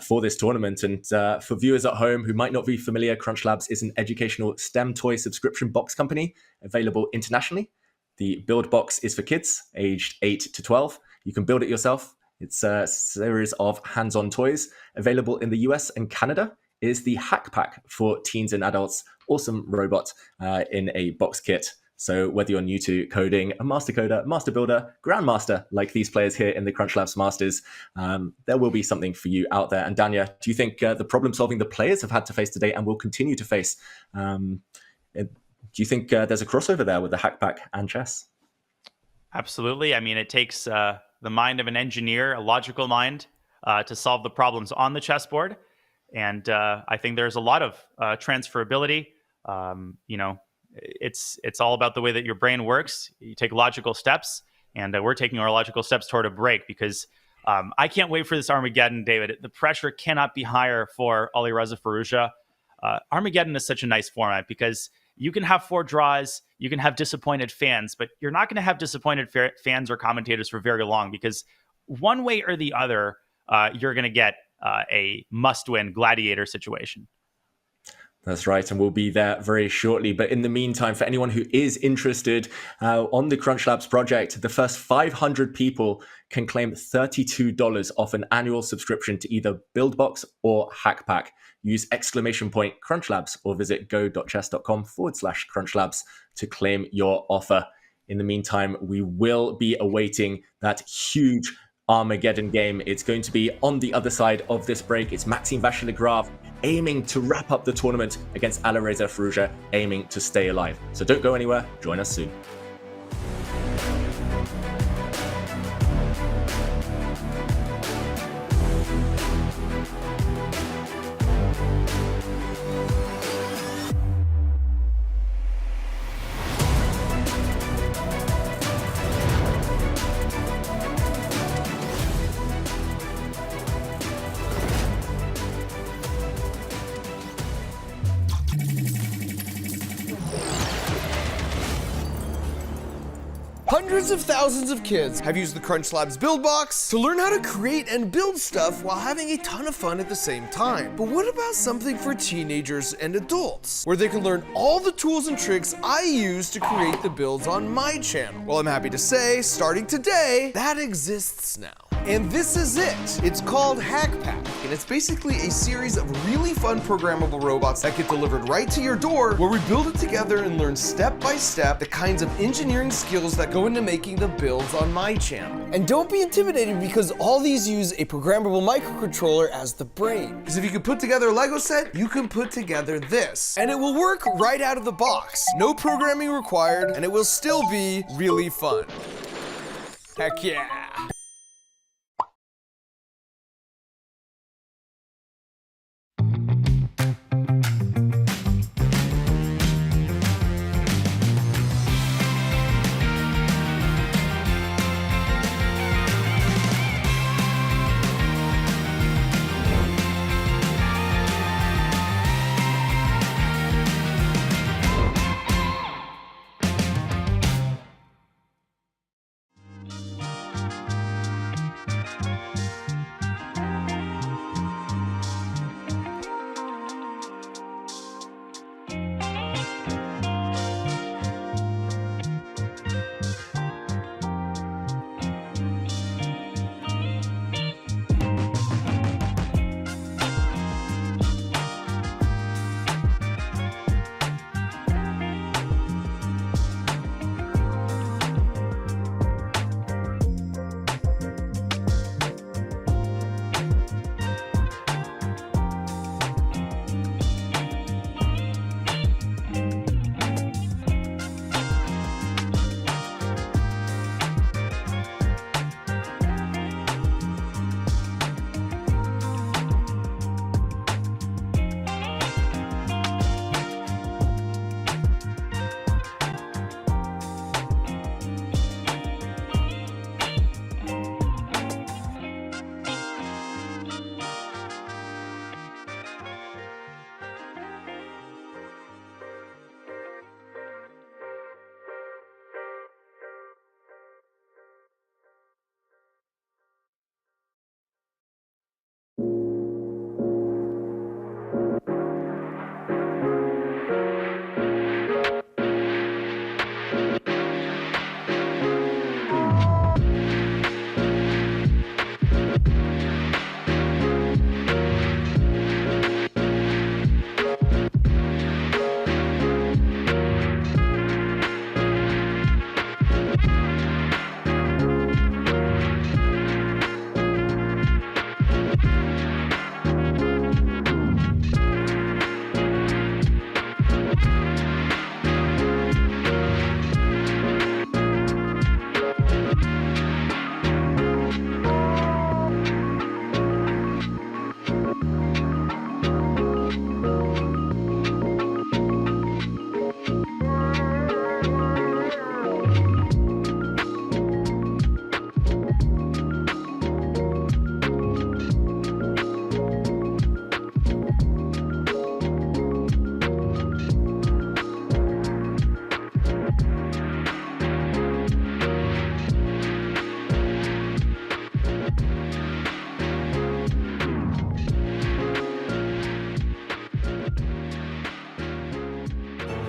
for this tournament. And for viewers at home who might not be familiar, CrunchLabs is an educational STEM toy subscription box company available internationally. The build box is for kids aged 8 to 12. You can build it yourself. It's a series of hands-on toys available in the US and Canada. It is the Hack Pack for teens and adults. Awesome robot in a box kit. So whether you're new to coding, a master coder, master builder, grandmaster, like these players here in the CrunchLabs Masters, there will be something for you out there. And Danya, do you think the problem solving the players have had to face today and will continue to face, do you think there's a crossover there with the Hack Pack and chess? Absolutely. I mean, it takes the mind of an engineer, a logical mind, to solve the problems on the chessboard. And I think there's a lot of transferability. It's all about the way that your brain works. You take logical steps, and we're taking our logical steps toward a break because I can't wait for this Armageddon, David. The pressure cannot be higher for Alireza Firouzja. Armageddon is such a nice format because you can have 4 draws, you can have disappointed fans, but you're not going to have disappointed fans or commentators for very long, because one way or the other, you're going to get a must-win gladiator situation. That's right, and we'll be there very shortly. But in the meantime, for anyone who is interested on the CrunchLabs project, the first 500 people can claim $32 off an annual subscription to either BuildBox or Hackpack. Use !CrunchLabs or visit go.chess.com/CrunchLabs to claim your offer. In the meantime, we will be awaiting that huge Armageddon game. It's going to be on the other side of this break. It's Maxime Vachier-Lagrave aiming to wrap up the tournament against Alireza Firouzja, aiming to stay alive. So don't go anywhere. Join us soon. Hundreds of thousands of kids have used the CrunchLabs Build Box to learn how to create and build stuff while having a ton of fun at the same time. But what about something for teenagers and adults, where they can learn all the tools and tricks I use to create the builds on my channel? Well, I'm happy to say, starting today, that exists now. And this is it. It's called Hackpack, and it's basically a series of really fun programmable robots that get delivered right to your door, where we build it together and learn step by step the kinds of engineering skills that go into making the builds on my channel. And don't be intimidated, because all these use a programmable microcontroller as the brain. Because if you can put together a Lego set, you can put together this. And it will work right out of the box. No programming required, and it will still be really fun. Heck yeah.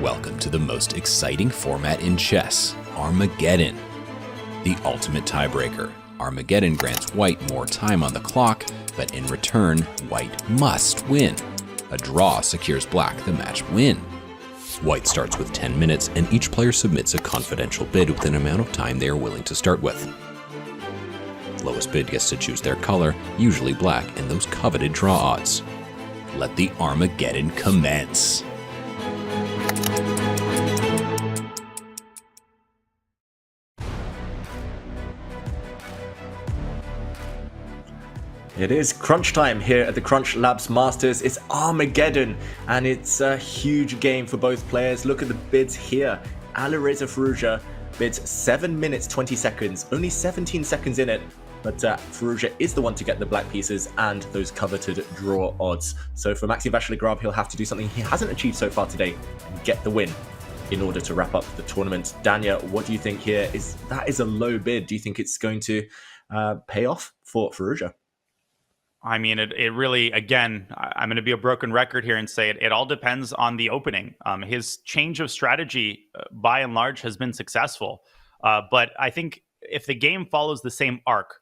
Welcome to the most exciting format in chess, Armageddon. The ultimate tiebreaker. Armageddon grants white more time on the clock, but in return, white must win. A draw secures black the match win. White starts with 10 minutes, and each player submits a confidential bid with an amount of time they are willing to start with. Lowest bid gets to choose their color, usually black, and those coveted draw odds. Let the Armageddon commence. It is crunch time here at the CrunchLabs Masters. It's Armageddon, and it's a huge game for both players. Look at the bids here. Alireza Firouzja bids 7 minutes 20 seconds, only 17 seconds in it, but Firouzja is the one to get the black pieces and those coveted draw odds. So for Maxime Vachier-Lagrave, he'll have to do something he hasn't achieved so far today and get the win in order to wrap up the tournament. Danya, what do you think here? That is a low bid. Do you think it's going to pay off for Firouzja? I mean, it really, again, I'm going to be a broken record here and say it all depends on the opening. His change of strategy, by and large, has been successful. But I think if the game follows the same arc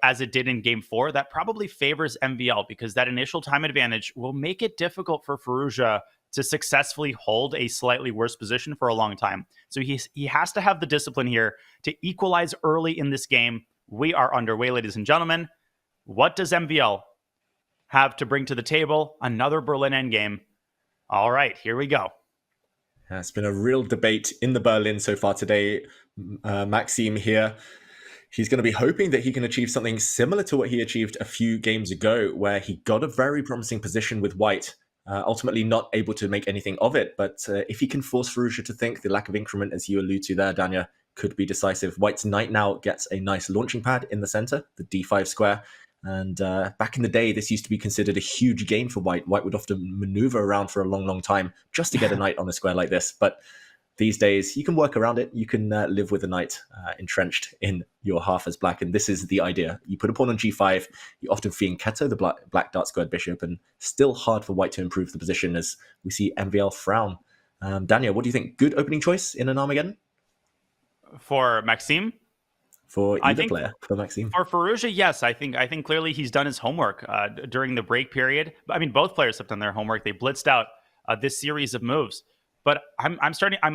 as it did in Game 4, that probably favors MVL, because that initial time advantage will make it difficult for Firouzja to successfully hold a slightly worse position for a long time. So he has to have the discipline here to equalize early in this game. We are underway, ladies and gentlemen. What does MVL have to bring to the table? Another Berlin endgame. All right, here we go. It's been a real debate in the Berlin so far today. Maxime here, he's going to be hoping that he can achieve something similar to what he achieved a few games ago, where he got a very promising position with white, ultimately not able to make anything of it. But if he can force Firouzja to think, the lack of increment, as you allude to there, Danya, could be decisive. White's knight now gets a nice launching pad in the center, the d5 square. And back in the day, this used to be considered a huge gain for white. White would often maneuver around for a long, long time just to get a knight on a square like this. But these days, you can work around it. You can live with a knight entrenched in your half as black. And this is the idea. You put a pawn on g5, you often fianchetto the black dark squared bishop, and still hard for white to improve the position as we see MVL frown. Daniel, what do you think? Good opening choice in an Armageddon? For Maxime? For either player, for Maxime. For Firouzja, yes. I think clearly he's done his homework during the break period. I mean, both players have done their homework. They blitzed out this series of moves. But I'm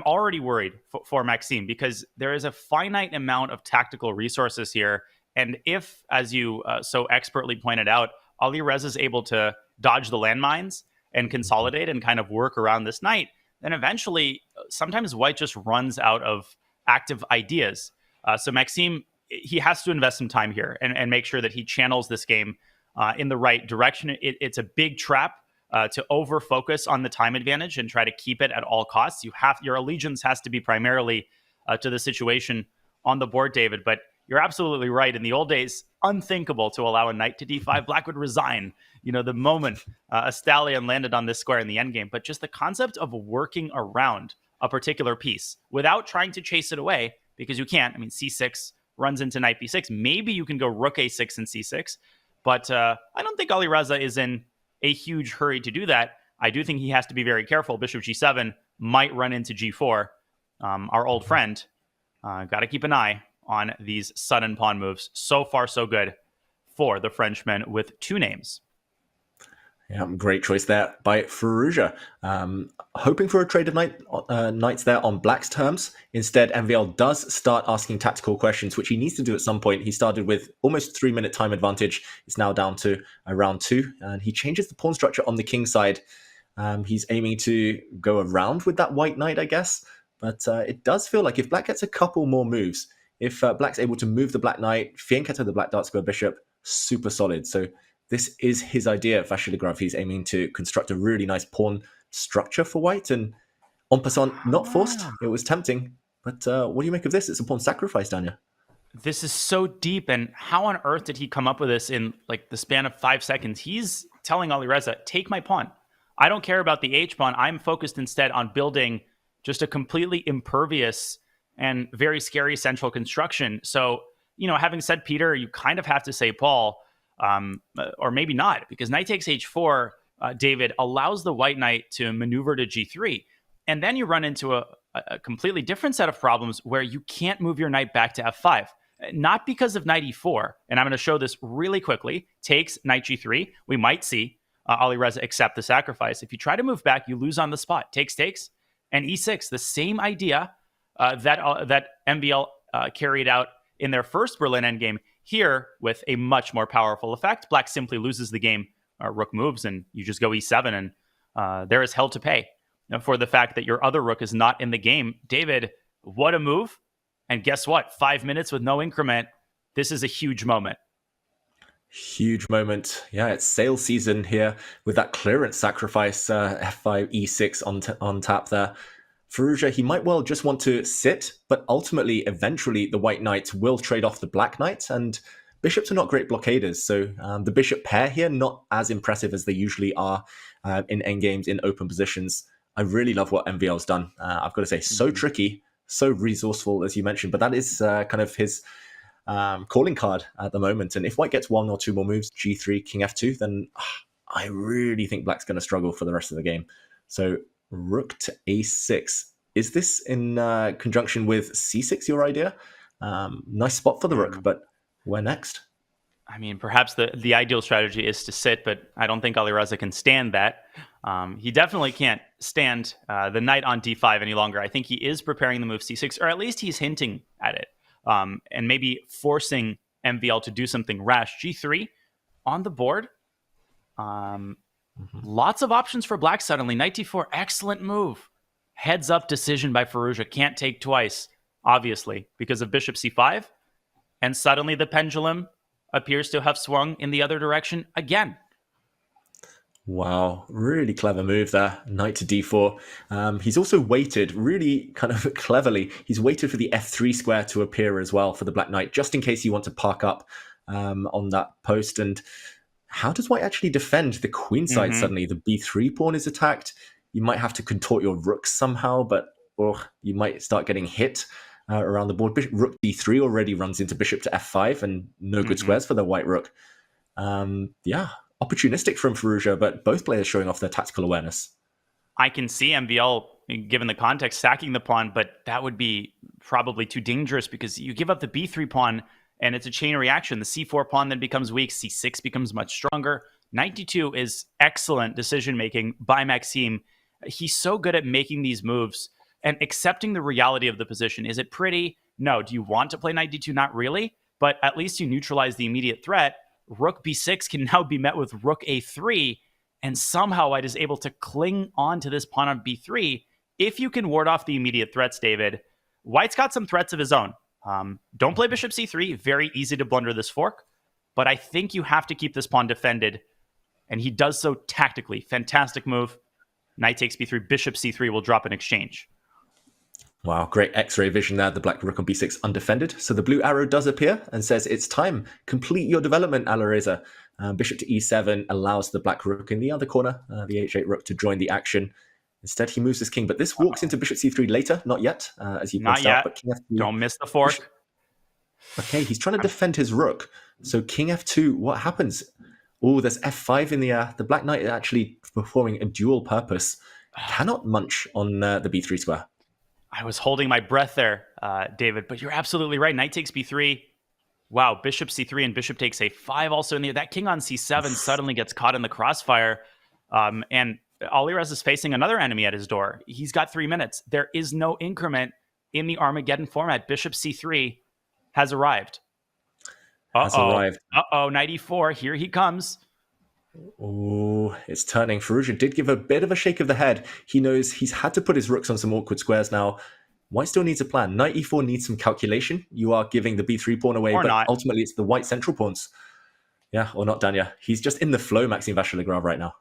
already worried for Maxime, because there is a finite amount of tactical resources here. And if, as you so expertly pointed out, Alireza is able to dodge the landmines and consolidate and kind of work around this knight, then eventually, sometimes white just runs out of active ideas. So Maxime, he has to invest some time here and make sure that he channels this game in the right direction. It's a big trap to over-focus on the time advantage and try to keep it at all costs. Your allegiance has to be primarily to the situation on the board, David. But you're absolutely right. In the old days, unthinkable to allow a knight to d5. Black would resign, the moment a stallion landed on this square in the endgame. But just the concept of working around a particular piece without trying to chase it away, because you can't. I mean, c6 runs into knight b6. Maybe you can go rook a6 and c6, but I don't think Alireza is in a huge hurry to do that. I do think he has to be very careful. Bishop g7 might run into g4. Our old friend, got to keep an eye on these sudden pawn moves. So far, so good for the Frenchman with two names. Yeah, great choice there by Firouzja. Hoping for a trade of knights there on black's terms. Instead, MVL does start asking tactical questions, which he needs to do at some point. He started with almost 3-minute time advantage. It's now down to around 2. And he changes the pawn structure on the king side. He's aiming to go around with that white knight, I guess. But it does feel like if black gets a couple more moves, if black's able to move the black knight, fianchetto the black dark square bishop, super solid. So this is his idea. Vachier-Lagrave, he's aiming to construct a really nice pawn structure for white. And en passant, not forced. It was tempting. But what do you make of this? It's a pawn sacrifice, Danya. This is so deep. And how on earth did he come up with this in like the span of 5 seconds? He's telling Alireza, take my pawn. I don't care about the H pawn. I'm focused instead on building just a completely impervious and very scary central construction. So, having said Peter, you kind of have to say Paul, or maybe not, because knight takes h4, David, allows the white knight to maneuver to g3. And then you run into a completely different set of problems where you can't move your knight back to f5. Not because of knight e4, and I'm going to show this really quickly. Takes knight g3. We might see Alireza accept the sacrifice. If you try to move back, you lose on the spot. Takes, and e6. The same idea that MVL carried out in their first Berlin endgame, here with a much more powerful effect. Black simply loses the game. Rook moves, and you just go e7, and there is hell to pay for the fact that your other rook is not in the game. David, what a move. And guess what? 5 minutes with no increment. This is a huge moment. Huge moment. Yeah, it's sale season here with that clearance sacrifice, f5, e6 on tap there. Firouzja, he might well just want to sit, but ultimately, eventually, the white knight will trade off the black knight, and bishops are not great blockaders. So the bishop pair here, not as impressive as they usually are in endgames, in open positions. I really love what MVL's done. I've got to say, so tricky, so resourceful, as you mentioned, but that is kind of his calling card at the moment. And if white gets one or two more moves, g3, king f2, then I really think black's going to struggle for the rest of the game. So rook to a6. Is this in conjunction with c6 your idea? Nice spot for the rook, but where next? I mean, perhaps the ideal strategy is to sit, but I don't think Alireza can stand that. He definitely can't stand the knight on d5 any longer. I think he is preparing the move c6, or at least he's hinting at it, and maybe forcing MVL to do something rash. g3 on the board. Lots of options for black suddenly. Knight d4, excellent move. Heads up decision by Firouzja. Can't take twice, obviously, because of bishop c5. And suddenly the pendulum appears to have swung in the other direction again. Wow, really clever move there. Knight to d4. He's also waited really kind of cleverly. He's waited for the f3 square to appear as well for the black knight, just in case you want to park up on that post. And how does white actually defend the queen side suddenly? The b3 pawn is attacked. You might have to contort your rook somehow, but you might start getting hit around the board. Rook d3 already runs into bishop to f5, and no good squares for the white rook. Yeah, opportunistic from Firouzja, but both players showing off their tactical awareness. I can see MVL, given the context, sacking the pawn, but that would be probably too dangerous because you give up the b3 pawn, and it's a chain reaction. The c4 pawn then becomes weak. c6 becomes much stronger. Knight d2 is excellent decision-making by Maxime. He's so good at making these moves and accepting the reality of the position. Is it pretty? No. Do you want to play knight d2? Not really. But at least you neutralize the immediate threat. Rook b6 can now be met with rook a3, and somehow white is able to cling on to this pawn on b3. If you can ward off the immediate threats, David, white's got some threats of his own. Don't play bishop c3. Very easy to blunder this fork. But I think you have to keep this pawn defended, and he does so tactically. Fantastic move. Knight takes b3. Bishop c3 will drop in exchange. Wow, great X-ray vision there. The black rook on b6 undefended. So the blue arrow does appear and says, it's time. Complete your development, Alireza. Bishop to e7 allows the black rook in the other corner, the h8 rook, to join the action. Instead, he moves his king. But this walks into bishop c3 later. Not yet, as you pointed out. But king f2. Don't miss the fork. Okay, he's trying to defend his rook. So king f2, what happens? Oh, there's f5 in the air. The black knight is actually performing a dual purpose. Cannot munch on the b3 square. I was holding my breath there, David, but you're absolutely right. Knight takes b3. Wow, bishop c3 and bishop takes a5 also in there. That king on c7 suddenly gets caught in the crossfire. And Alireza is facing another enemy at his door. He's got 3 minutes. There is no increment in the Armageddon format. Bishop c3 has arrived. Uh-oh, knight e4. Here he comes. Oh, it's turning. Firouzja did give a bit of a shake of the head. He knows he's had to put his rooks on some awkward squares now. White still needs a plan. Knight e4 needs some calculation. You are giving the b3 pawn away, but ultimately it's the white central pawns. Yeah, or not, Danya. He's just in the flow, Maxime Vachier-Lagrave, right now.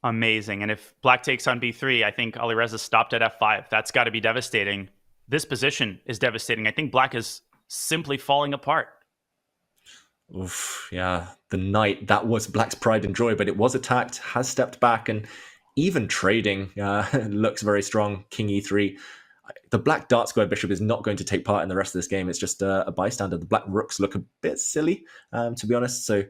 Amazing. And if black takes on b3, I think Alireza stopped at f5. That's got to be devastating. This position is devastating. I think black is simply falling apart. Oof, yeah, the knight, that was black's pride and joy, but it was attacked, has stepped back, and even trading looks very strong. King e3. The black dart square bishop is not going to take part in the rest of this game. It's just a bystander. The black rooks look a bit silly, to be honest. So,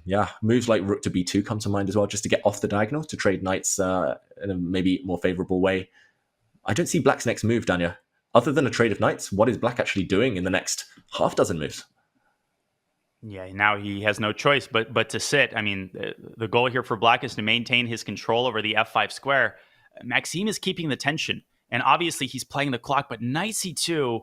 yeah, moves like rook to b2 come to mind as well, just to get off the diagonal, to trade knights in a maybe more favorable way. I don't see Black's next move, Danya. Other than a trade of knights, what is Black actually doing in the next half dozen moves? Yeah, now he has no choice but to sit. I mean, the goal here for Black is to maintain his control over the f5 square. Maxime is keeping the tension, and obviously he's playing the clock, but knight c2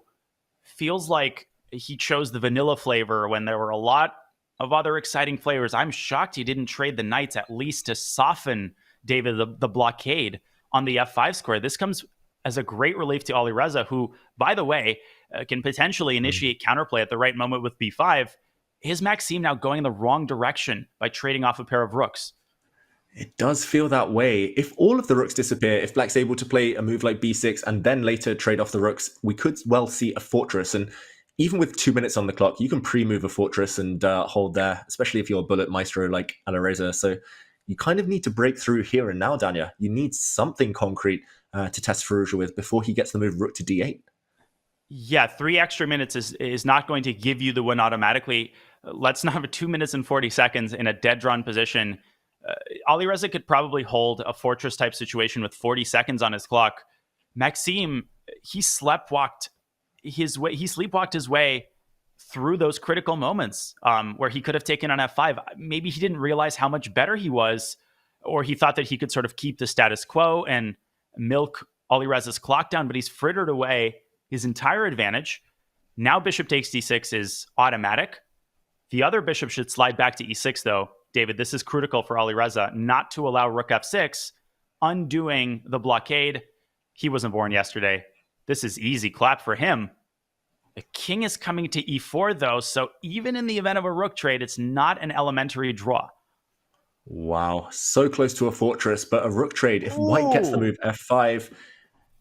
feels like he chose the vanilla flavor when there were a lot of other exciting flavors. I'm shocked he didn't trade the knights at least to soften, David, the blockade on the f5 square. This comes as a great relief to Alireza, who, by the way, can potentially initiate counterplay at the right moment with b5. Is Maxime now going in the wrong direction by trading off a pair of rooks? It does feel that way. If all of the rooks disappear, if Black's able to play a move like b6 and then later trade off the rooks, we could well see a fortress. And even with 2 minutes on the clock, you can pre-move a fortress and hold there, especially if you're a bullet maestro like Alireza. So you kind of need to break through here and now, Danya. You need something concrete to test Firouzja with before he gets the move rook to d8. Yeah, 3 extra minutes is not going to give you the win automatically. Let's not have 2 minutes and 40 seconds in a dead drawn position. Alireza could probably hold a fortress type situation with 40 seconds on his clock. Maxime, he sleepwalked his way through those critical moments where he could have taken on f5. Maybe he didn't realize how much better he was, or he thought that he could sort of keep the status quo and milk Alireza's clock down, but he's frittered away his entire advantage. Now bishop takes d6 is automatic. The other bishop should slide back to e6, though. David, this is critical for Alireza, not to allow rook f6, undoing the blockade. He wasn't born yesterday. This is easy clap for him. The king is coming to e4, though, so even in the event of a rook trade, it's not an elementary draw. Wow, so close to a fortress, but a rook trade. If white gets the move f5,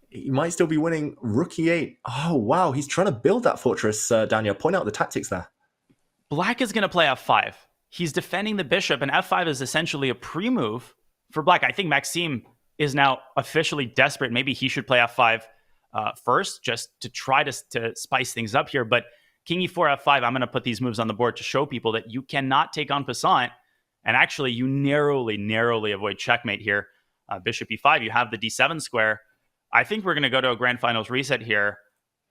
he might still be winning rook e8. Oh, wow, he's trying to build that fortress, Daniel. Point out the tactics there. Black is going to play f5. He's defending the bishop, and f5 is essentially a pre-move for Black. I think Maxime is now officially desperate. Maybe he should play f5 first, just to try to spice things up here. But king e4, f5, I'm going to put these moves on the board to show people that you cannot take on passant. And actually, you narrowly avoid checkmate here. Bishop e5, you have the d7 square. I think we're going to go to a grand finals reset here,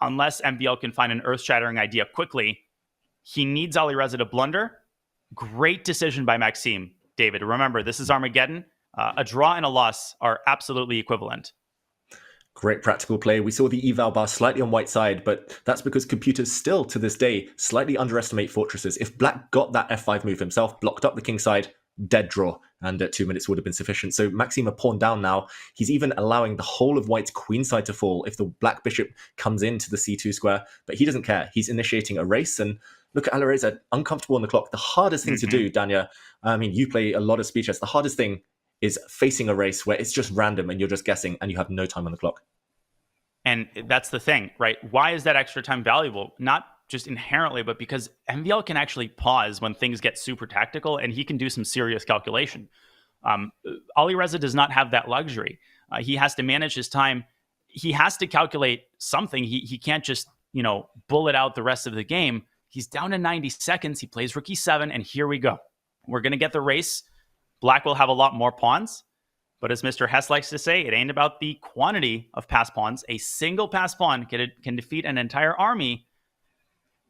unless MVL can find an earth-shattering idea quickly. He needs Alireza to blunder. Great decision by Maxime. David, remember, this is Armageddon. A draw and a loss are absolutely equivalent. Great practical play. We saw the eval bar slightly on white side, but that's because computers still, to this day, slightly underestimate fortresses. If Black got that f5 move himself, blocked up the king side, dead draw, and 2 minutes would have been sufficient. So Maxime a pawn down now. He's even allowing the whole of white's queen side to fall if the black bishop comes into the c2 square, but he doesn't care. He's initiating a race, and look at Alireza, uncomfortable on the clock. The hardest thing to do, Danya, I mean, you play a lot of speed chess. The hardest thing is facing a race where it's just random and you're just guessing and you have no time on the clock. And that's the thing, right? Why is that extra time valuable? Not just inherently, but because MVL can actually pause when things get super tactical and he can do some serious calculation. Alireza does not have that luxury. He has to manage his time. He has to calculate something. He can't just, bullet out the rest of the game. He's down to 90 seconds. He plays rook e7, and here we go. We're going to get the race. Black will have a lot more pawns. But as Mr. Hess likes to say, it ain't about the quantity of pass pawns. A single pass pawn can defeat an entire army.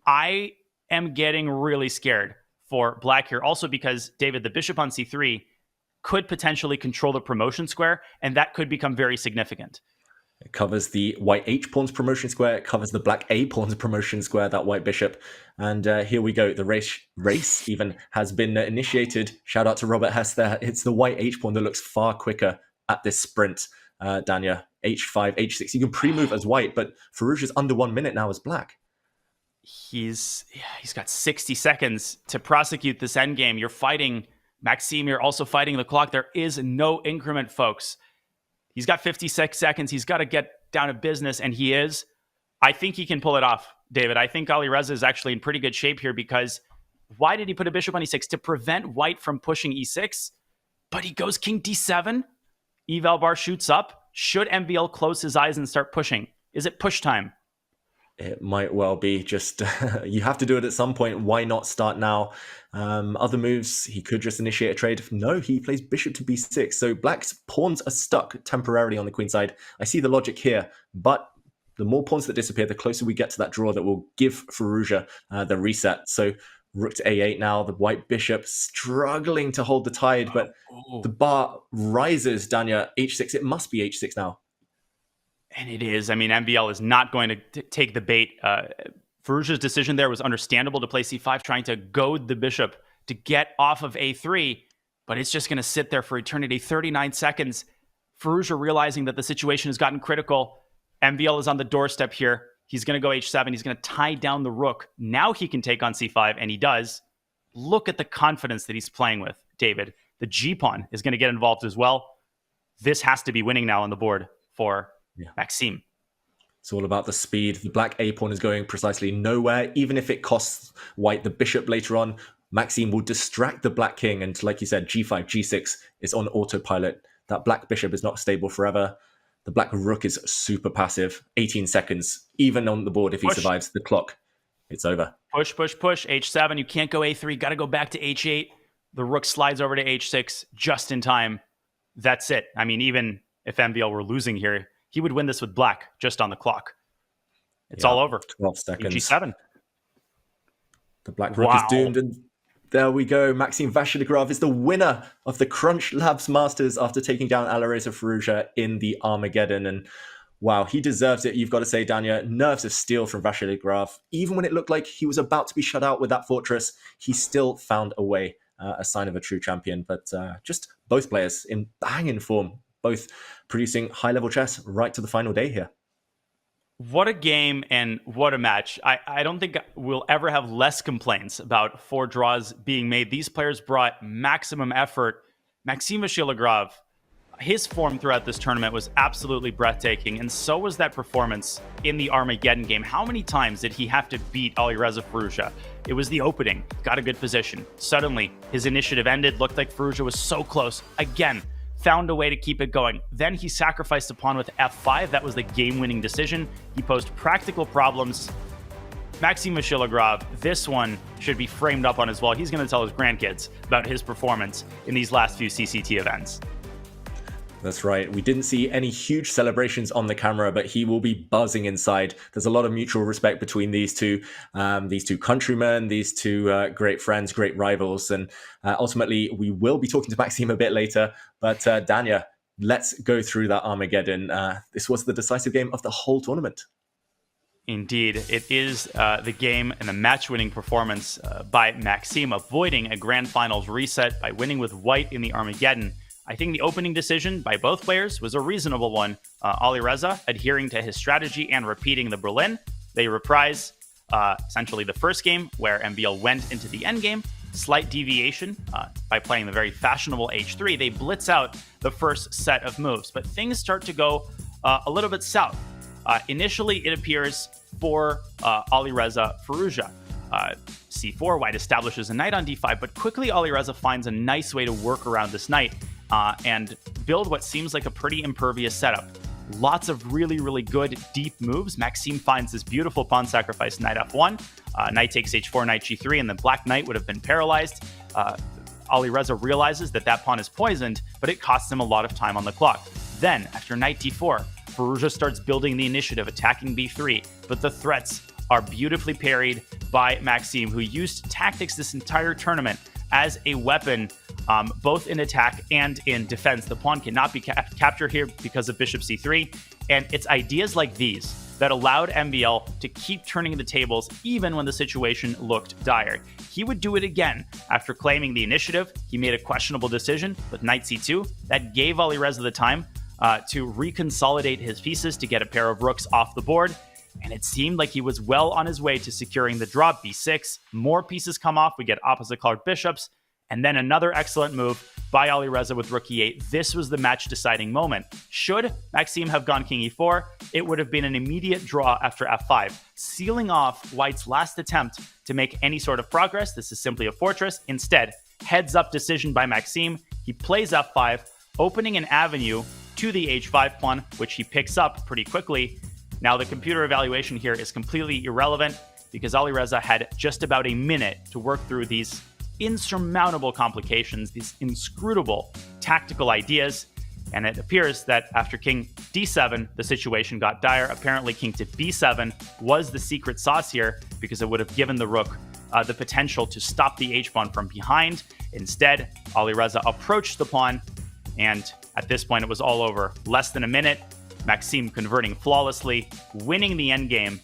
I am getting really scared for Black here. Also because, David, the bishop on c3 could potentially control the promotion square, and that could become very significant. It covers the white h pawn's promotion square. It covers the black a pawn's promotion square, that white bishop. And here we go. The race even has been initiated. Shout out to Robert Hess there. It's the white h pawn that looks far quicker at this sprint. Danya, h5, h6. You can pre-move as white, but Firouzja's under 1 minute now as black. He's got 60 seconds to prosecute this endgame. You're fighting Maxime. You're also fighting the clock. There is no increment, folks. He's got 56 seconds. He's got to get down to business, and he is. I think he can pull it off, David. I think Alireza is actually in pretty good shape here because why did he put a bishop on e6? To prevent white from pushing e6, but he goes king d7. Eval bar shoots up. Should MVL close his eyes and start pushing? Is it push time? It might well be. Just you have to do it at some point. Why not start now? Other moves, he could just initiate a trade. No, he plays bishop to b6. So black's pawns are stuck temporarily on the queen side. I see the logic here, but the more pawns that disappear, the closer we get to that draw that will give Firouzja the reset. So rook to a8 now. The white bishop struggling to hold the tide, but the bar rises. Danya, h6. It must be h6 now. And it is. I mean, MVL is not going to take the bait. Firouzja's decision there was understandable to play c5, trying to goad the bishop to get off of a3, but it's just going to sit there for eternity. 39 seconds. Firouzja realizing that the situation has gotten critical. MVL is on the doorstep here. He's going to go h7. He's going to tie down the rook. Now he can take on c5, and he does. Look at the confidence that he's playing with, David. The g-pawn is going to get involved as well. This has to be winning now on the board for Maxime. It's all about the speed. The black a-pawn is going precisely nowhere. Even if it costs white the bishop later on, Maxime will distract the black king. And like you said, g5, g6 is on autopilot. That black bishop is not stable forever. The black rook is super passive. 18 seconds. Even on the board, if he survives the clock, it's over. Push, push, push. h7. You can't go a3. Got to go back to h8. The rook slides over to h6 just in time. That's it. I mean, even if MVL were losing here, he would win this with black just on the clock. It's all over. 12 seconds. g7. The black rook is doomed. And there we go. Maxime Vachier-Lagrave is the winner of the CrunchLabs Masters after taking down Alireza Firouzja in the Armageddon. And wow, he deserves it. You've got to say, Danya, nerves of steel from Vachier-Lagrave. Even when it looked like he was about to be shut out with that fortress, he still found a way, a sign of a true champion. But just both players in banging form, both producing high-level chess right to the final day here. What a game and what a match. I don't think we'll ever have less complaints about 4 draws being made. These players brought maximum effort. Maxime Vachier-Lagrave, his form throughout this tournament was absolutely breathtaking, and so was that performance in the Armageddon game. How many times did he have to beat Alireza Firouzja? It was the opening, got a good position. Suddenly, his initiative ended, looked like Firouzja was so close. Again, found a way to keep it going. Then he sacrificed a pawn with f5. That was the game-winning decision. He posed practical problems. Maxime Vachier-Lagrave, this one should be framed up on his wall. He's going to tell his grandkids about his performance in these last few CCT events. That's right. We didn't see any huge celebrations on the camera, but he will be buzzing inside. There's a lot of mutual respect between these two countrymen, these two great friends, great rivals. And ultimately, we will be talking to Maxime a bit later. But Danya, let's go through that Armageddon. This was the decisive game of the whole tournament. Indeed, it is the game and the match-winning performance by Maxime, avoiding a grand finals reset by winning with white in the Armageddon. I think the opening decision by both players was a reasonable one. Alireza adhering to his strategy and repeating the Berlin. They reprise essentially the first game where MVL went into the endgame. Slight deviation by playing the very fashionable h3. They blitz out the first set of moves, but things start to go a little bit south. Initially, it appears for Alireza Firouzja. C4, white establishes a knight on d5, but quickly Alireza finds a nice way to work around this knight and build what seems like a pretty impervious setup. Lots of really, really good deep moves. Maxime finds this beautiful pawn sacrifice, knight f1, knight takes h4, knight g3, and the black knight would have been paralyzed. Alireza realizes that that pawn is poisoned, but it costs him a lot of time on the clock. Then, after knight d4, Firouzja starts building the initiative, attacking b3, but the threats are beautifully parried by Maxime, who used tactics this entire tournament as a weapon, both in attack and in defense. The pawn cannot be captured here because of bishop c3, and it's ideas like these that allowed MVL to keep turning the tables even when the situation looked dire. He would do it again after claiming the initiative. He made a questionable decision with knight c2 that gave Alireza the time to reconsolidate his pieces to get a pair of rooks off the board. And it seemed like he was well on his way to securing the drop. b6, more pieces come off, we get opposite colored bishops, and then another excellent move by Alireza with rook e8. This was the match-deciding moment. Should Maxime have gone king e4, it would have been an immediate draw after f5, sealing off white's last attempt to make any sort of progress. This is simply a fortress. Instead, heads-up decision by Maxime. He plays f5, opening an avenue to the h5 pawn, which he picks up pretty quickly. Now, the computer evaluation here is completely irrelevant because Alireza had just about a minute to work through these insurmountable complications, these inscrutable tactical ideas. And it appears that after king d7, the situation got dire. Apparently, king to b7 was the secret sauce here because it would have given the rook the potential to stop the h-pawn from behind. Instead, Alireza approached the pawn, and at this point, it was all over. Less than a minute, Maxime converting flawlessly, winning the endgame.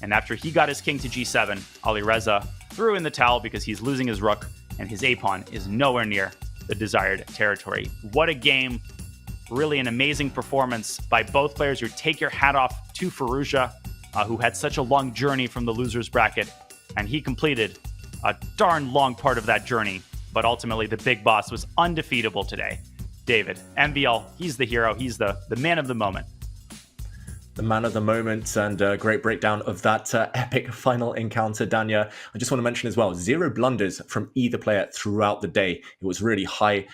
And after he got his king to g7, Alireza threw in the towel because he's losing his rook, and his a-pawn is nowhere near the desired territory. What a game. Really an amazing performance by both players. You take your hat off to Firouzja, who had such a long journey from the loser's bracket, and he completed a darn long part of that journey. But ultimately, the big boss was undefeatable today. David, MVL, he's the hero. He's the man of the moment. The man of the moment, and a great breakdown of that epic final encounter, Danya. I just want to mention as well, 0 blunders from either player throughout the day. It was really high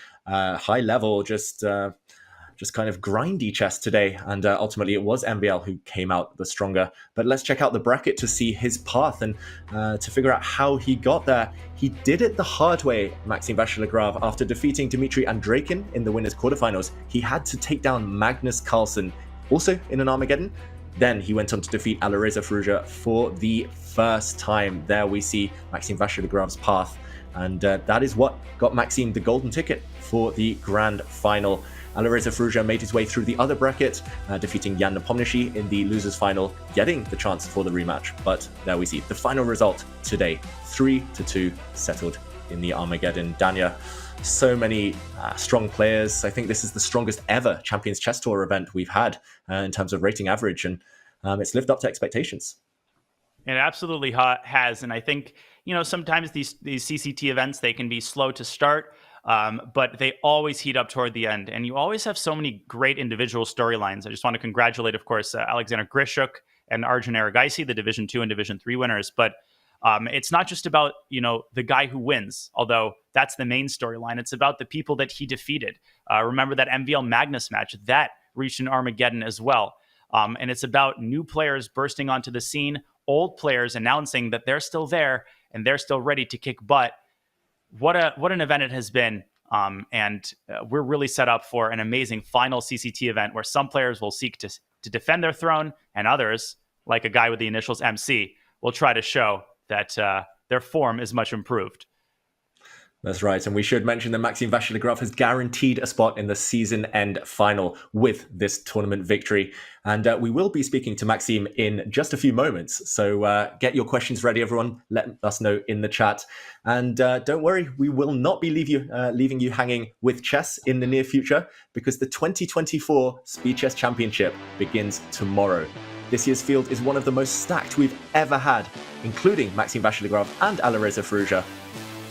level, just kind of grindy chess today, and ultimately it was MVL who came out the stronger. But let's check out the bracket to see his path and to figure out how he got there. He did it the hard way, Maxime Vachier-Lagrave. After defeating Dmitry Andreikin in the winners' quarterfinals, he had to take down Magnus Carlsen, also in an Armageddon. Then he went on to defeat Alireza Firouzja for the first time. There we see Maxime Vachier-Lagrave's path, and that is what got Maxime the golden ticket for the grand final. Alireza Firouzja made his way through the other bracket, defeating Jan Nepomniachtchi in the losers final, getting the chance for the rematch. But there we see the final result today, 3-2, settled in the Armageddon. Danya, so many strong players. I think this is the strongest ever Champions Chess Tour event we've had in terms of rating average, and it's lived up to expectations. It absolutely has, and I think, sometimes these CCT events, they can be slow to start, but they always heat up toward the end, and you always have so many great individual storylines. I just want to congratulate, of course, Alexander Grishuk and Arjun Erigaisi, the Division 2 and Division 3 winners, but it's not just about, the guy who wins, although that's the main storyline. It's about the people that he defeated. Remember that MVL Magnus match, that reached an Armageddon as well. And it's about new players bursting onto the scene, old players announcing that they're still there and they're still ready to kick butt. What an event it has been. And we're really set up for an amazing final CCT event where some players will seek to defend their throne, and others, like a guy with the initials MC, will try to show that their form is much improved. That's right. And we should mention that Maxime Vachier-Lagrave has guaranteed a spot in the season end final with this tournament victory. And we will be speaking to Maxime in just a few moments. So get your questions ready, everyone. Let us know in the chat. And don't worry, we will not be leaving you hanging with chess in the near future, because the 2024 Speed Chess Championship begins tomorrow. This year's field is one of the most stacked we've ever had, including Maxime Vachier-Lagrave and Alireza Firouzja.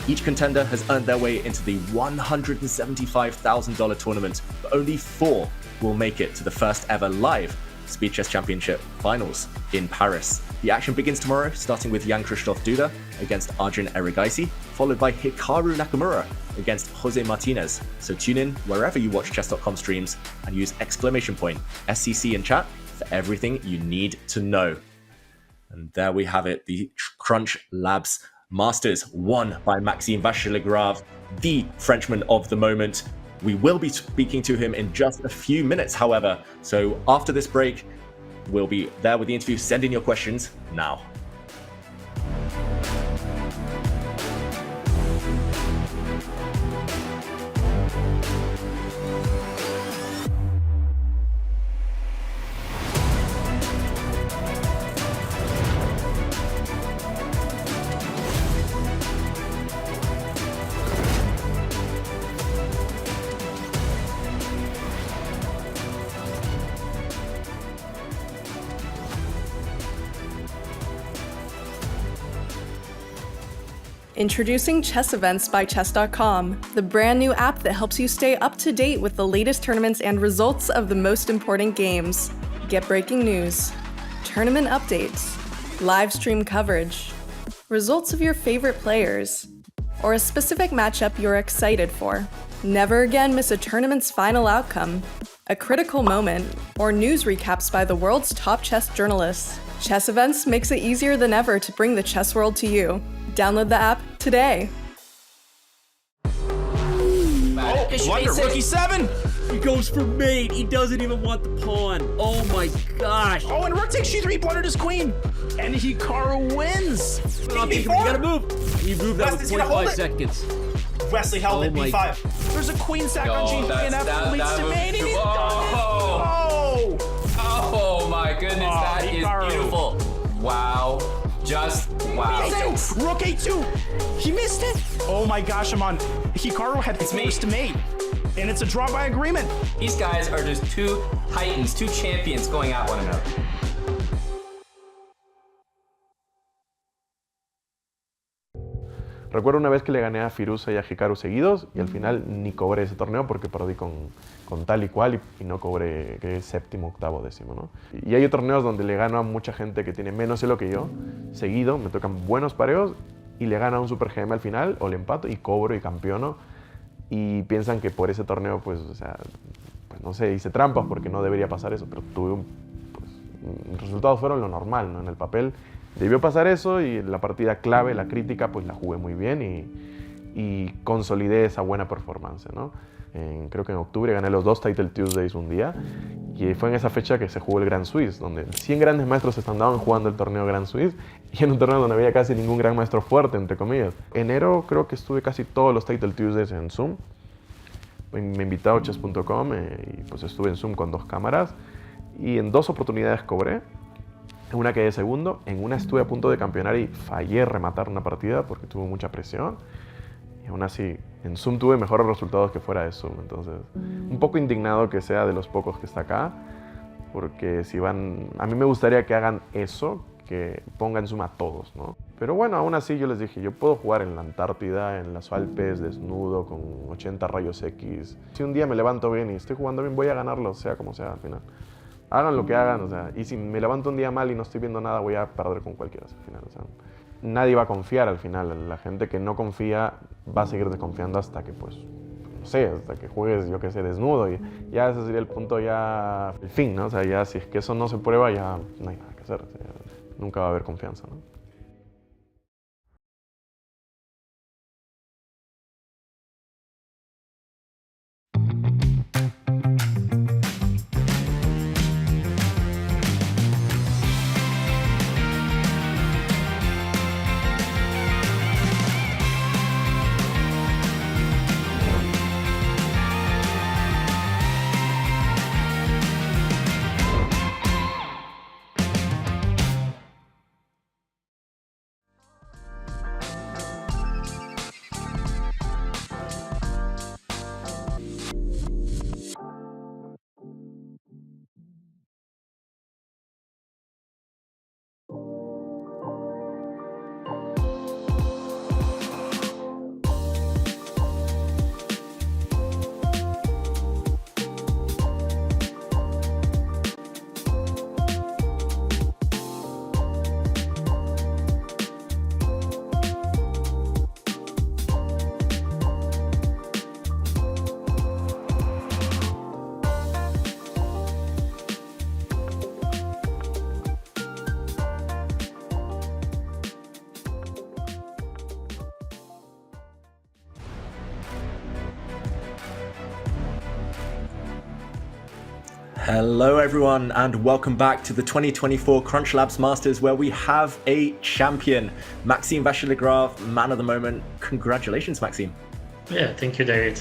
Each contender has earned their way into the $175,000 tournament, but only 4 will make it to the first ever live Speed Chess Championship finals in Paris. The action begins tomorrow, starting with Jan-Krzysztof Duda against Arjun Erigaisi, followed by Hikaru Nakamura against Jose Martinez. So tune in wherever you watch Chess.com streams and use !SCC in chat for everything you need to know. And there we have it, the CrunchLabs Masters, won by Maxime Vachier-Lagrave, the Frenchman of the moment. We will be speaking to him in just a few minutes, however. So after this break, we'll be there with the interview. Send in your questions now. Introducing Chess Events by Chess.com, the brand new app that helps you stay up to date with the latest tournaments and results of the most important games. Get breaking news, tournament updates, live stream coverage, results of your favorite players, or a specific matchup you're excited for. Never again miss a tournament's final outcome. a critical moment, or news recaps by the world's top chess journalists. Chess Events makes it easier than ever to bring the chess world to you. Download the app today. Blunder, rookie 7. He goes for mate. He doesn't even want the pawn. Oh my gosh. Oh, and rook takes g3, blundered his queen. And Hikaru wins. You gotta move. He moved that with 0.5 seconds. Wesley held at my- b5. There's a queen sack on g3 and F leads to mate. And he's done it. Oh! Oh my goodness, that is Hikaru. beautiful. Wow. Just wow. A2, rook a2. He missed it. Oh my gosh, I'm on. Hikaru had forced mate. And it's a draw by agreement. These guys are just two titans, two champions going at one another. Recuerdo una vez que le gané a Firouzja y a Hikaru seguidos y al final ni cobré ese torneo porque perdí con tal y cual y no cobré séptimo, octavo, décimo, ¿no? Y hay torneos donde le gano a mucha gente que tiene menos elo que yo, seguido, me tocan buenos pareos y le gano a un Super GM al final o le empato y cobro y campeono y piensan que por ese torneo, pues, o sea, pues no sé, hice trampas porque no debería pasar eso, pero tuve los resultados fueron lo normal, ¿no? En el papel debió pasar eso y la partida clave, la crítica, pues la jugué muy bien y consolidé esa buena performance, ¿no? Creo que en octubre gané los 2 Title Tuesdays un día y fue en esa fecha que se jugó el Grand Swiss, donde 100 grandes maestros andaban jugando el torneo Grand Swiss y en un torneo donde había casi ningún gran maestro fuerte, entre comillas. Enero creo que estuve casi todos los Title Tuesdays en Zoom. Me invitó a Chess.com y pues estuve en Zoom con 2 cámaras y en 2 oportunidades cobré. En una quedé segundo, en una estuve a punto de campeonar y fallé rematar una partida porque tuve mucha presión. Y aún así, en Zoom tuve mejores resultados que fuera de Zoom. Entonces, un poco indignado que sea de los pocos que está acá, porque si van... A mí me gustaría que hagan eso, que pongan Zoom a todos, ¿no? Pero bueno, aún así yo les dije, yo puedo jugar en la Antártida, en los Alpes, desnudo, con 80 rayos X. Si un día me levanto bien y estoy jugando bien, voy a ganarlo, sea como sea al final. Hagan lo que hagan, o sea, y si me levanto un día mal y no estoy viendo nada, voy a perder con cualquiera al final, o sea, nadie va a confiar al final, la gente que no confía va a seguir desconfiando hasta que, pues, no sé, hasta que juegues, yo qué sé, desnudo, y ya ese sería el punto, ya, el fin, ¿no? O sea, ya si es que eso no se prueba, ya no hay nada que hacer, o sea, nunca va a haber confianza, ¿no? Hello everyone and welcome back to the 2024 CrunchLabs Masters, where we have a champion, Maxime Vachier-Lagrave, man of the moment. Congratulations, Maxime. Yeah, thank you, David.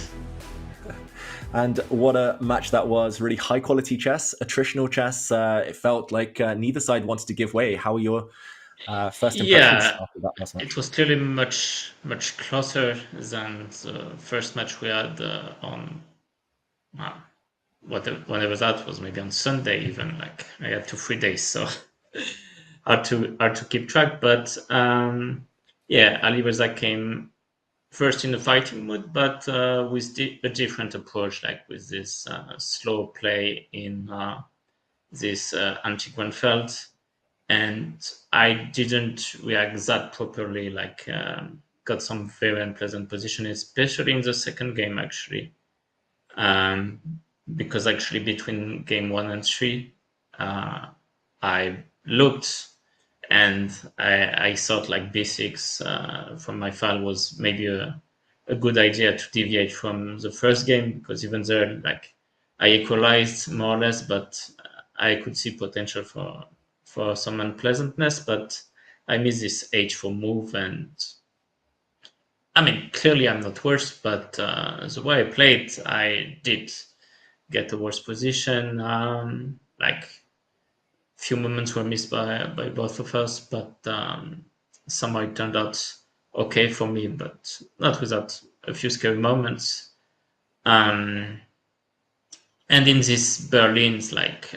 And what a match that was. Really high quality chess, attritional chess. It felt like neither side wanted to give way. How were your first impressions after that last match? It was clearly much closer than the first match we had on whatever that was, maybe on Sunday even. Like I had 2-3 days, so hard to keep track. But yeah, Alireza came first in the fighting mood, but with a different approach, like with this slow play in this anti-Grenfell. And I didn't react that properly, like got some very unpleasant position, especially in the second game, actually. because actually between game 1 and 3, I looked and I thought like b6 from my file was maybe a good idea to deviate from the first game, because even there, like, I equalized more or less, but I could see potential for some unpleasantness. But I missed this h4 move, and I mean, clearly I'm not worse, but the way I played, I did get a worse position. Like, few moments were missed by both of us, but somehow it turned out okay for me, but not without a few scary moments. And in this Berlin's, like,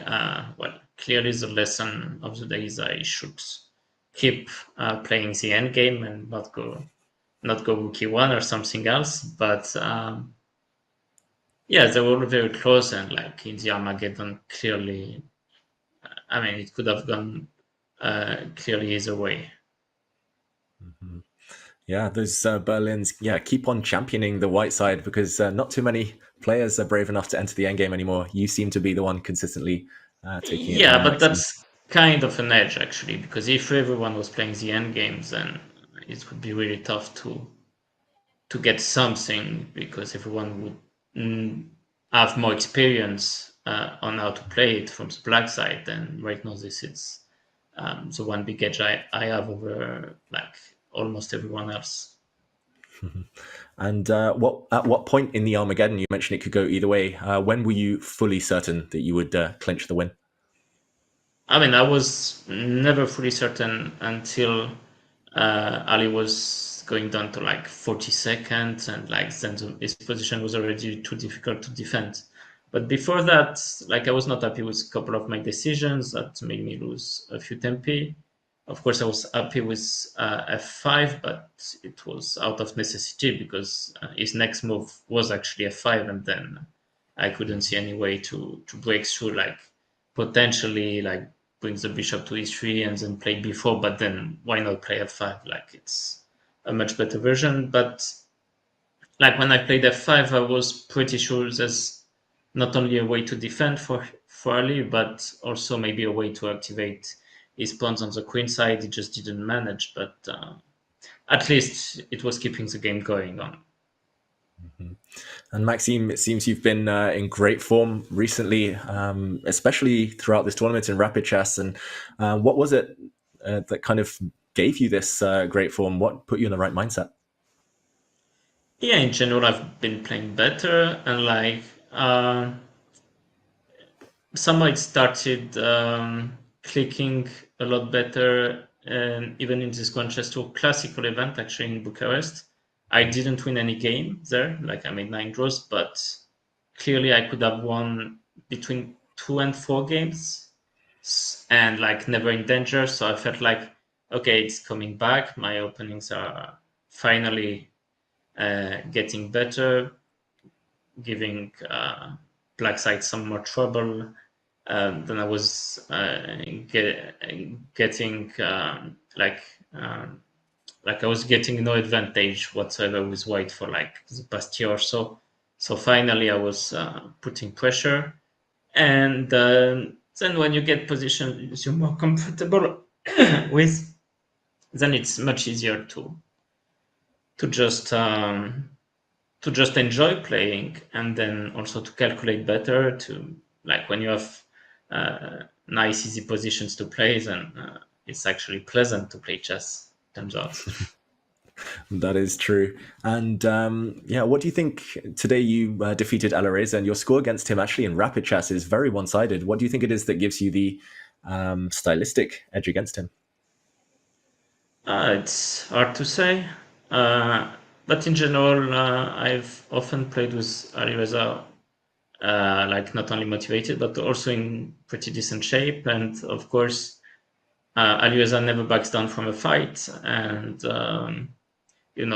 well, clearly the lesson of the day is I should keep playing the end game and not go rook e1 or something else. But yeah, they were all very close, and like in the Armageddon, clearly, I mean, it could have gone clearly either way. Mm-hmm. Yeah, those Berlins, keep on championing the white side, because not too many players are brave enough to enter the endgame anymore. You seem to be the one consistently taking it. Yeah, but that's kind of an edge, actually, because if everyone was playing the end games, then it would be really tough to get something, because everyone would have more experience on how to play it from the black side. And right now, this is the one big edge I have over like almost everyone else. And at what point in the Armageddon, you mentioned it could go either way, when were you fully certain that you would clinch the win? I mean, I was never fully certain until Ali was going down to like 40 seconds, and like then his position was already too difficult to defend. But before that, like, I was not happy with a couple of my decisions that made me lose a few tempi. Of course, I was happy with f5, but it was out of necessity, because his next move was actually f5, and then I couldn't see any way to break through, like potentially like bring the bishop to e3 and then play b4, but then why not play f5? Like, it's a much better version. But like when I played f5, I was pretty sure there's not only a way to defend for Ali, but also maybe a way to activate his pawns on the queen side. He just didn't manage, but at least it was keeping the game going on. Mm-hmm. And Maxime, it seems you've been in great form recently, especially throughout this tournament in Rapid Chess. And what was it that kind of gave you this great form? What put you in the right mindset? Yeah, in general, I've been playing better, and like somehow it started clicking a lot better, and even in this Grand Chess Tour classical event, actually in Bucharest, I didn't win any game there. Like, I made 9 draws, but clearly I could have won between 2 and 4 games, and like never in danger. So I felt like, okay, it's coming back. My openings are finally getting better, giving black side some more trouble. Then I was getting like I was getting no advantage whatsoever with white for like the past year or so. So finally I was putting pressure, and then when you get positions you're more comfortable with, then it's much easier to just enjoy playing, and then also to calculate better, to like when you have nice easy positions to play, then it's actually pleasant to play chess, turns out. That is true. And what do you think? Today you defeated Alireza, and your score against him actually in Rapid Chess is very one-sided. What do you think it is that gives you the stylistic edge against him? It's hard to say, but in general, I've often played with Alireza like not only motivated, but also in pretty decent shape. And of course, Alireza never backs down from a fight. And,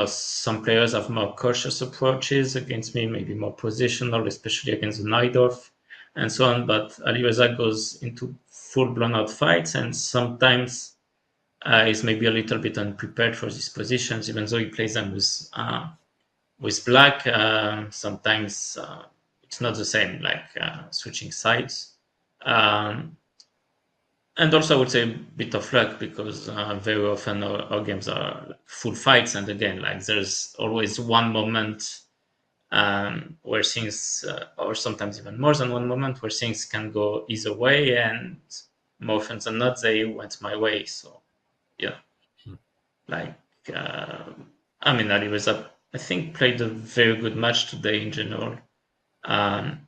some players have more cautious approaches against me, maybe more positional, especially against the Najdorf and so on. But Alireza goes into full blown out fights, and sometimes is maybe a little bit unprepared for these positions, even though he plays them with black. Sometimes it's not the same, like switching sides. And also, I would say a bit of luck, because very often our games are like full fights, and again, like there's always one moment where things, or sometimes even more than one moment, where things can go either way, and more often than not, they went my way. So, yeah, like Alireza, I think, played a very good match today in general.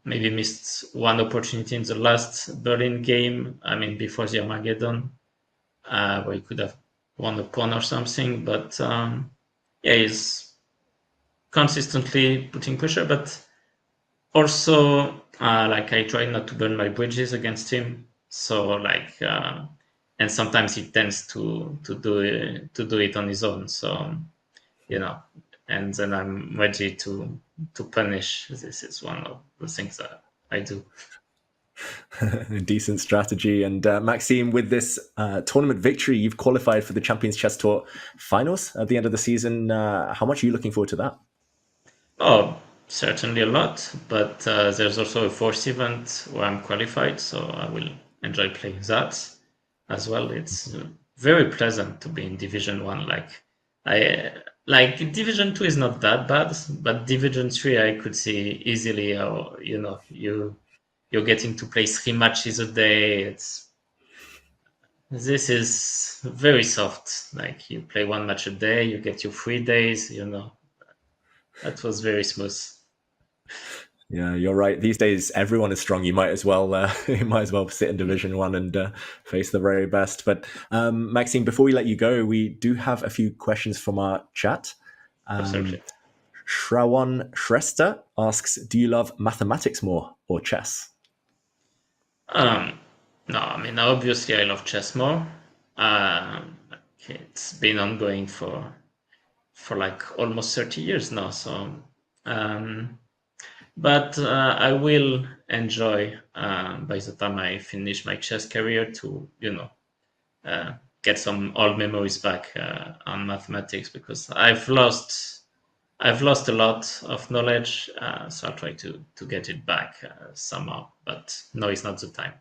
Maybe missed one opportunity in the last Berlin game. Before the Armageddon, where he could have won a pawn or something. But he's consistently putting pressure. But also, I try not to burn my bridges against him. So and sometimes he tends to do it on his own. So and then I'm ready to punish. This is one of the things that I do. Decent strategy. And Maxime, with this tournament victory, you've qualified for the Champions Chess Tour finals at the end of the season. How much are you looking forward to that? Oh, certainly a lot. But there's also a fourth event where I'm qualified, so I will enjoy playing that as well. It's very pleasant to be in Division 1. Division 2 is not that bad, but Division 3 I could see easily how, you're getting to play 3 matches a day. This is very soft. Like, you play 1 match a day, you get your 3 days, That was very smooth. Yeah, you're right. These days, everyone is strong. You might as well sit in Division 1 and face the very best. But Maxime, before we let you go, we do have a few questions from our chat. Absolutely. Shrawan Shrestha asks, do you love mathematics more or chess? No, obviously I love chess more. It's been ongoing for almost 30 years now. So, but I will enjoy by the time I finish my chess career to get some old memories back on mathematics, because I've lost a lot of knowledge, so I'll try to get it back somehow. But no, it's not the time.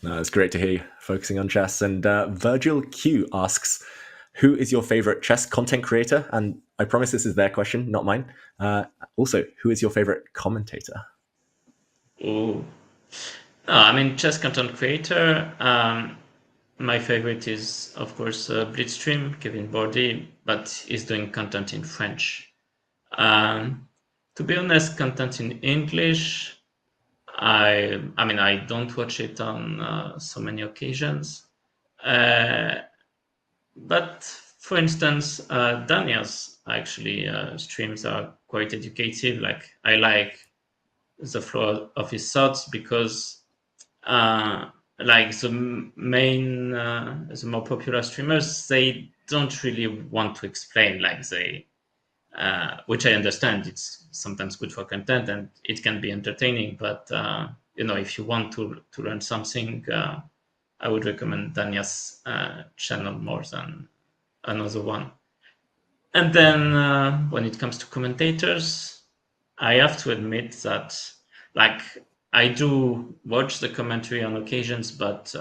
No, it's great to hear you focusing on chess. And Virgil Q asks, who is your favorite chess content creator? And I promise this is their question, not mine. Also, who is your favorite commentator? Oh, no, chess content creator. My favorite is, of course, Blitzstream, Kevin Bordy, but he's doing content in French. To be honest, content in English, I don't watch it on so many occasions. But for instance, Daniel's actually streams are quite educative. I like the flow of his thoughts, because the more popular streamers, they don't really want to explain, which I understand. It's sometimes good for content and it can be entertaining, but if you want to learn something, I would recommend Danya's channel more than another one. And then when it comes to commentators, I have to admit that I do watch the commentary on occasions, but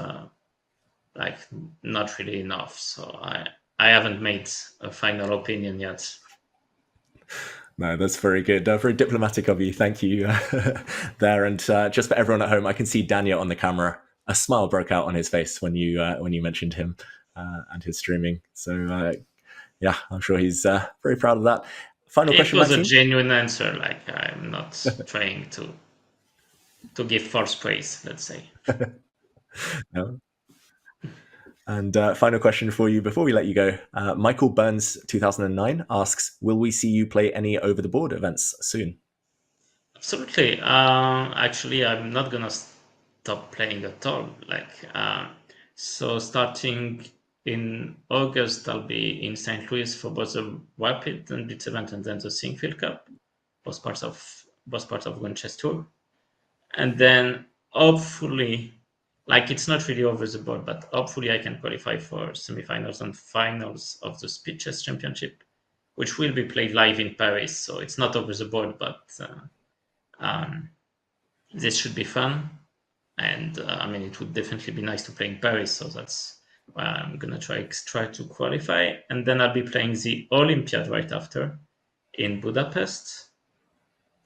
not really enough. So I haven't made a final opinion yet. No, that's very good. Very diplomatic of you. Thank you there. And just for everyone at home, I can see Daniel on the camera. A smile broke out on his face when you mentioned him and his streaming. So yeah, I'm sure he's very proud of that. Final question. It was a genuine answer. I'm not trying to give false praise, let's say. No. And final question for you before we let you go. Michael Burns 2009 asks, will we see you play any over the board events soon? Absolutely. Actually, I'm not gonna stop playing at all. So starting in August, I'll be in St. Louis for both the Rapid and Blitz event and then the Singfield Cup, both parts of One Chess Tour. And then hopefully, it's not really over the board, but hopefully I can qualify for semifinals and finals of the Speed Chess Championship, which will be played live in Paris. So it's not over the board, but this should be fun. And I mean, it would definitely be nice to play in Paris. So that's where I'm going to try to qualify. And then I'll be playing the Olympiad right after in Budapest.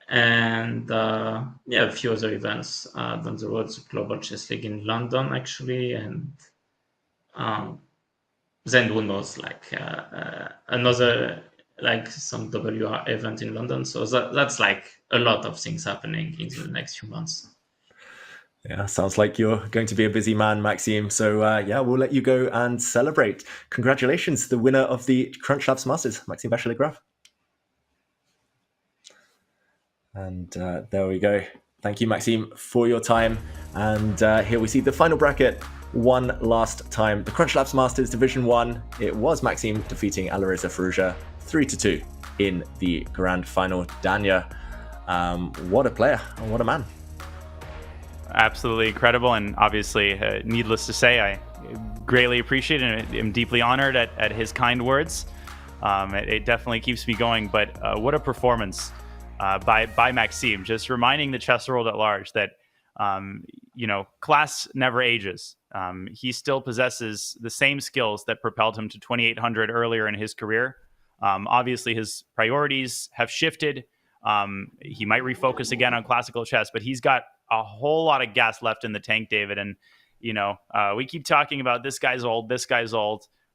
And a few other events down the road, the Global Chess League in London, actually. And then who knows, like another, like some WR event in London. So that's like a lot of things happening in the next few months. Yeah, sounds like you're going to be a busy man, Maxime. So we'll let you go and celebrate. Congratulations, the winner of the CrunchLabs Masters, Maxime Vachier-Lagrave. And there we go. Thank you, Maxime, for your time. And here we see the final bracket one last time. The CrunchLabs Masters Division 1. It was Maxime defeating Alireza Firouzja 3-2 in the grand final. Danya, what a player and what a man. Absolutely incredible, and obviously, needless to say, I greatly appreciate and am deeply honored at his kind words. It definitely keeps me going, but what a performance by Maxime, just reminding the chess world at large that, class never ages. He still possesses the same skills that propelled him to 2,800 earlier in his career. Obviously, his priorities have shifted. He might refocus again on classical chess, but he's got a whole lot of gas left in the tank, David. And, we keep talking about this guy's old.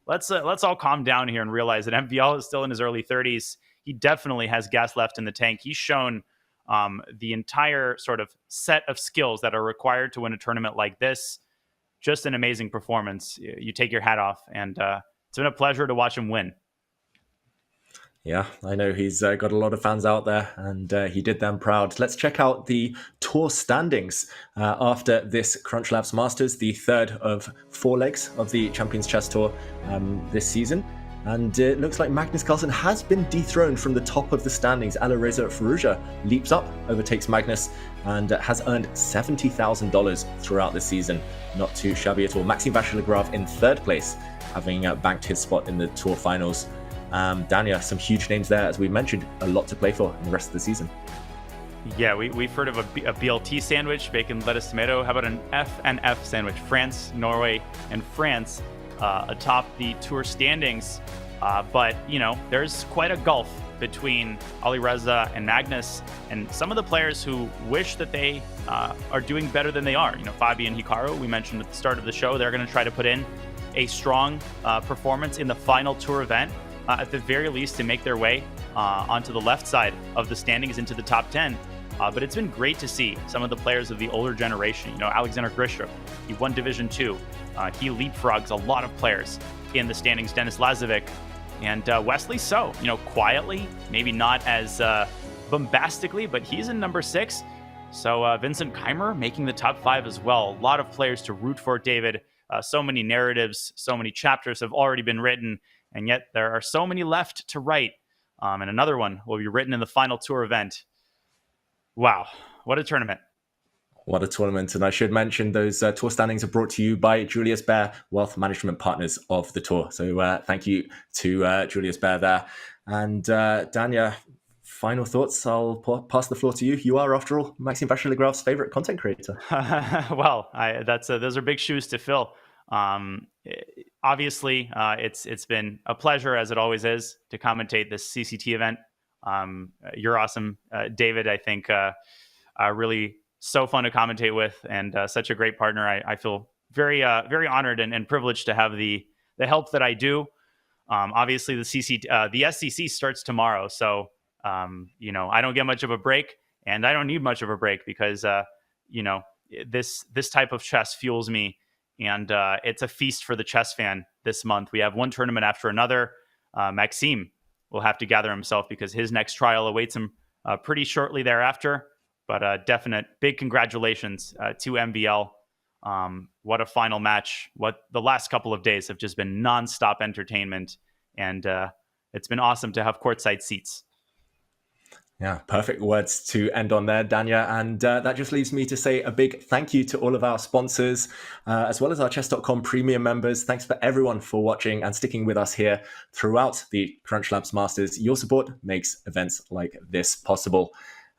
Let's all calm down here and realize that MVL is still in his early 30s. He definitely has gas left in the tank. He's shown the entire sort of set of skills that are required to win a tournament like this. Just an amazing performance. You take your hat off, and it's been a pleasure to watch him win. Yeah, I know he's got a lot of fans out there, and he did them proud. Let's check out the tour standings after this CrunchLabs Masters, the third of 4 legs of the Champions Chess Tour this season. And it looks like Magnus Carlsen has been dethroned from the top of the standings. Alireza Firouzja leaps up, overtakes Magnus, and has earned $70,000 throughout the season. Not too shabby at all. Maxime Vachier-Lagrave in third place, having banked his spot in the tour finals. Danya, some huge names there, as we mentioned, a lot to play for in the rest of the season. Yeah, we've heard of a BLT sandwich, bacon, lettuce, tomato. How about an FNF sandwich? France, Norway, and France atop the tour standings. But, there's quite a gulf between Alireza and Magnus, and some of the players who wish that they are doing better than they are. Fabi and Hikaru, we mentioned at the start of the show, they're going to try to put in a strong performance in the final tour event. At the very least, to make their way onto the left side of the standings into the top 10. But it's been great to see some of the players of the older generation. Alexander Grishuk, he won Division 2. He leapfrogs a lot of players in the standings. Denis Lazovic and Wesley So, quietly, maybe not as bombastically, but he's in number 6. So Vincent Keimer making the top 5 as well. A lot of players to root for, David. So many narratives, so many chapters have already been written. And yet there are so many left to write. And another one will be written in the final tour event. Wow, what a tournament. What a tournament. And I should mention those tour standings are brought to you by Julius Baer, wealth management partners of the tour. So thank you to Julius Baer there. And Danya, final thoughts. I'll pass the floor to you. You are, after all, Maxime Vachier-Lagrave's favorite content creator. Well, those are big shoes to fill. Obviously, it's been a pleasure, as it always is, to commentate this CCT event. You're awesome, David. I think really so fun to commentate with, and such a great partner. I feel very honored and privileged to have the help that I do. Obviously, the SCC starts tomorrow, so I don't get much of a break, and I don't need much of a break because this type of chess fuels me. And it's a feast for the chess fan this month. We have one tournament after another. Maxime will have to gather himself because his next trial awaits him pretty shortly thereafter. But definite big congratulations to MVL. What a final match. What the last couple of days have just been nonstop entertainment. And it's been awesome to have courtside seats. Yeah, perfect words to end on there, Danya. And that just leaves me to say a big thank you to all of our sponsors, as well as our Chess.com premium members. Thanks for everyone for watching and sticking with us here throughout the CrunchLabs Masters. Your support makes events like this possible.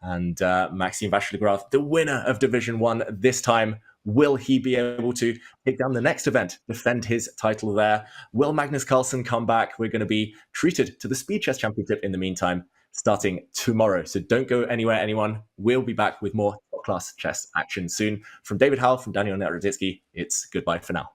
And Maxime Vachier-Lagrave, the winner of Division 1 this time. Will he be able to take down the next event, defend his title there? Will Magnus Carlsen come back? We're going to be treated to the Speed Chess Championship in the meantime, starting tomorrow. So don't go anywhere, anyone. We'll be back with more top-class chess action soon. From David Howell, from Daniel Naroditsky, it's goodbye for now.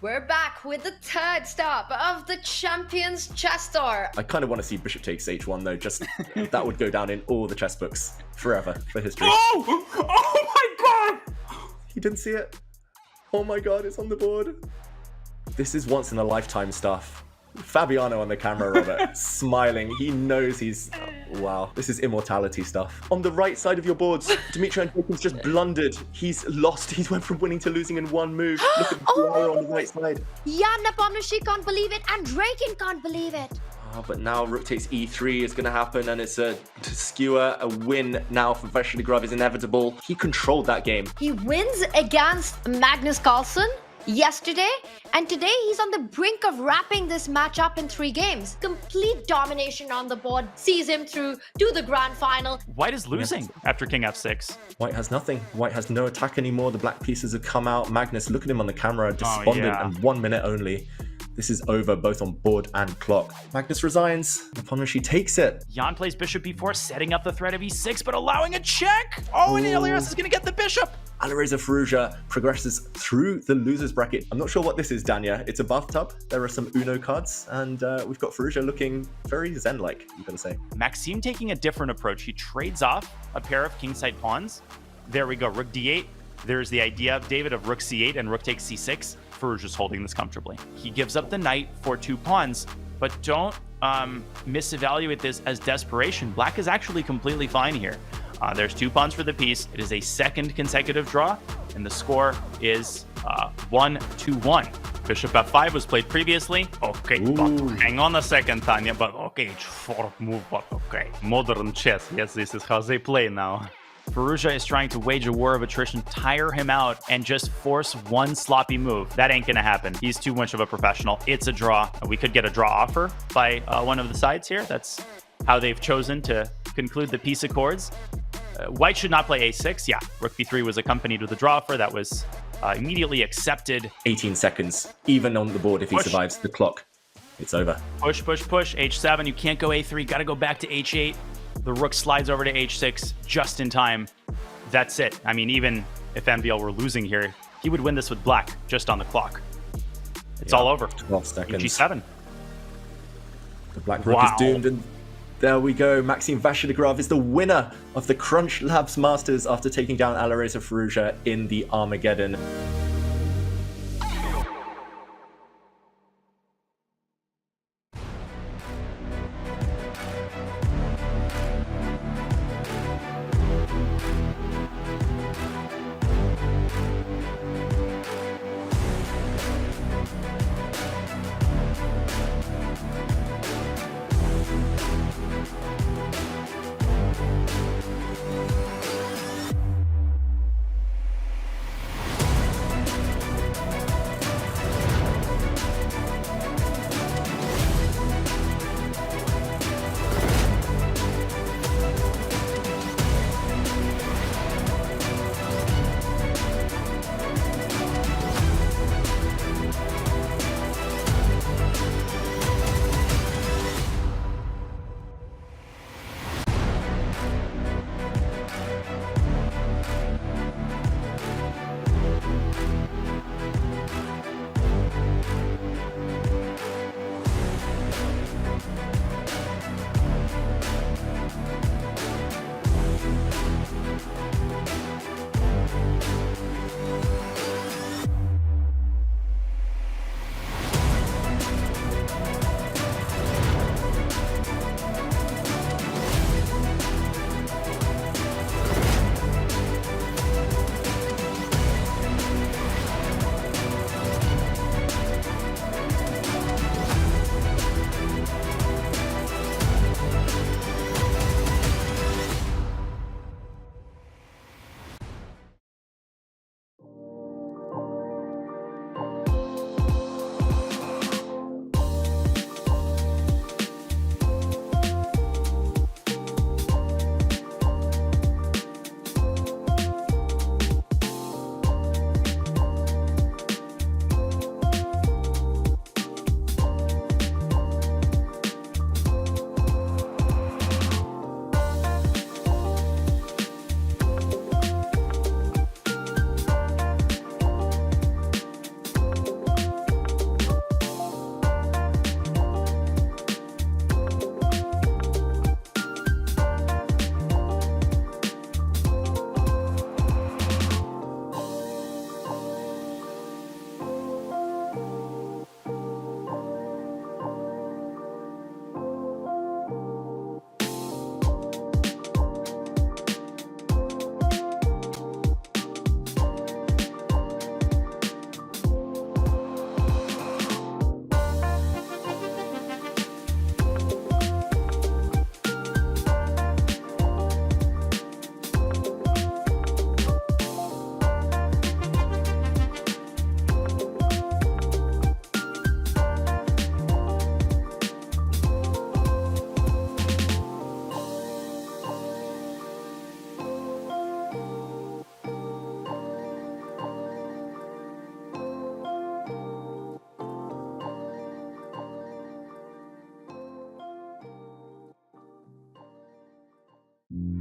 We're back with the third stop of the Champions Chess Tour. I kind of want to see Bishop takes h1 though. Just that would go down in all the chess books forever for history. Oh my god! He didn't see it. Oh my god, it's on the board. This is once in a lifetime stuff. Fabiano on the camera, Robert, smiling. He knows he's... wow, this is immortality stuff. On the right side of your boards, Dmitry Andreev's just blundered. He's lost. He's went from winning to losing in one move. Look at the player on the right side. Jan Nepomniachtchi can't believe it, and Draken can't believe it. Oh, but now rook takes e3 is going to happen, and it's a skewer. A win now for Vachier-Lagrave is inevitable. He controlled that game. He wins against Magnus Carlsen yesterday, and today he's on the brink of wrapping this match up in 3 games. Complete domination on the board sees him through to the grand final. White is losing after king f6. White has nothing. White has no attack anymore. The black pieces have come out. Magnus, look at him on the camera, despondent, and 1 minute only. This is over both on board and clock. Magnus resigns. Nepomniachtchi takes it. Jan plays bishop b4, setting up the threat of e6, but allowing a check. Oh, and Alireza is going to get the bishop. Alireza Firouzja progresses through the loser's bracket. I'm not sure what this is, Danya. It's a bathtub. There are some Uno cards, and we've got Firouzja looking very zen-like, you gotta say. Maxime taking a different approach. He trades off a pair of kingside pawns. There we go, rook d8. There's the idea, David, of rook c8 and rook takes c6. Firouzja's holding this comfortably. He gives up the knight for 2 pawns, but don't misevaluate this as desperation. Black is actually completely fine here. There's 2 pawns for the piece. It is a second consecutive draw, and the score is 1-1. Bishop f5 was played previously. Okay, but hang on a second, Tanya. But okay, h4 move, but okay. Modern chess. Yes, this is how they play now. Firouzja is trying to wage a war of attrition, tire him out, and just force one sloppy move. That ain't gonna happen. He's too much of a professional. It's a draw. We could get a draw offer by one of the sides here. That's how they've chosen to conclude the peace accords. White should not play a6. Yeah, rook b3 was accompanied with a draw offer that was immediately accepted. 18 seconds, even on the board if he survives the clock. It's over. Push, push, push. h7. You can't go a3. Got to go back to h8. The rook slides over to h6 just in time. That's it. I mean, even if MVL were losing here, he would win this with black just on the clock. It's all over. 12 seconds. g7. The black rook is doomed, and there we go. Maxime Vachier-Lagrave is the winner of the CrunchLabs Masters after taking down Alireza Firouzja in the Armageddon. you.